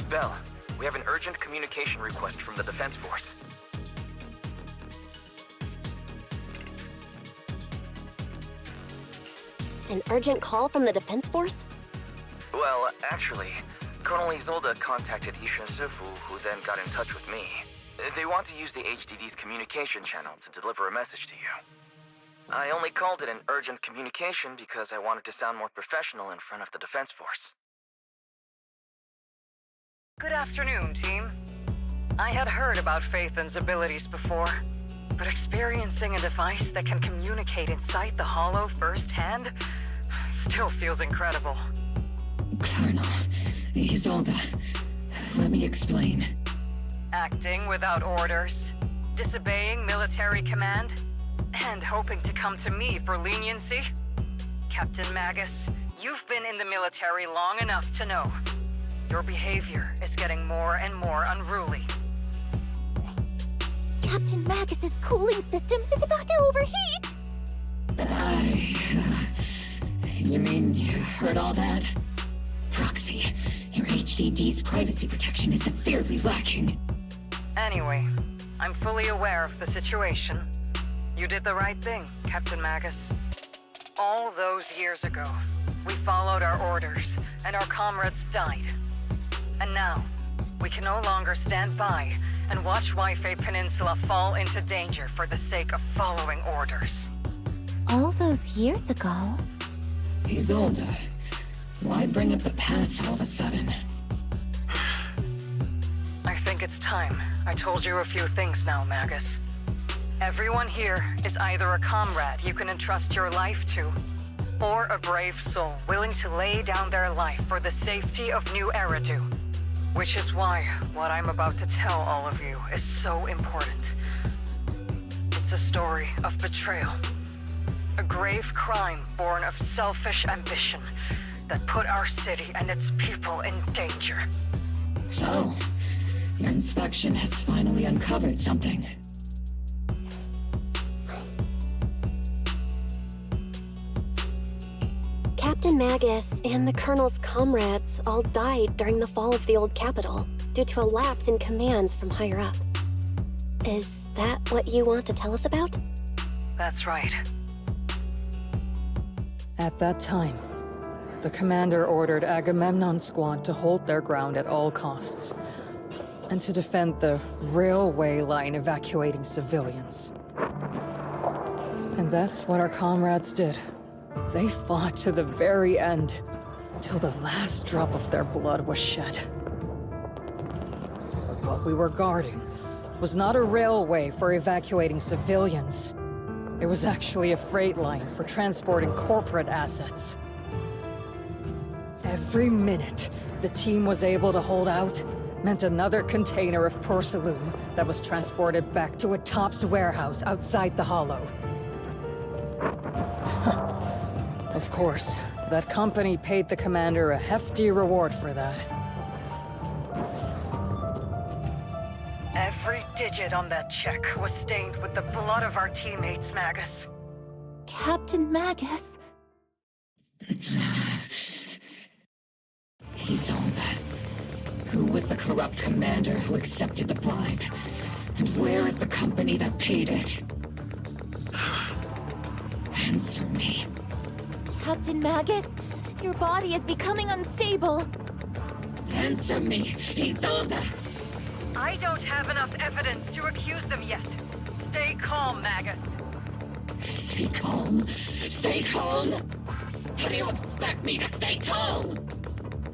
Belle, we have an urgent communication request from the Defense Force. An urgent call from the Defense Force? Well, actually, Colonel Isolde contacted Isha Sifu, who then got in touch with me. They want to use the HDD's communication channel to deliver a message to you. I only called it an urgent communication because I wanted to sound more professional in front of the Defense Force. Good afternoon, team. I had heard about Phaethon's abilities before, but experiencing a device that can communicate inside the Hollow firsthand still feels incredible. Colonel, Isolde, let me explain. Acting without orders, disobeying military command, and hoping to come to me for leniency? Captain Magus, you've been in the military long enough to know. Your behavior is getting more and more unruly. Captain Magus's cooling system is about to overheat! You mean you heard all that? Proxy, your HDD's privacy protection is severely lacking. Anyway, I'm fully aware of the situation. You did the right thing, Captain Magus. All those years ago, we followed our orders, and our comrades died. And now, we can no longer stand by and watch Wi-Fi Peninsula fall into danger for the sake of following orders. All those years ago? Isolde, why bring up the past all of a sudden? I think it's time I told you a few things now, Magus. Everyone here is either a comrade you can entrust your life to, or a brave soul willing to lay down their life for the safety of New Eridu. Which is why what I'm about to tell all of you is so important. It's a story of betrayal. A grave crime born of selfish ambition that put our city and its people in danger. So, your inspection has finally uncovered something. Captain Magus and the Colonel's comrades all died during the fall of the old capital due to a lapse in commands from higher up. Is that what you want to tell us about? That's right. At that time, the commander ordered Agamemnon's squad to hold their ground at all costs, and to defend the railway line evacuating civilians. And that's what our comrades did. They fought to the very end, until the last drop of their blood was shed. But what we were guarding was not a railway for evacuating civilians. It was actually a freight line for transporting corporate assets. Every minute the team was able to hold out meant another container of porcelain that was transported back to a Topps warehouse outside the Hollow. Of course, that company paid the commander a hefty reward for that. Every digit on that check was stained with the blood of our teammates, Magus. Captain Magus? Isolde, who was the corrupt commander who accepted the bribe? And where is the company that paid it? Answer me. Captain Magus, your body is becoming unstable. Answer me, Isolde! I don't have enough evidence to accuse them yet. Stay calm, Magus. Stay calm? Stay calm? How do you expect me to stay calm?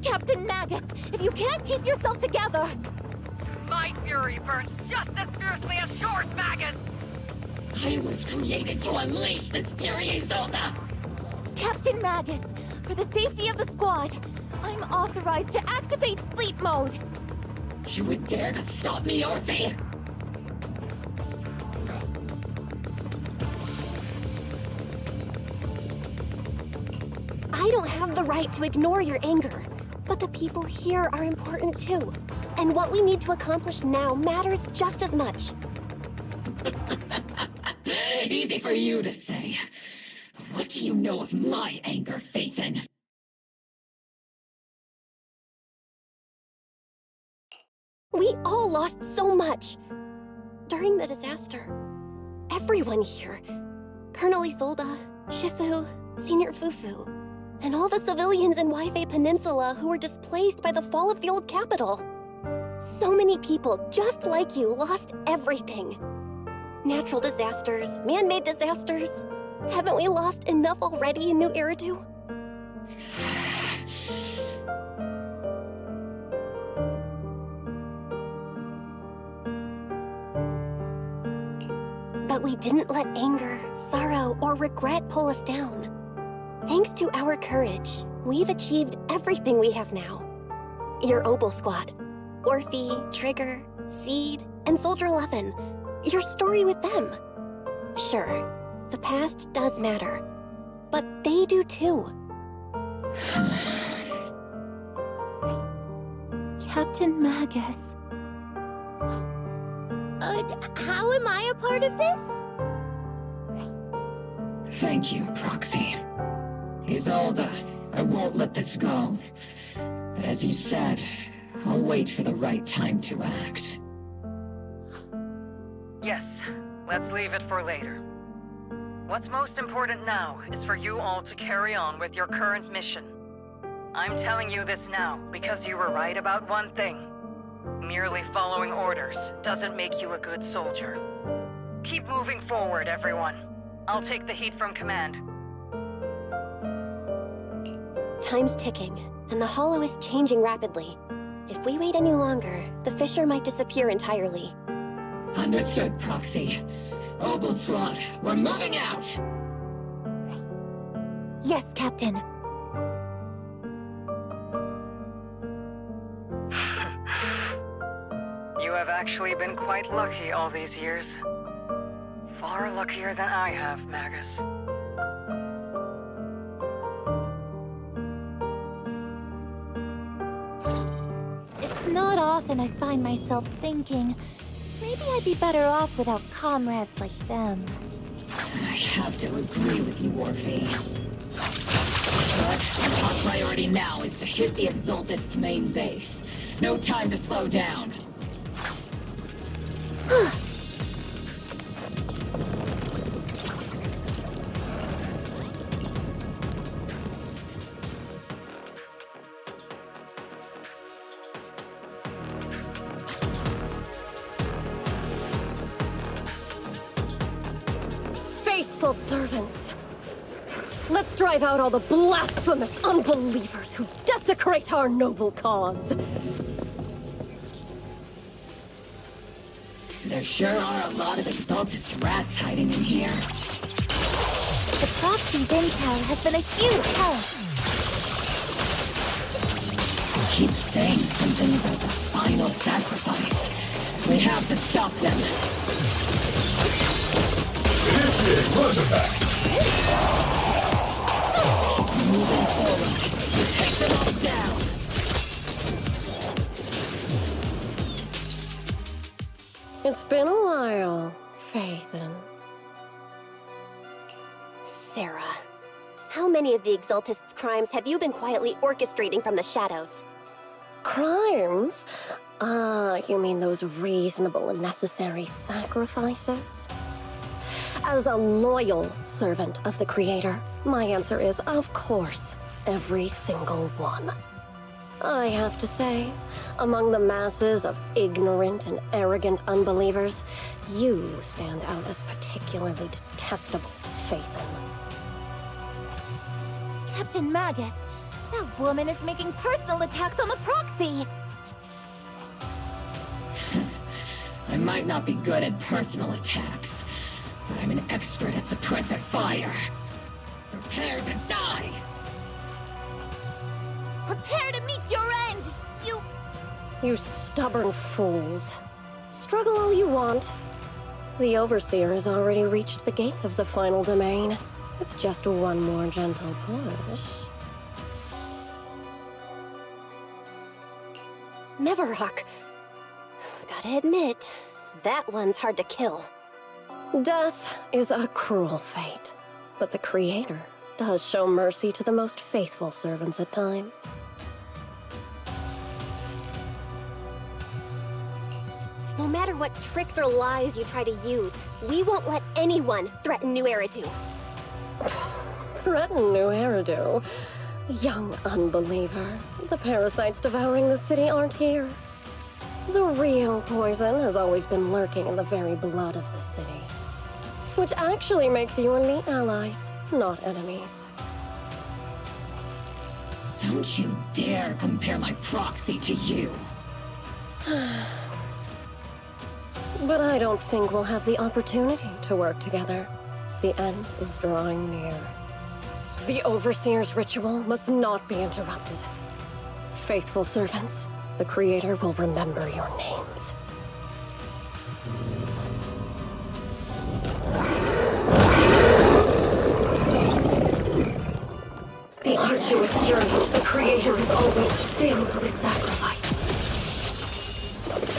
Captain Magus, if you can't keep yourself together... My fury burns just as fiercely as yours, Magus! I was created to unleash this fury, Isolde! Captain Magus, for the safety of the squad, I'm authorized to activate sleep mode. You would dare to stop me, Orphe? I don't have the right to ignore your anger, but the people here are important too. And what we need to accomplish now matters just as much. Easy for you to say. What do you know of my anger, Phaethon? We all lost so much. During the disaster, everyone here, Colonel Isolde, Shifu, Senior Fufu, and all the civilians in Waifei Peninsula who were displaced by the fall of the old capital. So many people just like you lost everything. Natural disasters, man-made disasters. Haven't we lost enough already in New Eridu? But we didn't let anger, sorrow, or regret pull us down. Thanks to our courage, we've achieved everything we have now. Your Obel Squad, Orphe, Trigger, Seed, and Soldier 11. Your story with them. Sure, the past does matter, but they do too. Captain Magus. How am I a part of this? Thank you, Proxy. Isolde, I won't let this go. But as you said, I'll wait for the right time to act. Yes, let's leave it for later. What's most important now is for you all to carry on with your current mission. I'm telling you this now because you were right about one thing. Merely following orders doesn't make you a good soldier. Keep moving forward, everyone. I'll take the heat from command. Time's ticking, and the Hollow is changing rapidly. If we wait any longer, the fissure might disappear entirely. Understood, Proxy. Obel Squad, we're moving out! Yes, Captain. You have actually been quite lucky all these years. Far luckier than I have, Magus. It's not often I find myself thinking, maybe I'd be better off without comrades like them. I have to agree with you, Orphe. But our top priority now is to hit the Exaltist's main base. No time to slow down. Faithful servants. Let's drive out all the blasphemous unbelievers who desecrate our noble cause. There sure are a lot of Exaltist rats hiding in here. The Proxy's intel has been a huge help. Keep saying something about the final sacrifice. We have to stop them. Initiating close attack. Moving forward. You take them all down. It's been a while, Phaethon. Sarah, how many of the Exaltist's crimes have you been quietly orchestrating from the shadows? Crimes? Ah, you mean those reasonable and necessary sacrifices? As a loyal servant of the Creator, my answer is, of course, every single one. I have to say, among the masses of ignorant and arrogant unbelievers, you stand out as particularly detestable, Phaethon. Captain Magus, That woman is making personal attacks on the proxy! I might not be good at personal attacks, but I'm an expert at suppressive fire. Prepare to die! Prepare to meet your end! You stubborn fools. Struggle all you want. The Overseer has already reached the gate of the final domain. It's just one more gentle push. Neverhawk. Gotta admit, that one's hard to kill. Death is a cruel fate, but the Creator does show mercy to the most faithful servants at times. No matter what tricks or lies you try to use, we won't let anyone threaten New Eridu. Threaten New Eridu? Young unbeliever. The parasites devouring the city aren't here. The real poison has always been lurking in the very blood of the city. Which actually makes you and me allies, not enemies. Don't you dare compare my proxy to you. But I don't think we'll have the opportunity to work together. The end is drawing near. The Overseer's ritual must not be interrupted. Faithful servants, the Creator will remember your names. The arduous journey to the Creator is always filled with sacrifice.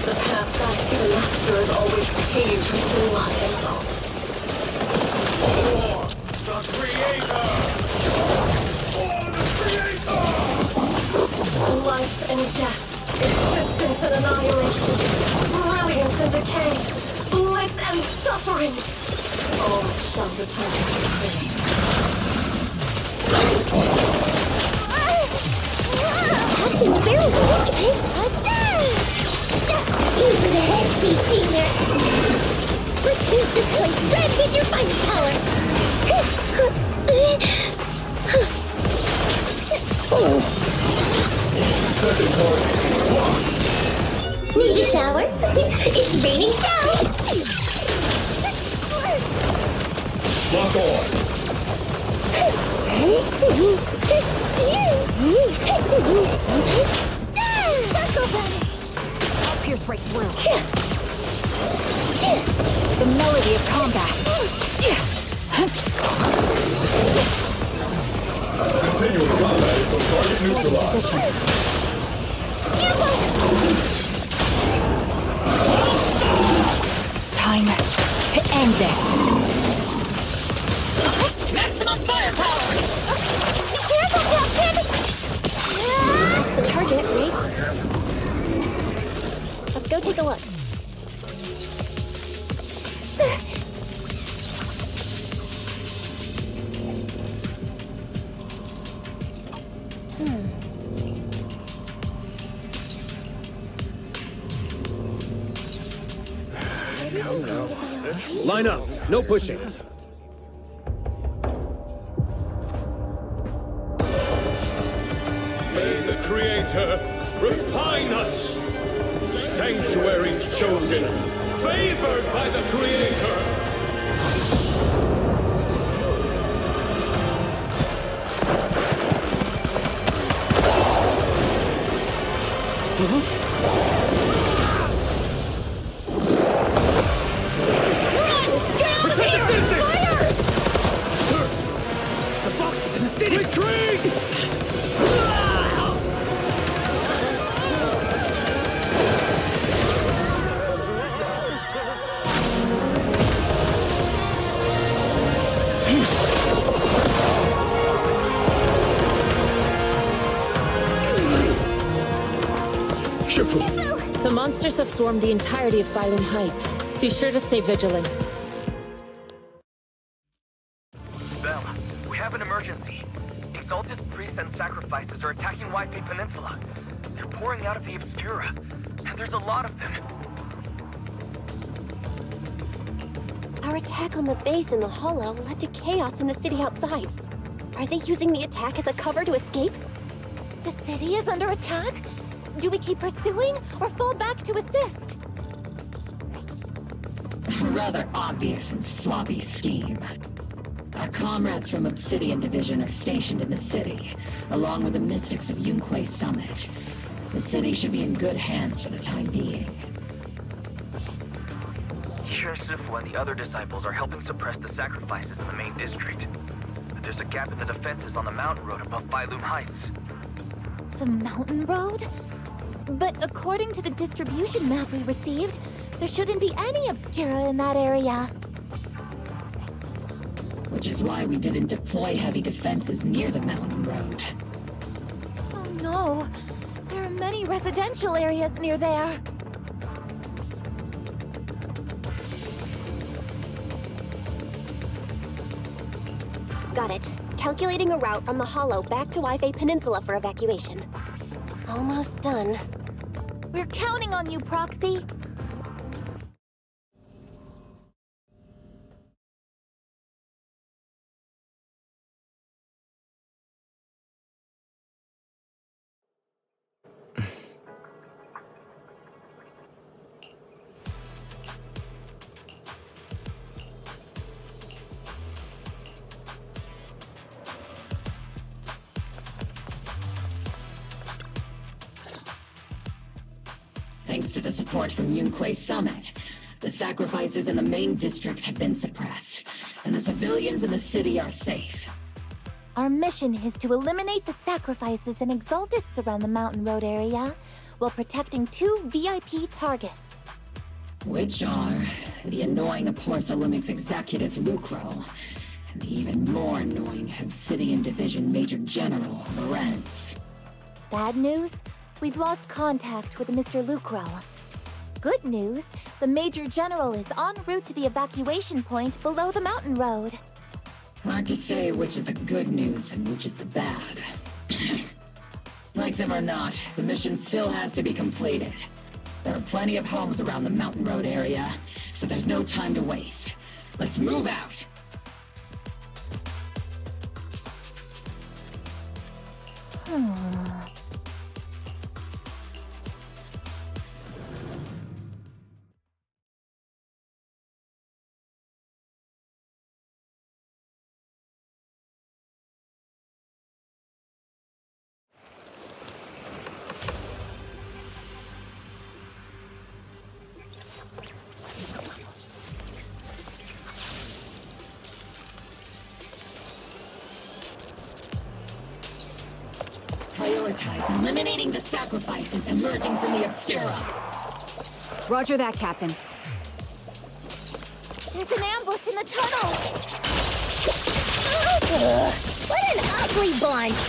The path back to the Master is always paved with blood and bones. For the Creator! For the Creator! Life and death, existence and annihilation, brilliance and decay, bliss and suffering. All shall return to the Creator. Acting very weak, use the head here. Let's use this place red with your fighting power. Need a shower? It's raining showers. Lock on. I'll pierce right through. The melody of combat. Continuing combat until target neutralized. Time to end this. Maximum firepower! Careful, Captain! That's the target, right? Let's go take a look. Come now. Line up. No pushing. May the Creator refine us! Sanctuaries chosen, favored by the Creator! The monsters have swarmed the entirety of Phylum Heights. Be sure to stay vigilant. Bell, we have an emergency. Exaltus priests and sacrifices are attacking Wi-Fi Peninsula. They're pouring out of the Obscura, and there's a lot of them. Our attack on the base in the Hollow led to chaos in the city outside. Are they using the attack as a cover to escape? The city is under attack? Do we keep pursuing or fall back to assist? A rather obvious and sloppy scheme. Our comrades from Obsidian Division are stationed in the city, along with the mystics of Yunquay Summit. The city should be in good hands for the time being. Shirsufwa and the other disciples are helping suppress the sacrifices in the main district. But there's a gap in the defenses on the mountain road above Phylum Heights. The mountain road? But according to the distribution map we received, there shouldn't be any obscura in that area. Which is why we didn't deploy heavy defenses near the mountain road. Oh no! There are many residential areas near there. Got it. Calculating a route from the Hollow back to Wi-Fi Peninsula for evacuation. Almost done. We're counting on you, Proxy. Thanks to the support from Yunquay Summit, the sacrifices in the main district have been suppressed, and the civilians in the city are safe. Our mission is to eliminate the sacrifices and exaltists around the mountain road area, while protecting 2 VIP targets. Which are the annoying Porcelumix executive Lucro, and the even more annoying Obsidian Division Major General Lorenz. Bad news? We've lost contact with Mr. Lucro. Good news, the Major General is en route to the evacuation point below the mountain road. Hard to say which is the good news and which is the bad. Like them or not, the mission still has to be completed. There are plenty of homes around the mountain road area, so there's no time to waste. Let's move out! Prioritize eliminating the sacrifices emerging from the Obscura. Roger that, Captain. There's an ambush in the tunnel! What an ugly bunch!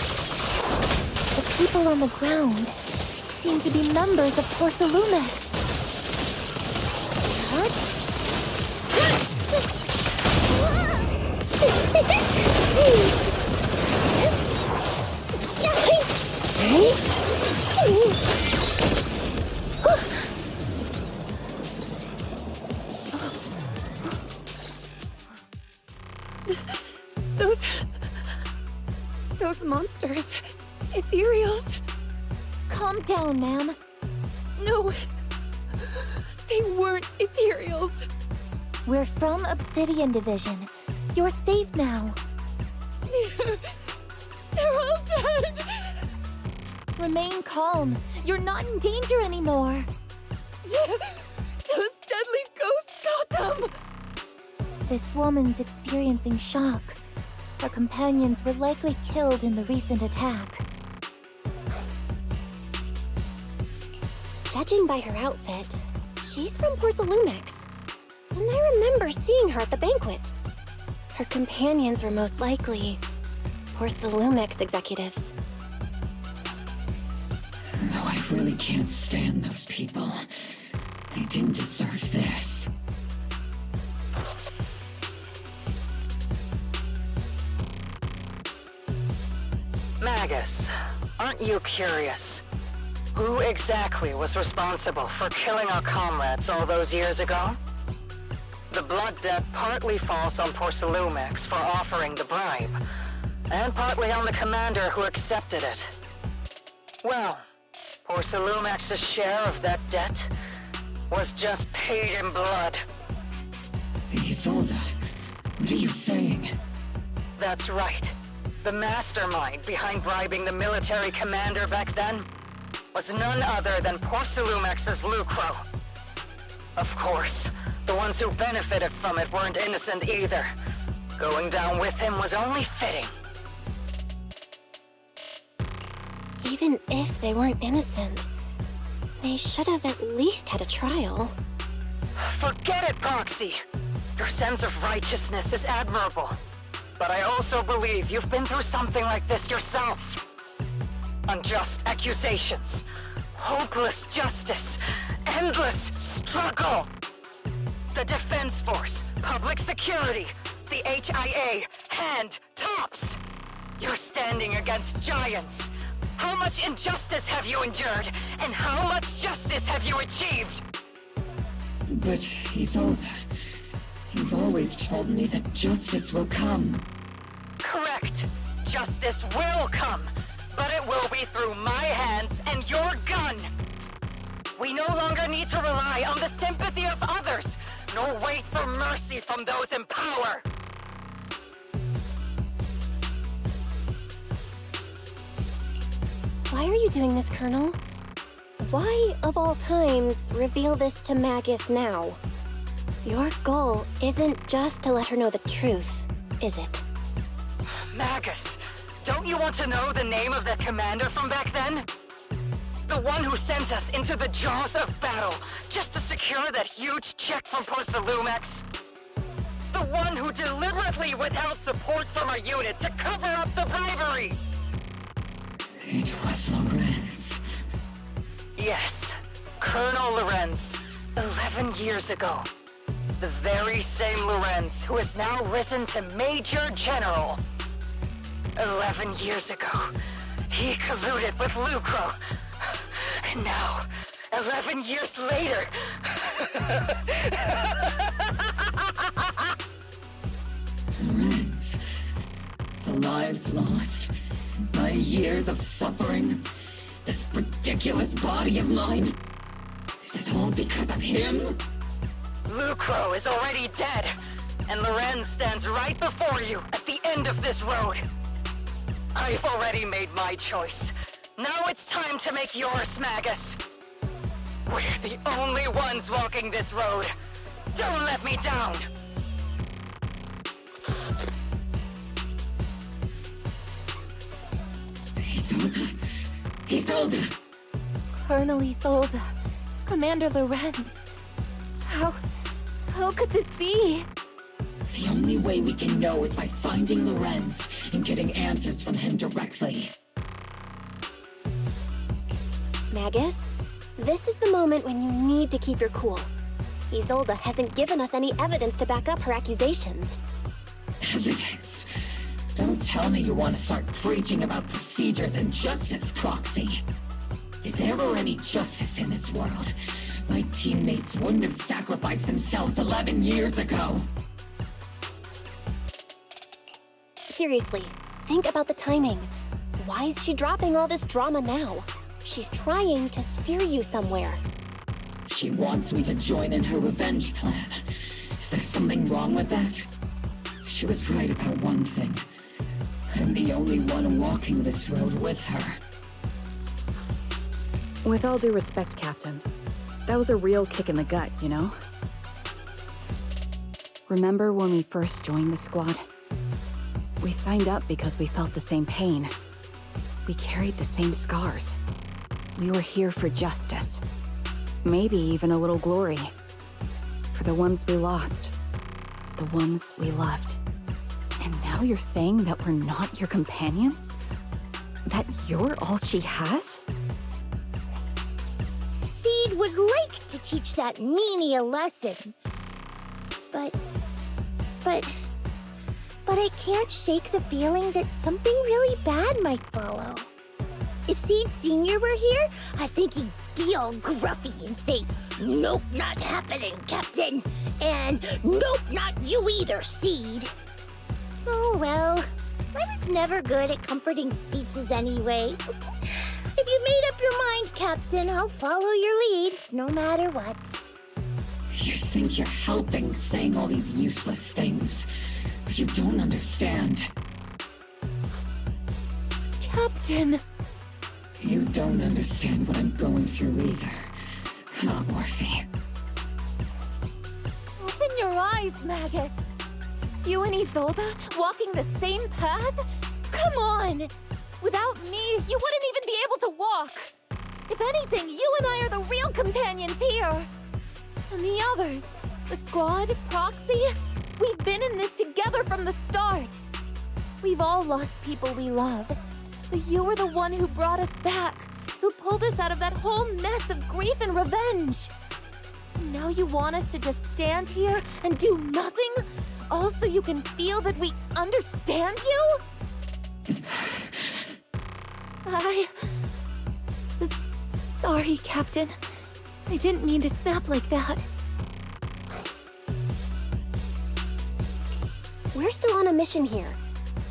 The people on the ground seem to be members of Porcelumix. Those monsters. Ethereals. Calm down, ma'am. No. They weren't ethereals. We're from Obsidian Division. You're safe now. They're all dead. Remain calm. You're not in danger anymore. Those deadly ghosts got them. This woman's experiencing shock. Her companions were likely killed in the recent attack. Judging by her outfit, she's from Porcelumix. And I remember seeing her at the banquet. Her companions were most likely Porcelumix executives. Though I really can't stand those people. They didn't deserve this. Magus, aren't you curious? Who exactly was responsible for killing our comrades all those years ago? The blood debt partly falls on Porcelumix for offering the bribe, and partly on the commander who accepted it. Well, Porcelumex's share of that debt was just paid in blood. Isolde, what are you saying? That's right. The mastermind behind bribing the military commander back then was none other than Porcelumex's Lucro. Of course, the ones who benefited from it weren't innocent either. Going down with him was only fitting. Even if they weren't innocent, they should have at least had a trial. Forget it, Proxy! Your sense of righteousness is admirable. But I also believe you've been through something like this yourself. Unjust accusations, hopeless justice, endless struggle. The Defense Force, public security, the HIA, and tops. You're standing against giants. How much injustice have you endured, and how much justice have you achieved? But Isolde, you've always told me that justice will come. Correct. Justice will come, but it will be through my hands and your gun. We no longer need to rely on the sympathy of others, nor wait for mercy from those in power. Why are you doing this, Colonel? Why, of all times, reveal this to Magus now? Your goal isn't just to let her know the truth, is it? Magus, don't you want to know the name of that commander from back then? The one who sent us into the jaws of battle just to secure that huge check from Porcelumex? The one who deliberately withheld support from our unit to cover up the bribery? It was Lorenz. Yes, Colonel Lorenz, 11 years ago. The very same Lorenz who has now risen to Major General. 11 years ago, he colluded with Lucro. And now, 11 years later... Lorenz, the lives lost, my years of suffering, this ridiculous body of mine. Is it all because of him? Lucro is already dead, and Lorenz stands right before you at the end of this road. I've already made my choice. Now it's time to make yours, Magus. We're the only ones walking this road. Don't let me down. Isolde! Colonel Isolde. Commander Lorenz. How could this be? The only way we can know is by finding Lorenz and getting answers from him directly. Magus, this is the moment when you need to keep your cool. Isolde hasn't given us any evidence to back up her accusations. Evidence? Don't tell me you want to start preaching about procedures and justice, Proxy. If there were any justice in this world, my teammates wouldn't have sacrificed themselves 11 years ago. Seriously, think about the timing. Why is she dropping all this drama now? She's trying to steer you somewhere. She wants me to join in her revenge plan. Is there something wrong with that? She was right about one thing. I'm the only one walking this road with her. With all due respect, Captain, that was a real kick in the gut, you know? Remember when we first joined the squad? We signed up because we felt the same pain. We carried the same scars. We were here for justice. Maybe even a little glory. For the ones we lost. The ones we loved. And now you're saying that we're not your companions? That you're all she has? Seed would like to teach that meanie a lesson. But I can't shake the feeling that something really bad might follow. If Seed Sr. were here, I think he'd be all gruffy and say, "Nope, not happening, Captain." And "Nope, not you either, Seed." Oh well, I was never good at comforting speeches anyway. I If you made up your mind, Captain, I'll follow your lead, no matter what. You think you're helping, saying all these useless things, but you don't understand. Captain! You don't understand what I'm going through either. Huh, Morphe? Open your eyes, Magus! You and Isolde walking the same path? Come on! Without me, you wouldn't even be able to walk! If anything, you and I are the real companions here! And the others, the squad, Proxy, we've been in this together from the start! We've all lost people we love, but you were the one who brought us back, who pulled us out of that whole mess of grief and revenge! And now you want us to just stand here and do nothing? All so you can feel that we understand you? Sorry, Captain. I didn't mean to snap like that. We're still on a mission here.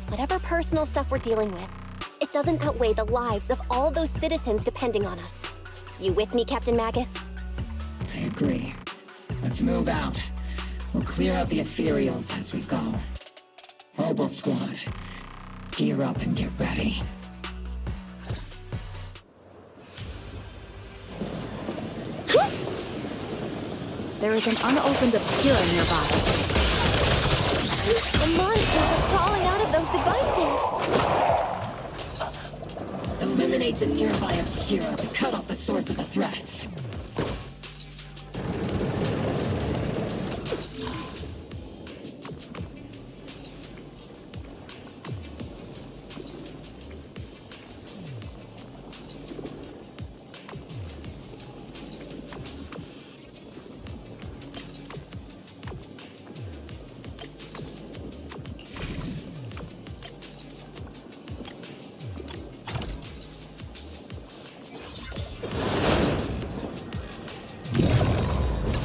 Whatever personal stuff we're dealing with, it doesn't outweigh the lives of all those citizens depending on us. You with me, Captain Magus? I agree. Let's move out. We'll clear out the ethereals as we go. Mobile squad, gear up and get ready. There is an unopened obscura nearby. The monsters are crawling out of those devices! Eliminate the nearby obscura to cut off the source of the threats.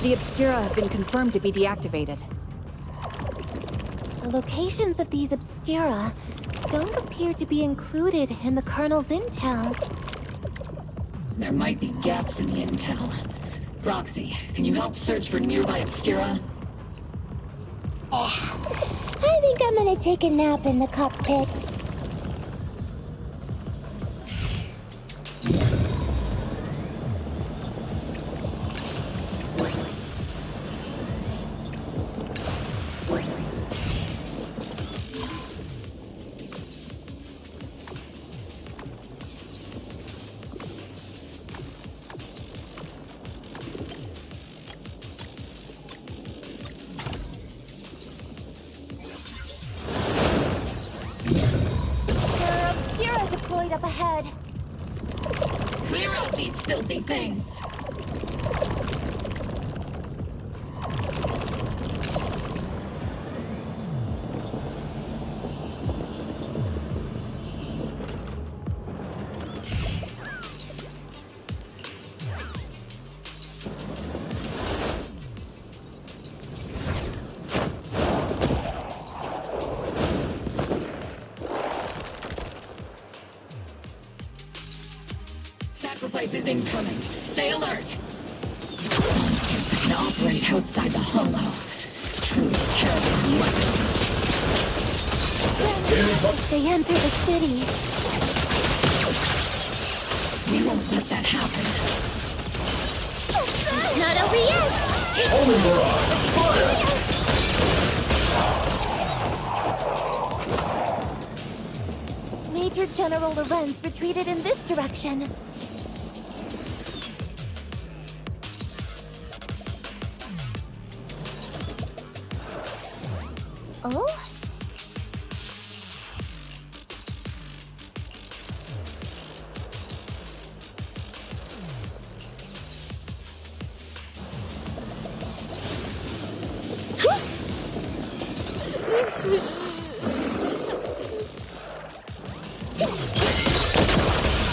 The obscura have been confirmed to be deactivated. The locations of these obscura don't appear to be included in the Colonel's intel. There might be gaps in the intel. Proxy, can you help search for nearby obscura? I think I'm gonna take a nap in the cockpit. Up ahead. Clear out these filthy things! Sacrifice is incoming. Stay alert. Monsters can operate outside the hollow. Truly terrifying weapons. They enter the city. We won't let that happen. Not over yet! Homing barrage! Fire! Major General Lorenz retreated in this direction. Oh?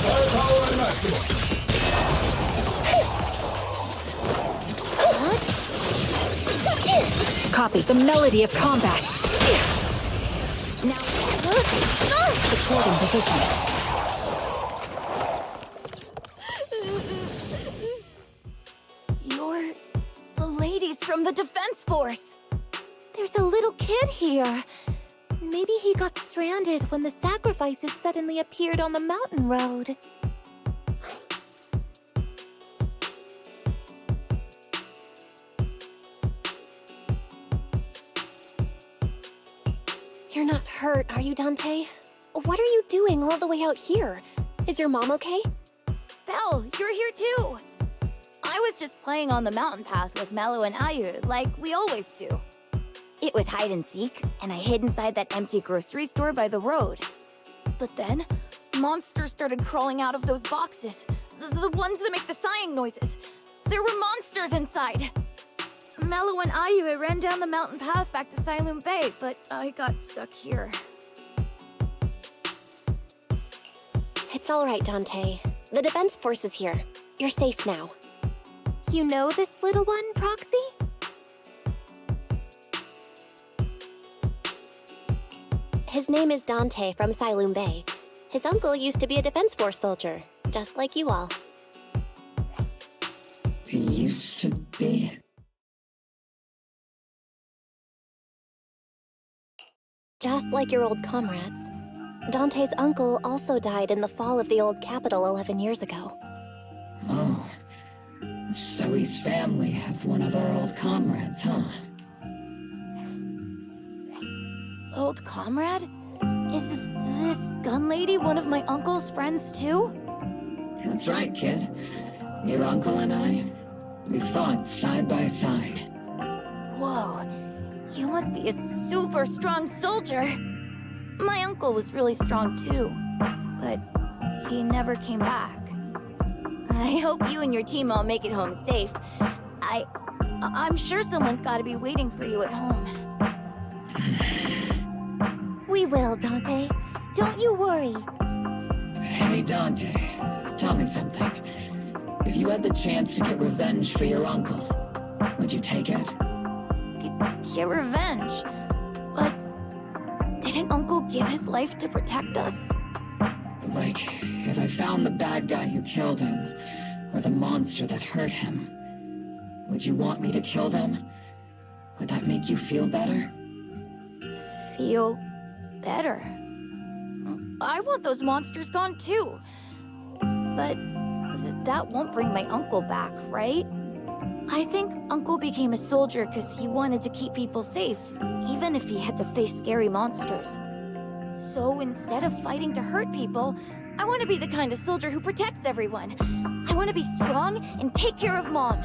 Firepower at maximum! Copy the melody of combat. Now, supporting position. from the Defense Force. There's a little kid here. Maybe he got stranded when the sacrifices suddenly appeared on the mountain road. You're not hurt, are you, Dante? What are you doing all the way out here? Is your mom okay? Belle, you're here too! I was just playing on the mountain path with Mello and Ayu, like we always do. It was hide and seek, and I hid inside that empty grocery store by the road. But then, monsters started crawling out of those boxes. The ones that make the sighing noises. There were monsters inside! Mello and Ayu ran down the mountain path back to Silent Bay, but I got stuck here. It's all right, Dante. The Defense Force is here. You're safe now. You know this little one, Proxy? His name is Dante from Silent Bay. His uncle used to be a Defense Force soldier, just like you all. He used to be... Just like your old comrades. Dante's uncle also died in the fall of the old capital 11 years ago. Oh. Zoe's family have one of our old comrades, huh? Old comrade? Is this gun lady one of my uncle's friends too? That's right, kid. Your uncle and I, we fought side by side. Whoa, you must be a super strong soldier. My uncle was really strong too, but he never came back. I hope you and your team all make it home safe. I'm sure someone's gotta be waiting for you at home. We will, Dante. Don't you worry. Hey, Dante, tell me something. If you had the chance to get revenge for your uncle, would you take it? Get revenge? But didn't Uncle give his life to protect us? Like, if I found the bad guy who killed him, or the monster that hurt him, would you want me to kill them? Would that make you feel better? Feel better? I want those monsters gone too. But that won't bring my uncle back, right? I think Uncle became a soldier because he wanted to keep people safe, even if he had to face scary monsters. So instead of fighting to hurt people, I want to be the kind of soldier who protects everyone. I want to be strong and take care of Mom.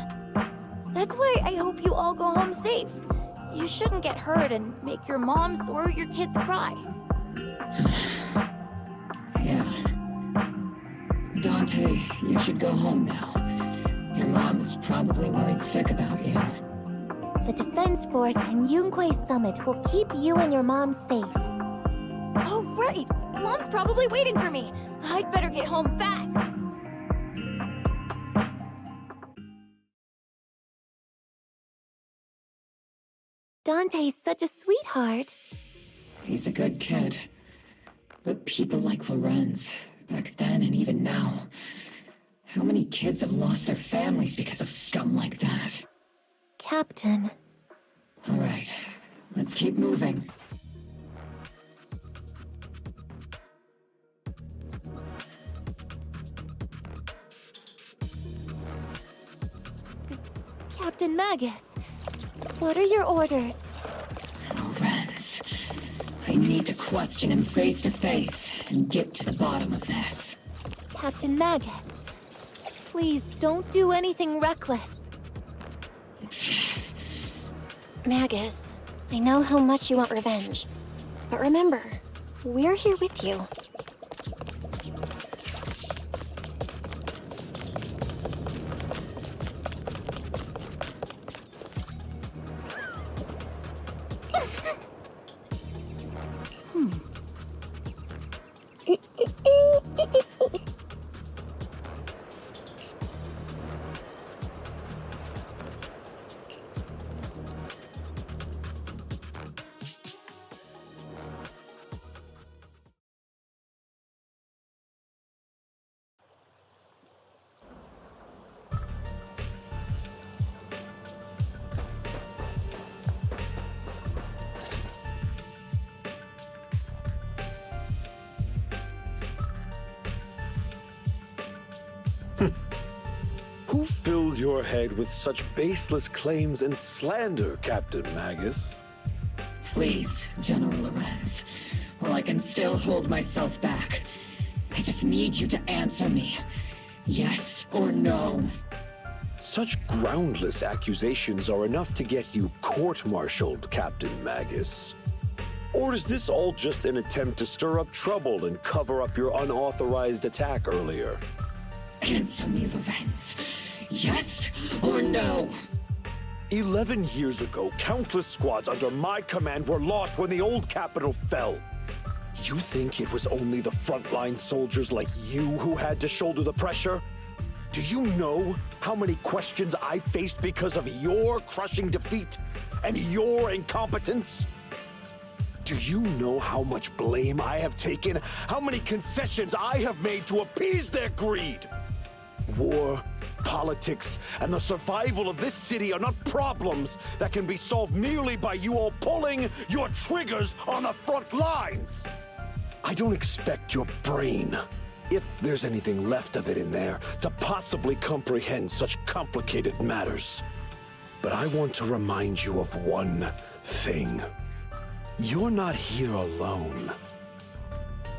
That's why I hope you all go home safe. You shouldn't get hurt and make your moms or your kids cry. Yeah. Dante, you should go home now. Your mom is probably worried sick about you. The Defense Force and Yunque Summit will keep you and your mom safe. Oh, right! Mom's probably waiting for me. I'd better get home fast. Dante's such a sweetheart. He's a good kid. But people like Lorenz, back then and even now, how many kids have lost their families because of scum like that? Captain. All right, let's keep moving. Captain Magus, what are your orders? Lorenz, I need to question him face to face and get to the bottom of this. Captain Magus, please don't do anything reckless. Magus, I know how much you want revenge. But remember, we're here with you. Who filled your head with such baseless claims and slander, Captain Magus? Please, General Lorenz, while I can still hold myself back, I just need you to answer me. Yes or no? Such groundless accusations are enough to get you court-martialed, Captain Magus. Or is this all just an attempt to stir up trouble and cover up your unauthorized attack earlier? Answer me, Lorenz. Yes or no? 11 years ago, countless squads under my command were lost when the old capital fell. You think it was only the frontline soldiers like you who had to shoulder the pressure? Do you know how many questions I faced because of your crushing defeat and your incompetence? Do you know how much blame I have taken? How many concessions I have made to appease their greed? War, politics, and the survival of this city are not problems that can be solved merely by you all pulling your triggers on the front lines. I don't expect your brain, if there's anything left of it in there, to possibly comprehend such complicated matters. But I want to remind you of one thing. You're not here alone.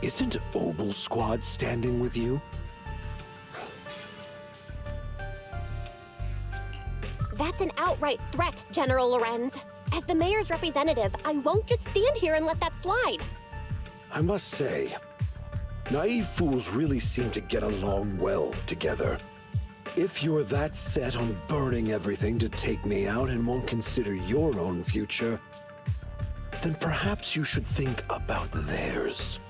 Isn't Obel Squad standing with you? That's an outright threat, General Lorenz. As the mayor's representative, I won't just stand here and let that slide. I must say, naive fools really seem to get along well together. If you're that set on burning everything to take me out and won't consider your own future, then perhaps you should think about theirs.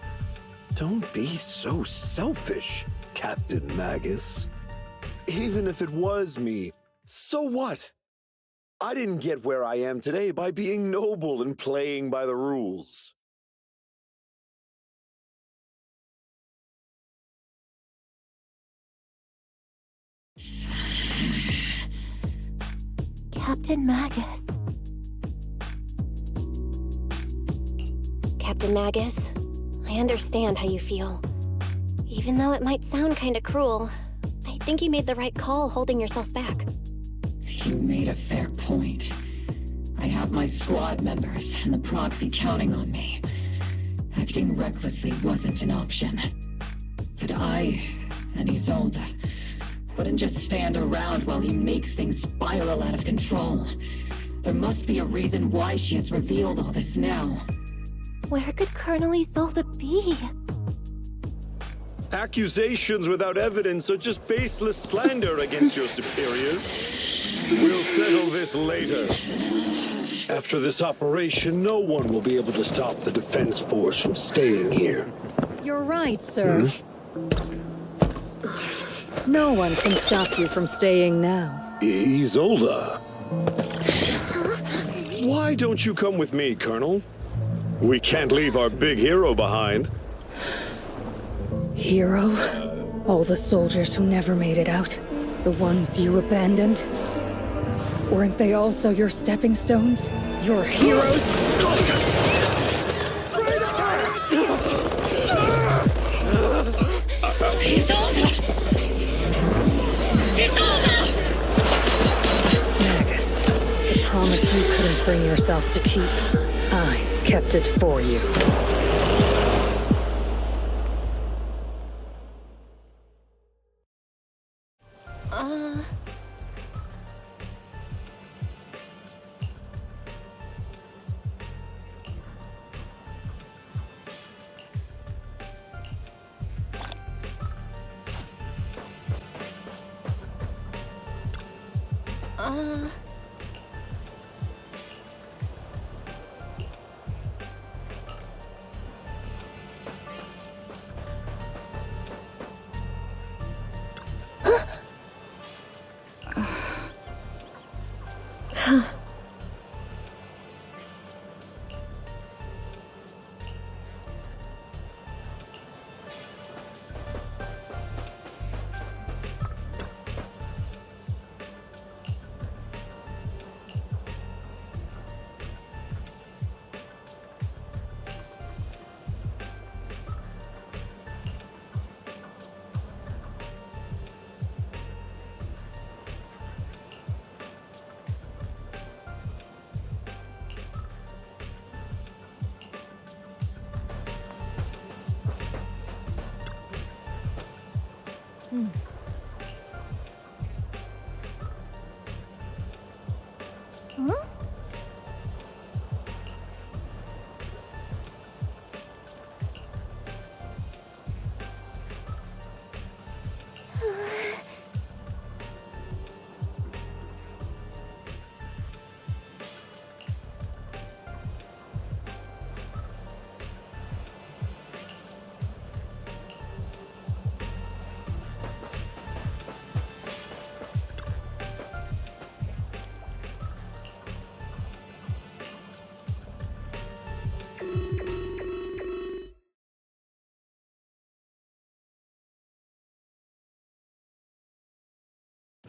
Don't be so selfish, Captain Magus. Even if it was me, so what? I didn't get where I am today by being noble and playing by the rules. Captain Magus. Captain Magus, I understand how you feel. Even though it might sound kinda cruel, I think you made the right call holding yourself back. You made a fair point. I have my squad members and the proxy counting on me. Acting recklessly wasn't an option. But I and Isolde wouldn't just stand around while he makes things spiral out of control. There must be a reason why she has revealed all this now. Where could Colonel Isolde be? Accusations without evidence are just baseless slander against your superiors. We'll settle this later. After this operation, no one will be able to stop the defense force from staying here. You're right, sir. No one can stop you from staying now. Isolde. Why don't you come with me, Colonel? We can't leave our big hero behind. Hero? All the soldiers who never made it out? The ones you abandoned? Weren't they also your stepping stones? Your heroes? Magus, the promise you couldn't bring yourself to keep, I kept it for you.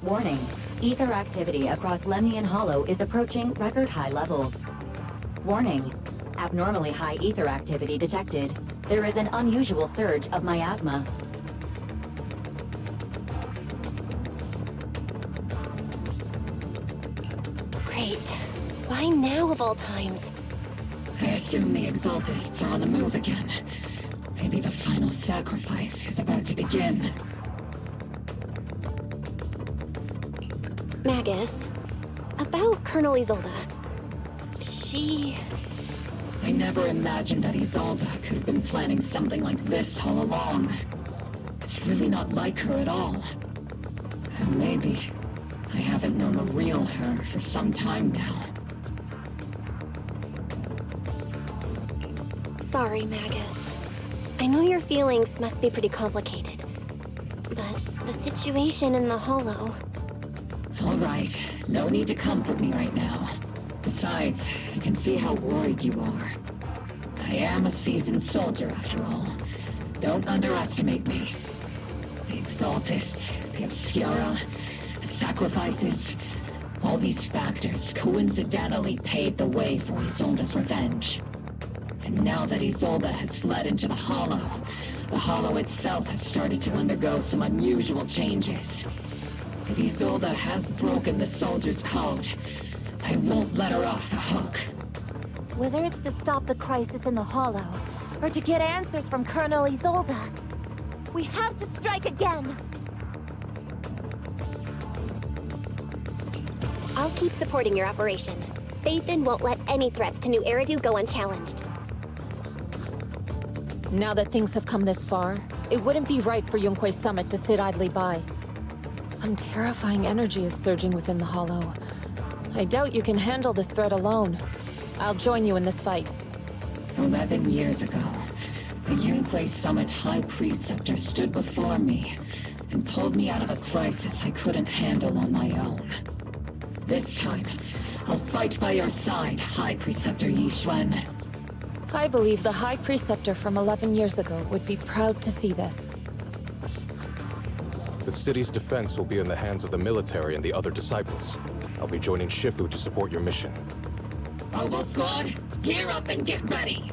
Warning. Ether activity across Lemnian Hollow is approaching record high levels. Warning. Abnormally high ether activity detected. There is an unusual surge of miasma. Great. Why now of all times? I assume the Exaltists are on the move again. Maybe the final sacrifice is about to begin. Magus, about Colonel Isolde. I never imagined that Isolde could have been planning something like this all along. It's really not like her at all. And maybe I haven't known a real her for some time now. Sorry, Magus. I know your feelings must be pretty complicated. But the situation in the Hollow... All right, no need to comfort me right now. Besides, I can see how worried you are. I am a seasoned soldier, after all. Don't underestimate me. The Exaltists, the Obscura, the sacrifices, all these factors coincidentally paved the way for Isolde's revenge. And now that Isolde has fled into the Hollow itself has started to undergo some unusual changes. If Isolde has broken the soldier's code, I won't let her off the hook. Whether it's to stop the crisis in the Hollow, or to get answers from Colonel Isolde, we have to strike again! I'll keep supporting your operation. Phaethon won't let any threats to New Eridu go unchallenged. Now that things have come this far, it wouldn't be right for Yunque's summit to sit idly by. Some terrifying energy is surging within the Hollow. I doubt you can handle this threat alone. I'll join you in this fight. 11 years ago, the Yunque Summit High Preceptor stood before me and pulled me out of a crisis I couldn't handle on my own. This time, I'll fight by your side, High Preceptor Yixuan. I believe the High Preceptor from 11 years ago would be proud to see this. The city's defense will be in the hands of the military and the other disciples. I'll be joining Shifu to support your mission. Oboe Squad, gear up and get ready!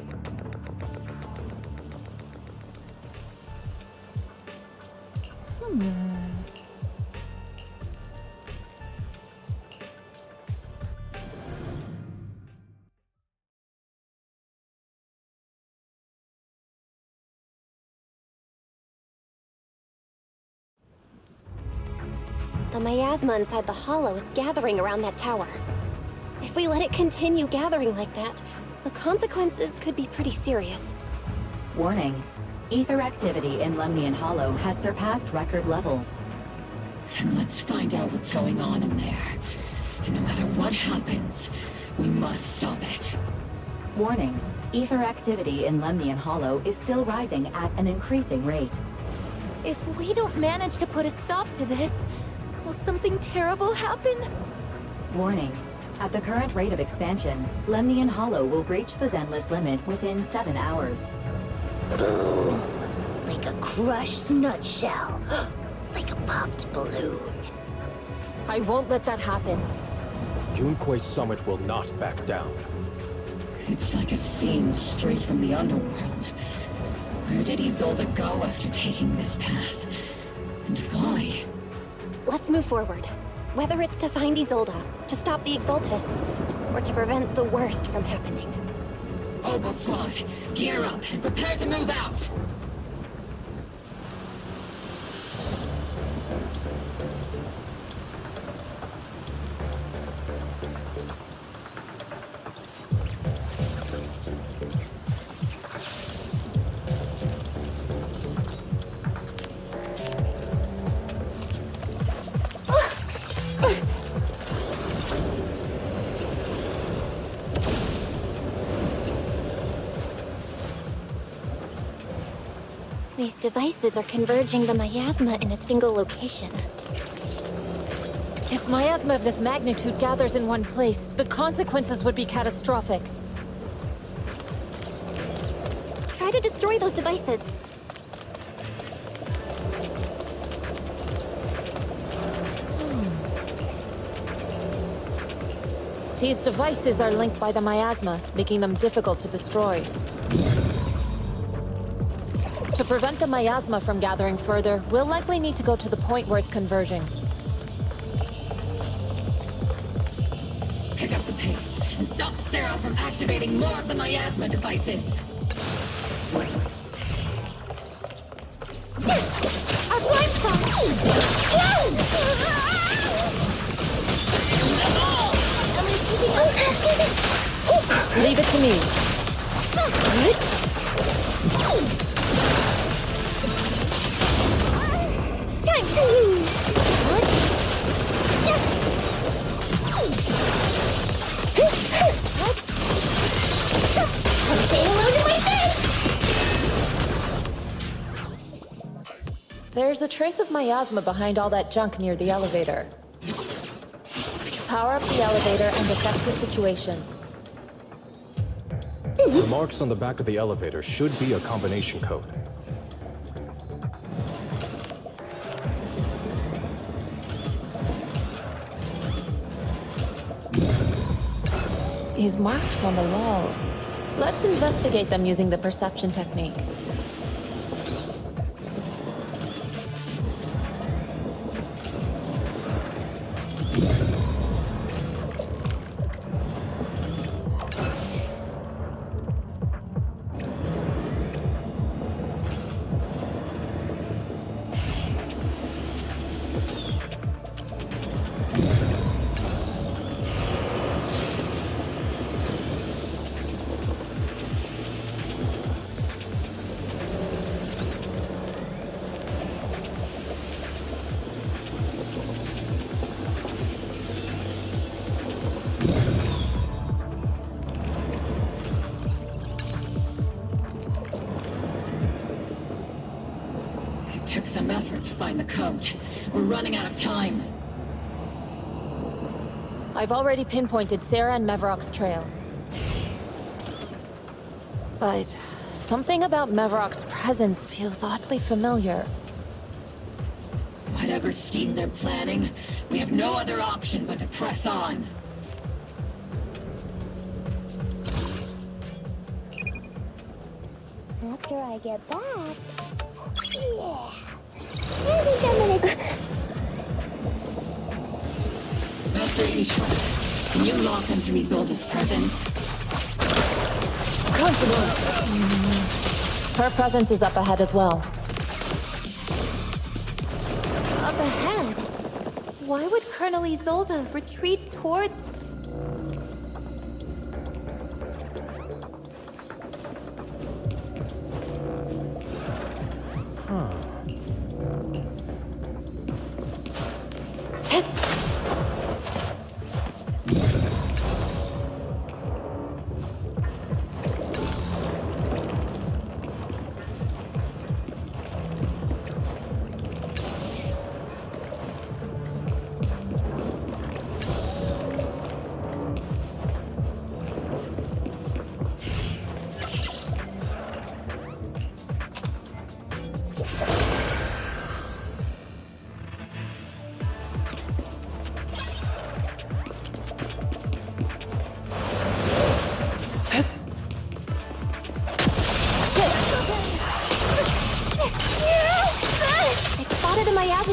The miasma inside the Hollow is gathering around that tower. If we let it continue gathering like that, the consequences could be pretty serious. Warning. Ether activity in Lemnian Hollow has surpassed record levels. Then let's find out what's going on in there. And no matter what happens, we must stop it. Warning. Ether activity in Lemnian Hollow is still rising at an increasing rate. If we don't manage to put a stop to this, will something terrible happen? Warning. At the current rate of expansion, Lemnian Hollow will breach the Zenless limit within 7 hours. Boom. Like a crushed nutshell. Like a popped balloon. I won't let that happen. Yunque's summit will not back down. It's like a scene straight from the underworld. Where did Isolde go after taking this path? And why? Let's move forward. Whether it's to find Isolde, to stop the Exaltists, or to prevent the worst from happening. Oboe Squad, gear up and prepare to move out! These devices are converging the miasma in a single location. If miasma of this magnitude gathers in one place, the consequences would be catastrophic. Try to destroy those devices. These devices are linked by the miasma, making them difficult to destroy. To prevent the miasma from gathering further, we'll likely need to go to the point where it's converging. Pick up the pace and stop Sarah from activating more of the miasma devices. Our blind spot! Leave it to me. Time to use! Say hello to my face! There's a trace of miasma behind all that junk near the elevator. Power up the elevator and affect the situation. The marks on the back of the elevator should be a combination code. These marks on the wall. Let's investigate them using the perception technique. Took some effort to find the code. We're running out of time. I've already pinpointed Sarah and Mevarok's trail. But something about Mevarok's presence feels oddly familiar. Whatever scheme they're planning, we have no other option but to press on. After I get back... Yeah. I think I'm gonna... Master Ishwa, can you lock into Isolde's presence? Comfortable. Her presence is up ahead as well. Up ahead? Why would Colonel Isolde retreat toward...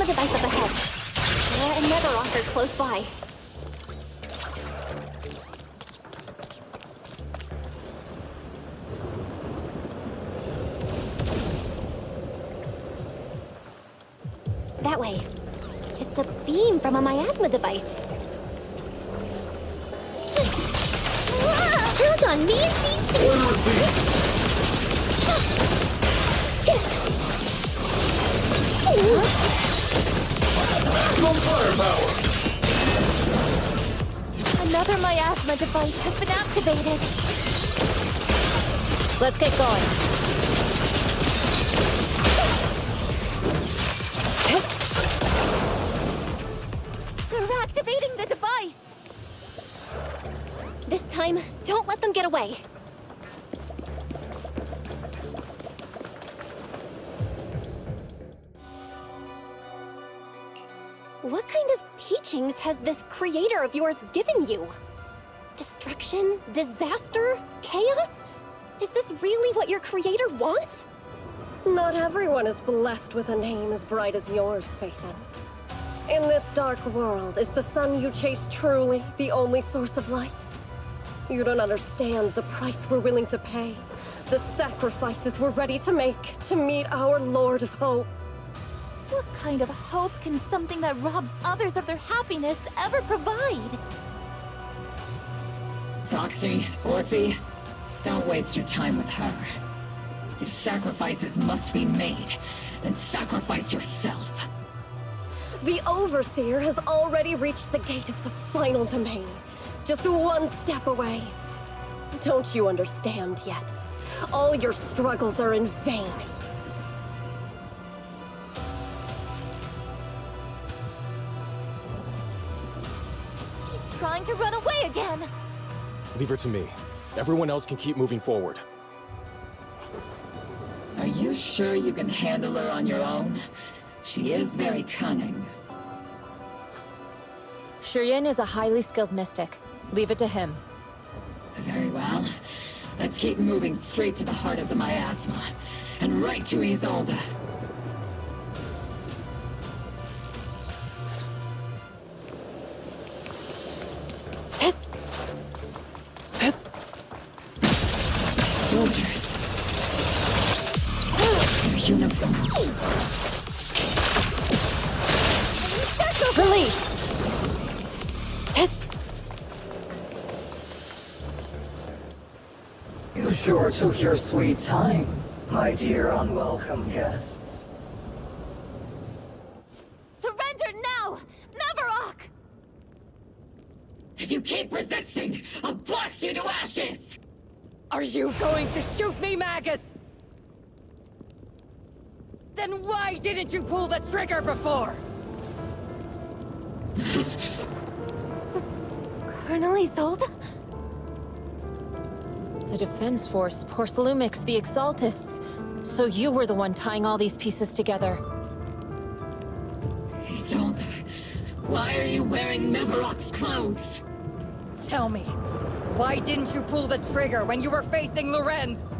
device up ahead. Sarah and Mevarok are close by. That way. It's a beam from a miasma device. Hold on, me and firepower! Another miasma device has been activated. Let's get going. They're activating the device! This time, don't let them get away. What kind of teachings has this creator of yours given you? Destruction? Disaster? Chaos? Is this really what your creator wants? Not everyone is blessed with a name as bright as yours, Phaethon. In this dark world, is the sun you chase truly the only source of light? You don't understand the price we're willing to pay, the sacrifices we're ready to make to meet our Lord of Hope. What kind of hope can something that robs others of their happiness ever provide? Proxy, Orphe, don't waste your time with her. If sacrifices must be made, then sacrifice yourself. The Overseer has already reached the gate of the final domain. Just one step away. Don't you understand yet? All your struggles are in vain. She's trying to run away again! Leave her to me. Everyone else can keep moving forward. Are you sure you can handle her on your own? She is very cunning. Truyện is a highly skilled mystic. Leave it to him. Very well. Let's keep moving straight to the heart of the miasma, and right to Isolde. Soldiers. Their uniforms. Release! You sure took your sweet time, my dear unwelcome guests. Surrender now! Maverick! If you keep resisting, I'll blast you to ashes! Are you going to shoot me, Magus? Then why didn't you pull the trigger before? Colonel Isolde? The Defense Force, Porcelumix, the Exaltists. So you were the one tying all these pieces together. Isolde, why are you wearing Maverick's clothes? Tell me, why didn't you pull the trigger when you were facing Lorenz?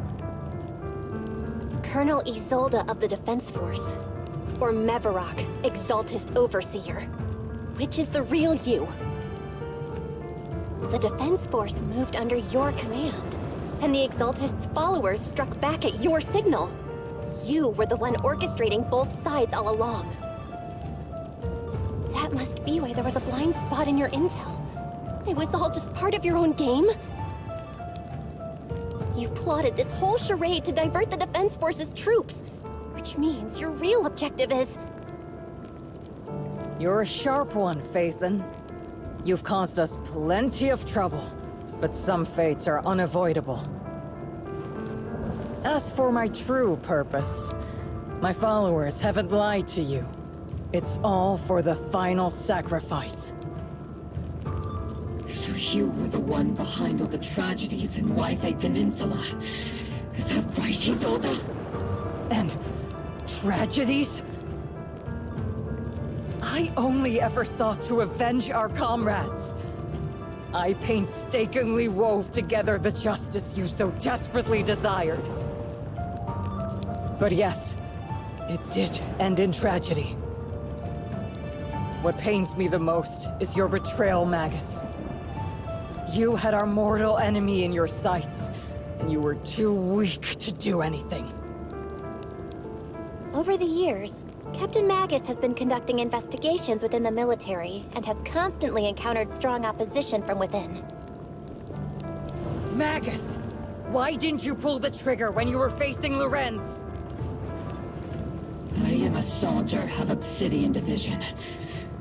Colonel Isolde of the Defense Force. Or Maverick, Exaltist Overseer. Which is the real you? The Defense Force moved under your command, and the Exaltist's followers struck back at your signal. You were the one orchestrating both sides all along. That must be why there was a blind spot in your intel. It was all just part of your own game? You plotted this whole charade to divert the Defense Force's troops, which means your real objective is... You're a sharp one, Phaethon. You've caused us plenty of trouble, but some fates are unavoidable. As for my true purpose, my followers haven't lied to you. It's all for the final sacrifice. So you were the one behind all the tragedies in Yfei Peninsula. Is that right, Isolde? And tragedies? I only ever sought to avenge our comrades. I painstakingly wove together the justice you so desperately desired. But yes, it did end in tragedy. What pains me the most is your betrayal, Magus. You had our mortal enemy in your sights, and you were too weak to do anything. Over the years, Captain Magus has been conducting investigations within the military and has constantly encountered strong opposition from within. Magus! Why didn't you pull the trigger when you were facing Lorenz? I am a soldier of Obsidian Division.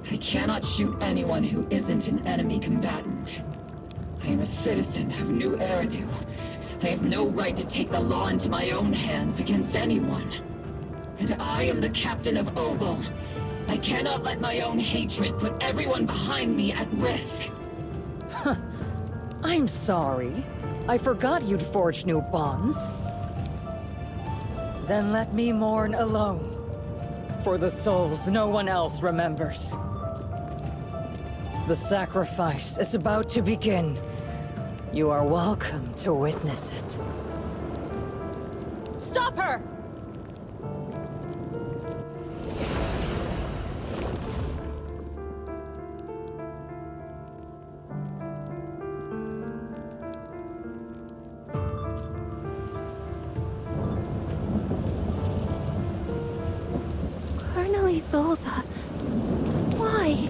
I cannot shoot anyone who isn't an enemy combatant. I am a citizen of New Eridu. I have no right to take the law into my own hands against anyone. And I am the captain of Obel. I cannot let my own hatred put everyone behind me at risk. I'm sorry. I forgot you'd forged new bonds. Then let me mourn alone. For the souls no one else remembers. The sacrifice is about to begin. You are welcome to witness it. Stop her! Colonel Isolde. Why?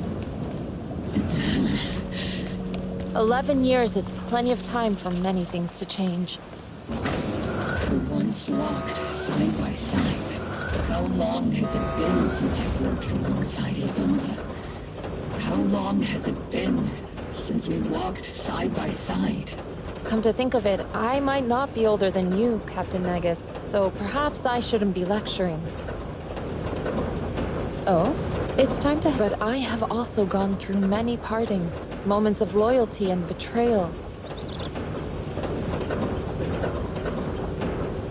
11 years is plenty of time for many things to change. Who once walked side by side. How long has it been since I worked alongside Isolde? How long has it been since we walked side by side? Come to think of it, I might not be older than you, Captain Magus, so perhaps I shouldn't be lecturing. Oh? It's time to... But I have also gone through many partings, moments of loyalty and betrayal.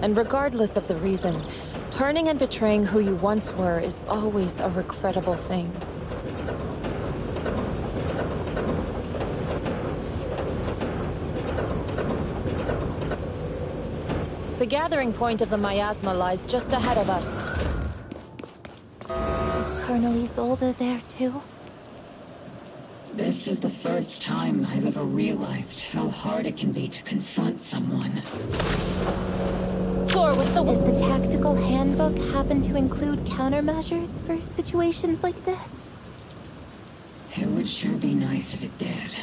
And regardless of the reason, turning and betraying who you once were is always a regrettable thing. The gathering point of the miasma lies just ahead of us. Colonel Isolde there too? This is the first time I've ever realized how hard it can be to confront someone. Does the tactical handbook happen to include countermeasures for situations like this? It would sure be nice if it did.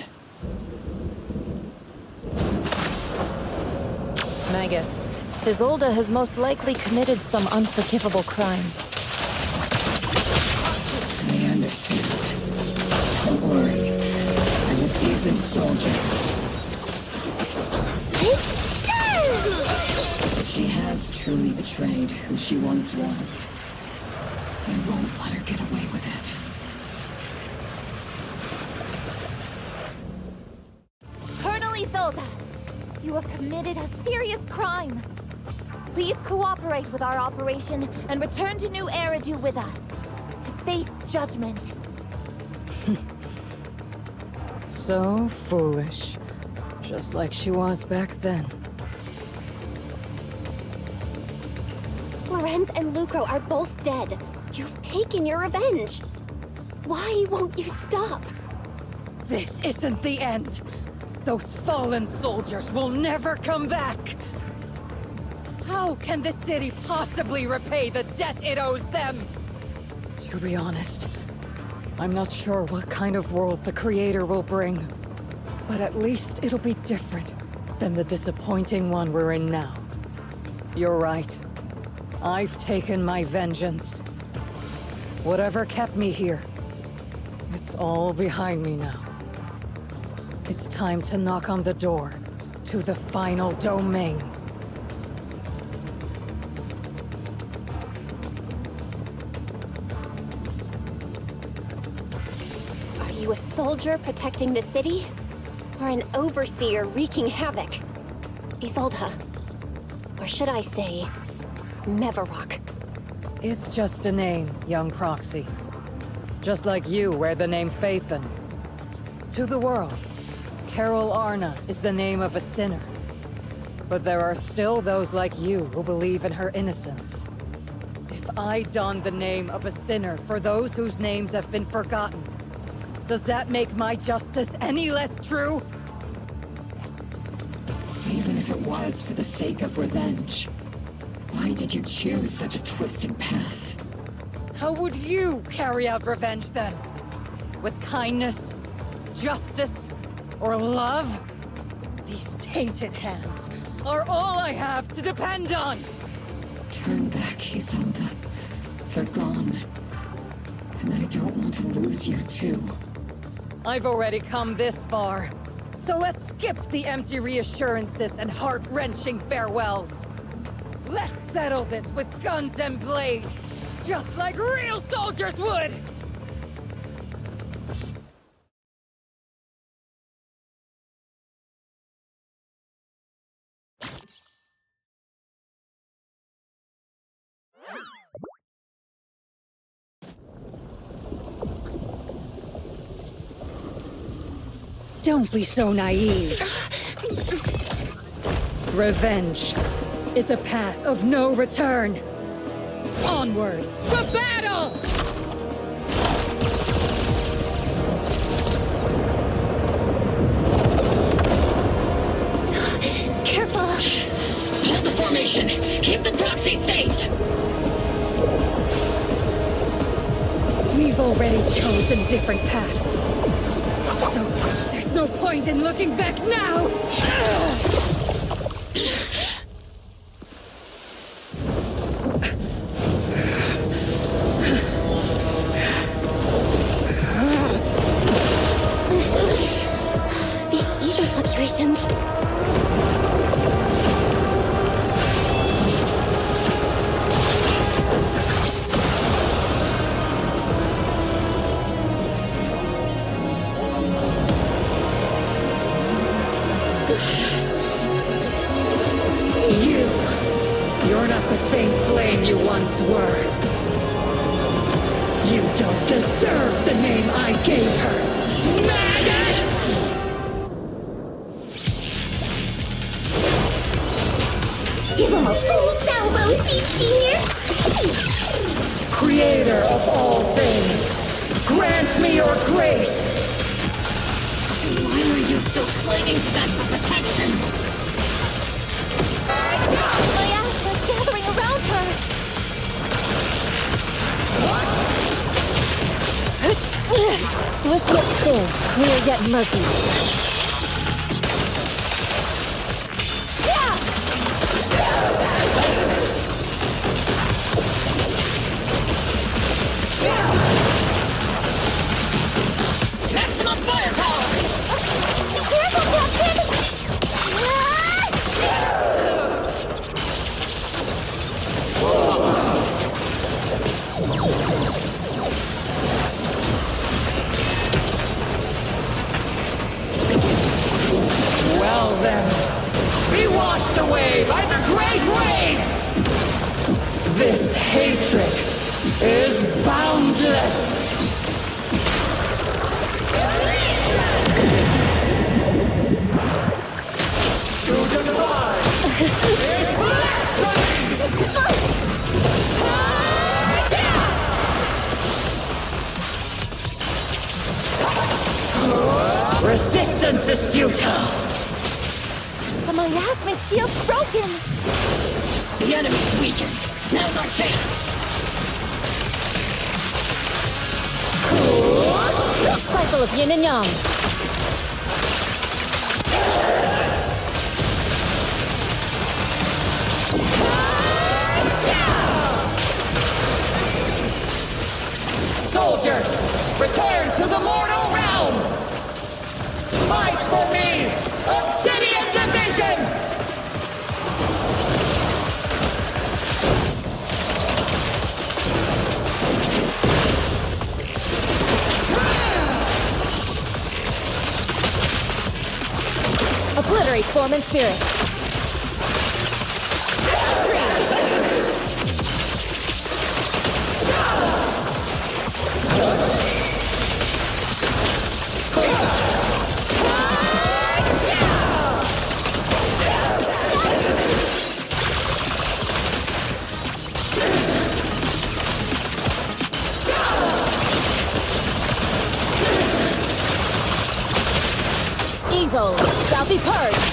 Magus, Isolde has most likely committed some unforgivable crimes. I understand. Don't worry. I'm a seasoned soldier. She has truly betrayed who she once was. I won't let her get away with it. Colonel Isolde, you have committed a serious crime. Please cooperate with our operation and return to New Eridu with us to face judgment. So foolish. Just like she was back then. Lorenz and Lucro are both dead. You've taken your revenge. Why won't you stop? This isn't the end. Those fallen soldiers will never come back. How can the city possibly repay the debt it owes them? To be honest, I'm not sure what kind of world the Creator will bring. But at least it'll be different than the disappointing one we're in now. You're right. I've taken my vengeance. Whatever kept me here, it's all behind me now. It's time to knock on the door to the final domain. Are you a soldier protecting the city? Or an overseer wreaking havoc? Isolde. Or should I say, Mevarok? It's just a name, young proxy. Just like you wear the name Phaethon. To the world, Carol Arna is the name of a sinner. But there are still those like you who believe in her innocence. If I don the name of a sinner for those whose names have been forgotten, does that make my justice any less true? Even if it was for the sake of revenge, why did you choose such a twisted path? How would you carry out revenge then? With kindness, justice, or love? These tainted hands are all I have to depend on! Turn back, Isolde. They're gone. And I don't want to lose you too. I've already come this far. So let's skip the empty reassurances and heart-wrenching farewells. Let's settle this with guns and blades, just like real soldiers would! Don't be so naive. Revenge is a path of no return. Onwards to battle! Careful! Hold the formation! Keep the proxy safe! We've already chosen different paths. So, there's no point in looking back now! These ether fluctuations. You're not the same flame you once were. You don't deserve the name I gave her. Maggot! Give him a full salvo, Senior! Creator of all things, grant me your grace! Why are you still clinging to that for protection? My ass was gathering around her! Swift yet still, clear yet murky. Maximum firepower! Careful, Captain! Well then, be washed away by the great wave! This hatred is boundless! To defy is blasphemy! Resistance is futile! The miasmic shield's broken! The enemy's weakened. Now's our chance! Cycle of yin and yang. Soldiers, return to the mortal realm! Fight for me! Obsidian Division! Obliterate form and spirit. Evil shall be purged.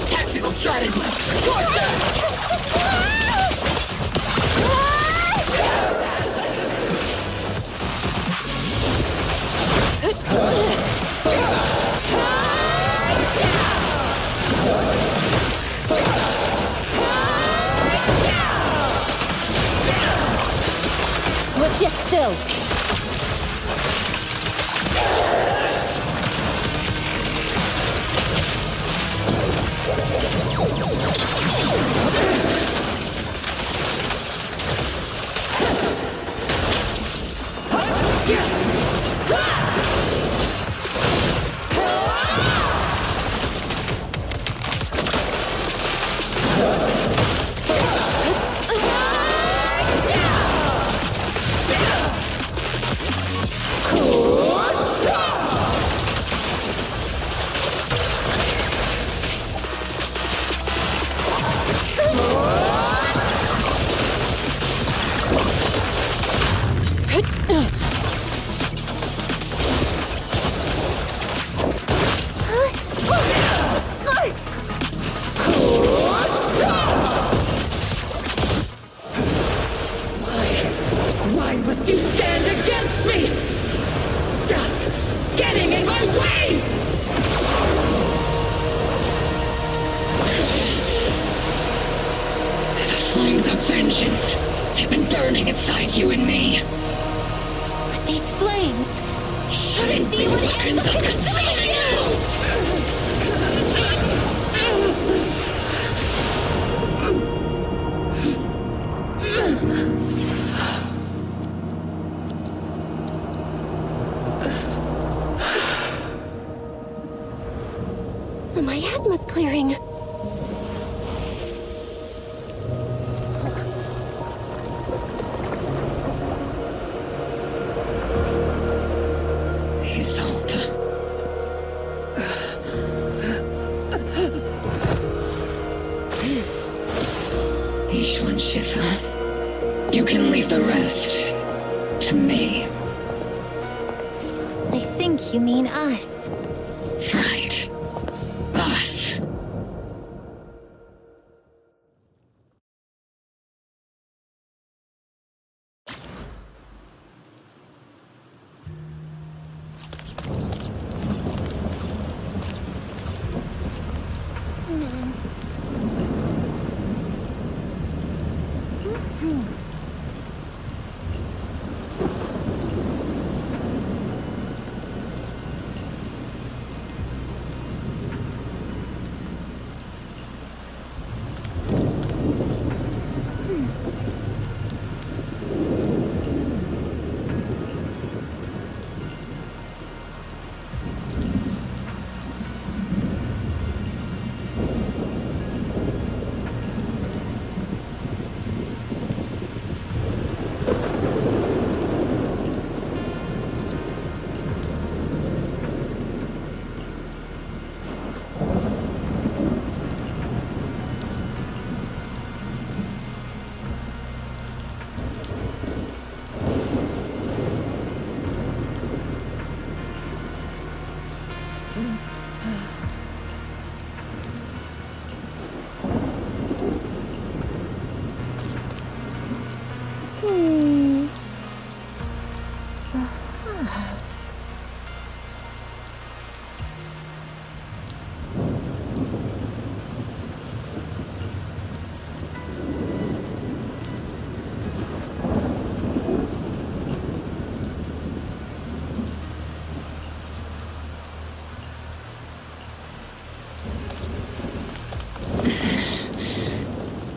Tactical strategy! Swift yet still. vengeance have been burning inside you and me. But these flames shouldn't be weapons of consuming The miasma's clearing. Isolde. Ishwan Shifa, you can leave the rest to me. I think you mean us. Right. Us.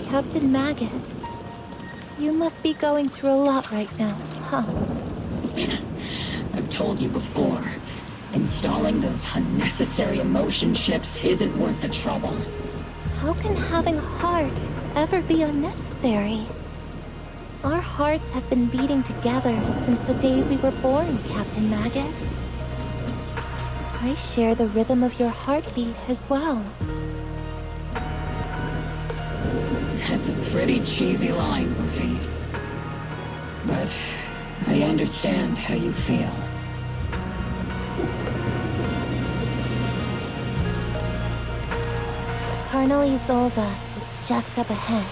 Captain Magus, you must be going through a lot right now, huh? I've told you before, installing those unnecessary emotion chips isn't worth the trouble. How can having a heart ever be unnecessary? Our hearts have been beating together since the day we were born, Captain Magus. I share the rhythm of your heartbeat as well. That's a pretty cheesy line, Buffy. But I understand how you feel. Colonel Isolde is just up ahead.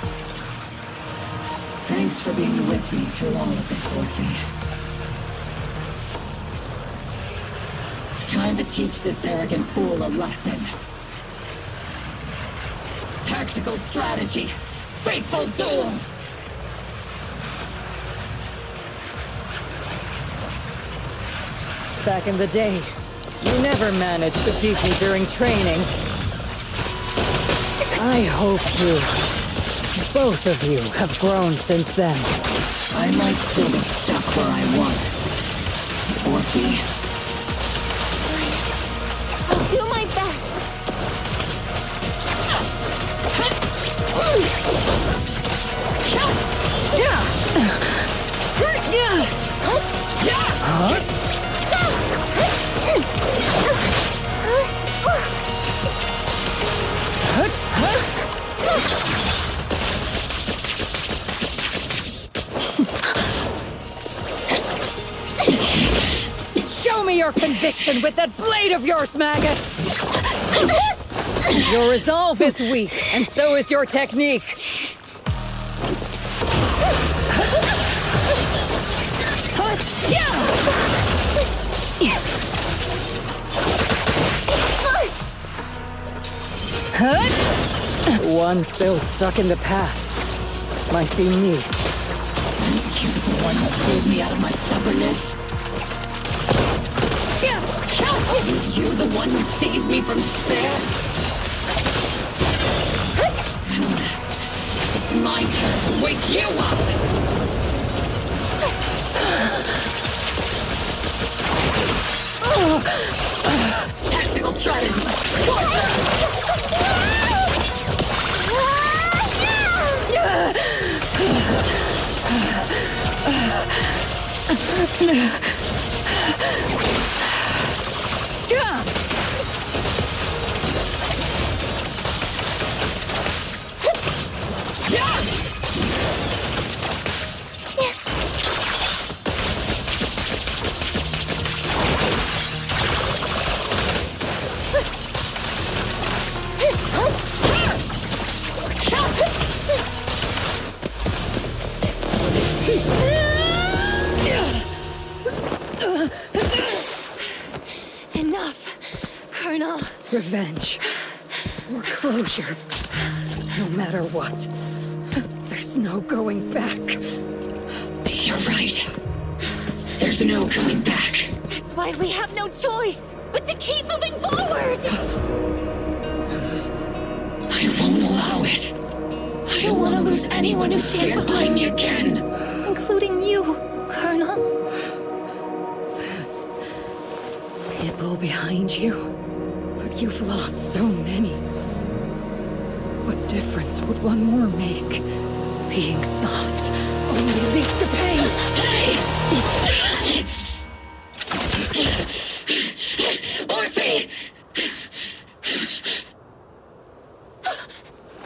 Thanks for being with me through all of this, Buffy. It's time to teach this arrogant fool a lesson. Tactical strategy. Fateful duel! Back in the day, you never managed to beat me during training. I hope both of you, have grown since then. I might still be stuck where I was. Buffy. I'll do my best. Show me your conviction with that blade of yours, Magus! Your resolve is weak, and so is your technique. One still stuck in the past. might be me. You're the one that pulled me out of my stubbornness. You're the one who saved me from despair. It's my turn to wake you up. Tactical strategy. Revenge. Or closure. No matter what. There's no going back. You're right. There's no coming back. That's why we have no choice but to keep moving forward! I won't allow it. I don't want to lose anyone who stands behind me again. Including you, Colonel. People behind you. But you've lost so many. What difference would one more make? Being soft only leads to pain. Orphe!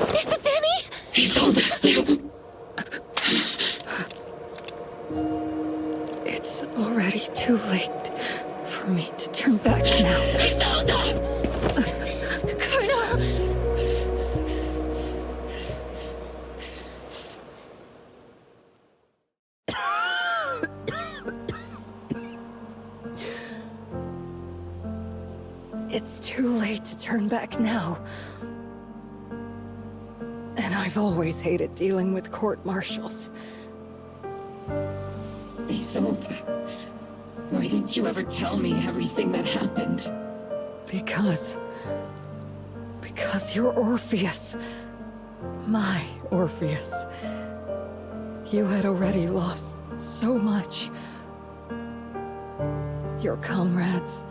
Is it Danny? He told you. It's already too late for me to turn back now. It's too late to turn back now. And I've always hated dealing with court-martials. Isolde, why didn't you ever tell me everything that happened? Because you're Orpheus. My Orpheus. You had already lost so much. Your comrades,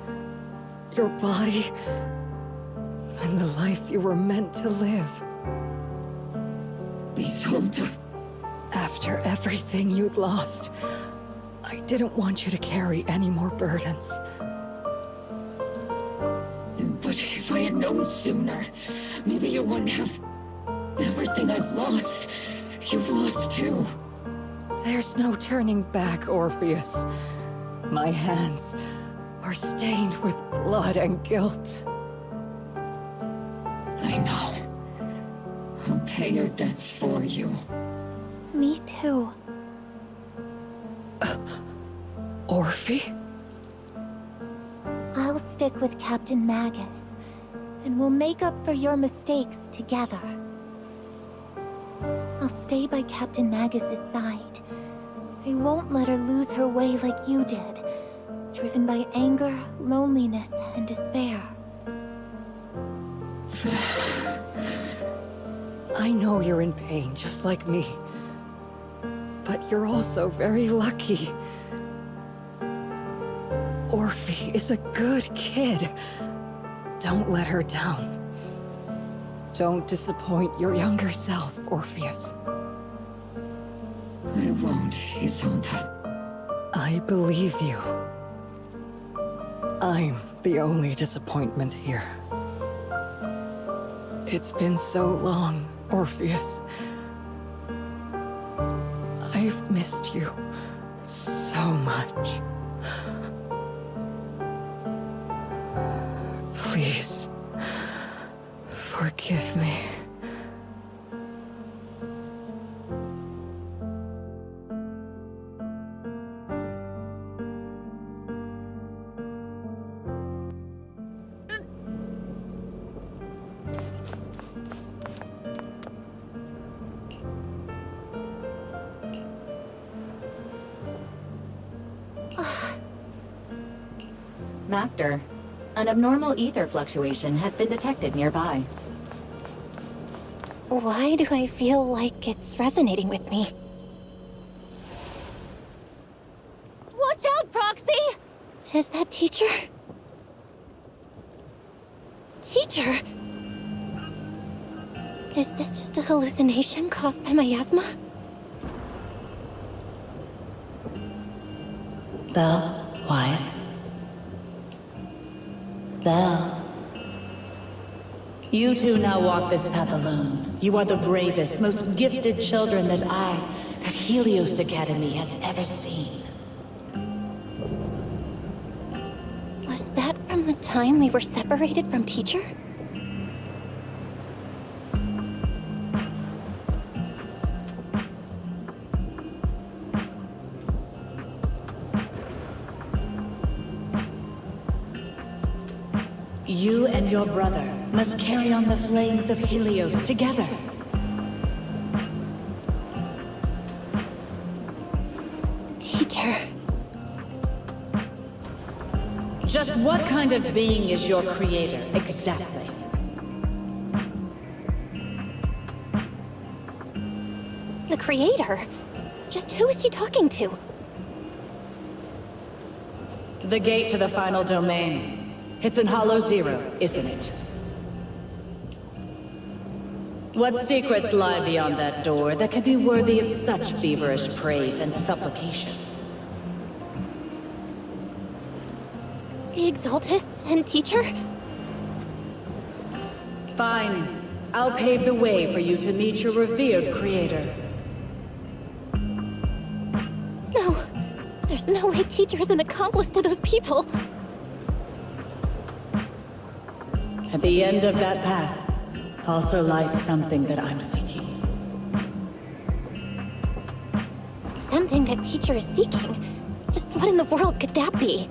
your body, and the life you were meant to live. Isolde. After everything you'd lost, I didn't want you to carry any more burdens. But if I had known sooner, maybe you wouldn't have... Everything I've lost, you've lost too. There's no turning back, Orpheus. My hands are stained with blood and guilt. I know. I'll pay your debts for you. Me too. Orphe? I'll stick with Captain Magus, and we'll make up for your mistakes together. I'll stay by Captain Magus's side. I won't let her lose her way like you did, driven by anger, loneliness, and despair. I know you're in pain, just like me. But you're also very lucky. Orphe is a good kid. Don't let her down. Don't disappoint your younger self, Orpheus. I won't, Isolde. I believe you. I'm the only disappointment here. It's been so long, Orpheus. I've missed you so much. Please, forgive me. Master, an abnormal ether fluctuation has been detected nearby. Why do I feel like it's resonating with me? Watch out, Proxy! Is that teacher? Teacher? Is this just a hallucination caused by miasma? Belle, Wise. Belle. You two now walk this path alone. You are the bravest, most gifted children that Helios Academy has ever seen. Was that from the time we were separated from teacher? You and your brother must carry on the flames of Helios together. Teacher. Just what kind of being is your creator, exactly? The creator? Just who is she talking to? The gate to the final domain. It's in Hollow Zero, isn't it? What secrets lie beyond that door that could be worthy of such feverish praise and supplication? The Exaltists and teacher? Fine. I'll pave the way for you to meet your revered creator. No. There's no way teacher is an accomplice to those people. At the end of that path also lies something that I'm seeking. Something that teacher is seeking? Just what in the world could that be?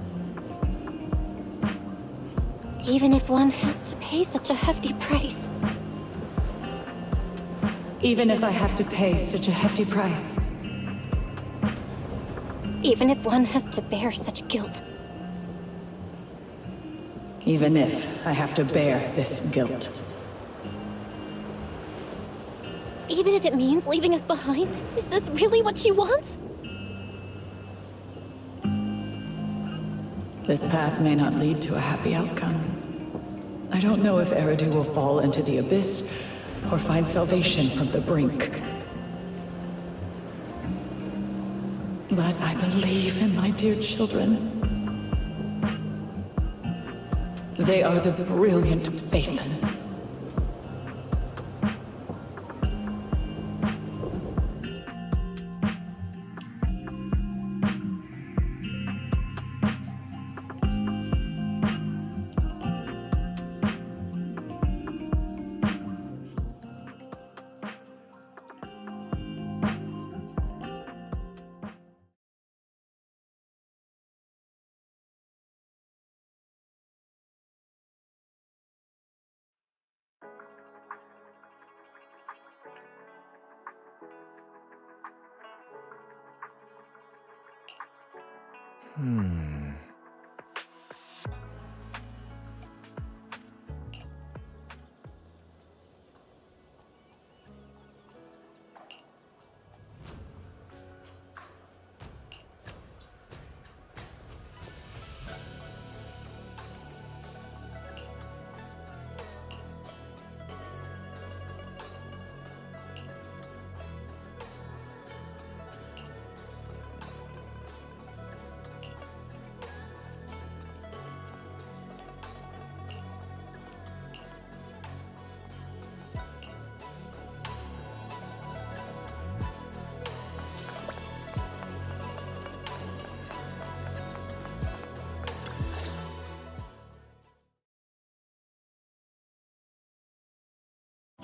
Even if one has to pay such a hefty price. Even if I have to pay such a hefty price. Even if one has to bear such guilt. Even if I have to bear this guilt. Even if it means leaving us behind? Is this really what she wants? This path may not lead to a happy outcome. I don't know if Eridu will fall into the abyss or find salvation from the brink. But I believe in my dear children. They are the brilliant Phaethon.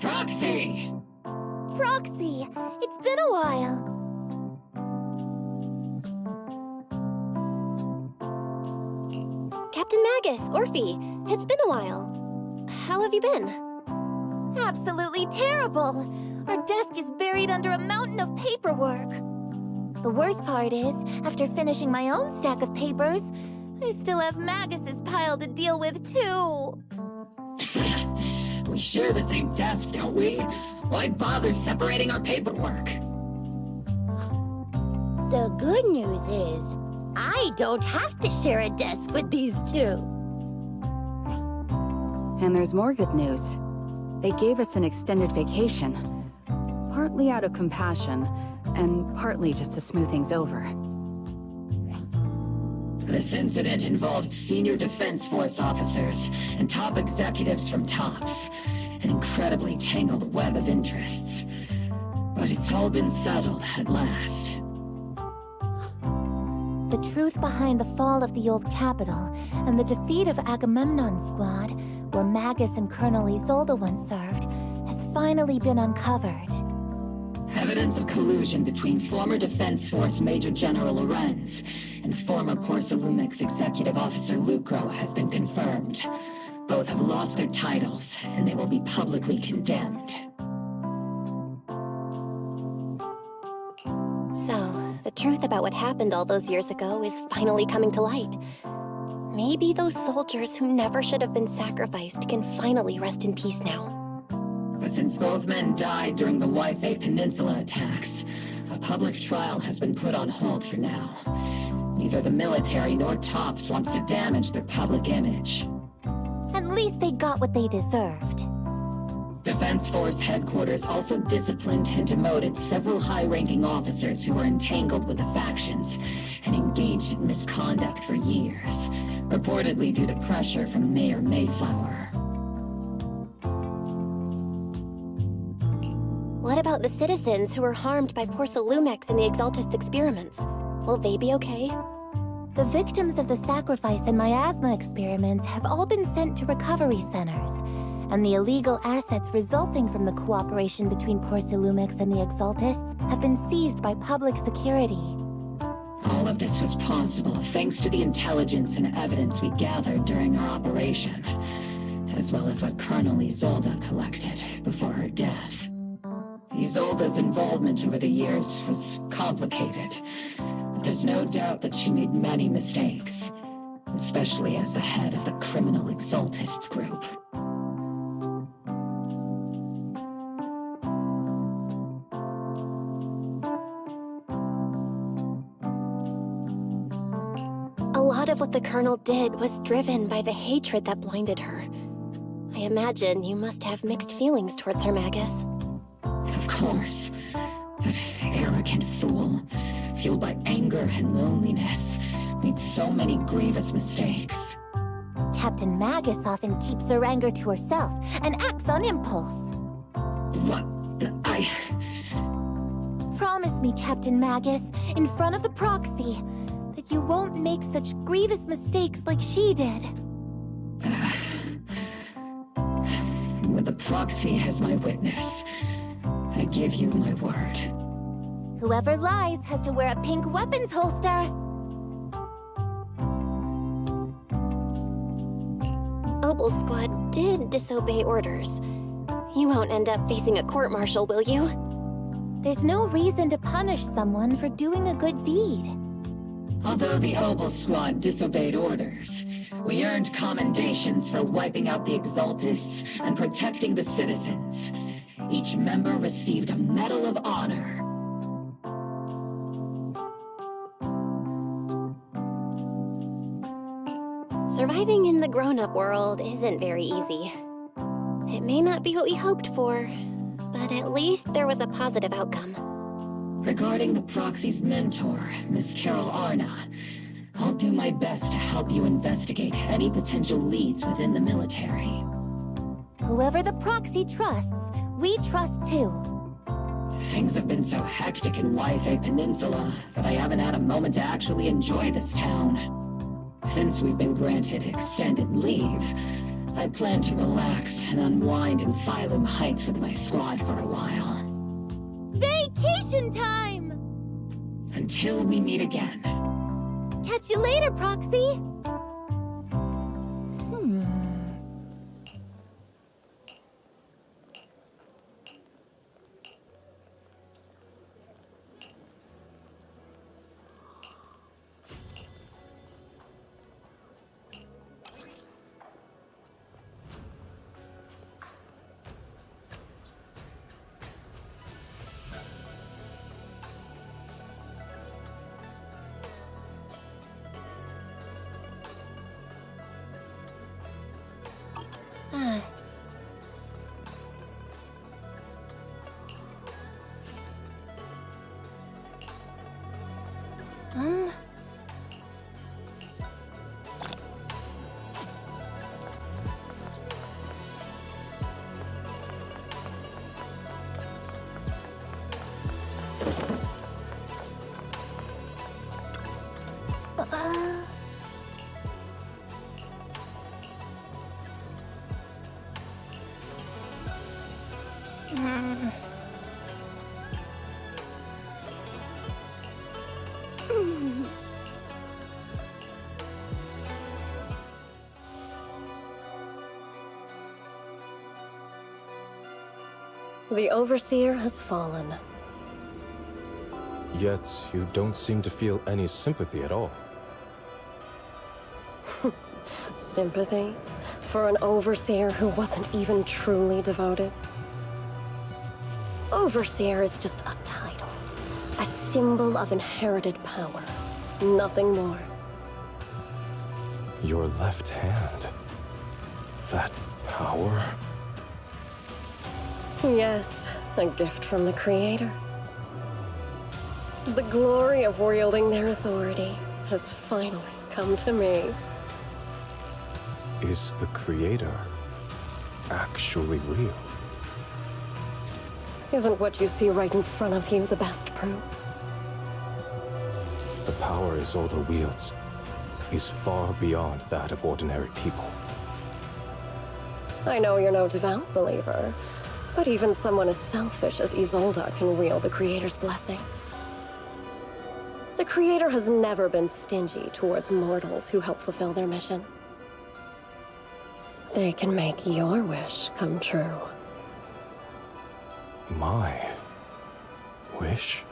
Proxy! Proxy! It's been a while. Captain Magus, Orphe, it's been a while. How have you been? Absolutely terrible! Our desk is buried under a mountain of paperwork. The worst part is, after finishing my own stack of papers, I still have Magus's pile to deal with, too. We share the same desk, don't we? Why bother separating our paperwork? The good news is, I don't have to share a desk with these two. And there's more good news. They gave us an extended vacation. Partly out of compassion, and partly just to smooth things over. This incident involved senior Defense Force officers and top executives from TOPS. An incredibly tangled web of interests. But it's all been settled at last. The truth behind the fall of the old capital and the defeat of Agamemnon's squad, where Magus and Colonel Isolde once served, has finally been uncovered. Evidence of collusion between former Defense Force Major General Lorenz and former Porcelumix Executive Officer Lucro has been confirmed. Both have lost their titles, and they will be publicly condemned. So, the truth about what happened all those years ago is finally coming to light. Maybe those soldiers who never should have been sacrificed can finally rest in peace now. But since both men died during the Waifei Peninsula attacks, a public trial has been put on hold for now. Neither the military nor TOPS wants to damage their public image. At least they got what they deserved. Defense Force headquarters also disciplined and demoted several high-ranking officers who were entangled with the factions and engaged in misconduct for years, reportedly due to pressure from Mayor Mayflower. What about the citizens who were harmed by Porcelumix and the Exaltus experiments? Will they be okay? The victims of the sacrifice and miasma experiments have all been sent to recovery centers, and the illegal assets resulting from the cooperation between Porcelumix and the Exaltists have been seized by public security. All of this was possible thanks to the intelligence and evidence we gathered during our operation, as well as what Colonel Isolde collected before her death. Isolde's involvement over the years was complicated, but there's no doubt that she made many mistakes, especially as the head of the criminal Exaltists group. A lot of what the Colonel did was driven by the hatred that blinded her. I imagine you must have mixed feelings towards her, Magus. Of course. That arrogant fool, fueled by anger and loneliness, made so many grievous mistakes. Captain Magus often keeps her anger to herself and acts on impulse. What? Promise me, Captain Magus, in front of the proxy, that you won't make such grievous mistakes like she did. With the proxy as my witness, I give you my word. Whoever lies has to wear a pink weapons holster. Obel's squad did disobey orders. You won't end up facing a court-martial, will you? There's no reason to punish someone for doing a good deed. Although the Obel squad disobeyed orders, we earned commendations for wiping out the Exaltists and protecting the citizens. Each member received a Medal of Honor. Surviving in the grown-up world isn't very easy. It may not be what we hoped for, but at least there was a positive outcome. Regarding the proxy's mentor, Miss Carol Arna, I'll do my best to help you investigate any potential leads within the military. Whoever the proxy trusts, we trust too. Things have been so hectic in Waifei Peninsula that I haven't had a moment to actually enjoy this town. Since we've been granted extended leave, I plan to relax and unwind in Phylum Heights with my squad for a while. Vacation time! Until we meet again. Catch you later, Proxy! The Overseer has fallen. Yet, you don't seem to feel any sympathy at all. Sympathy? For an Overseer who wasn't even truly devoted? Overseer is just a title. A symbol of inherited power. Nothing more. Your left hand. That power? Yes, a gift from the Creator. The glory of wielding their authority has finally come to me. Is the Creator actually real? Isn't what you see right in front of you the best proof? The power Isolde wields is far beyond that of ordinary people. I know you're no devout believer, but even someone as selfish as Isolde can wield the Creator's blessing. The Creator has never been stingy towards mortals who help fulfill their mission. They can make your wish come true. My wish?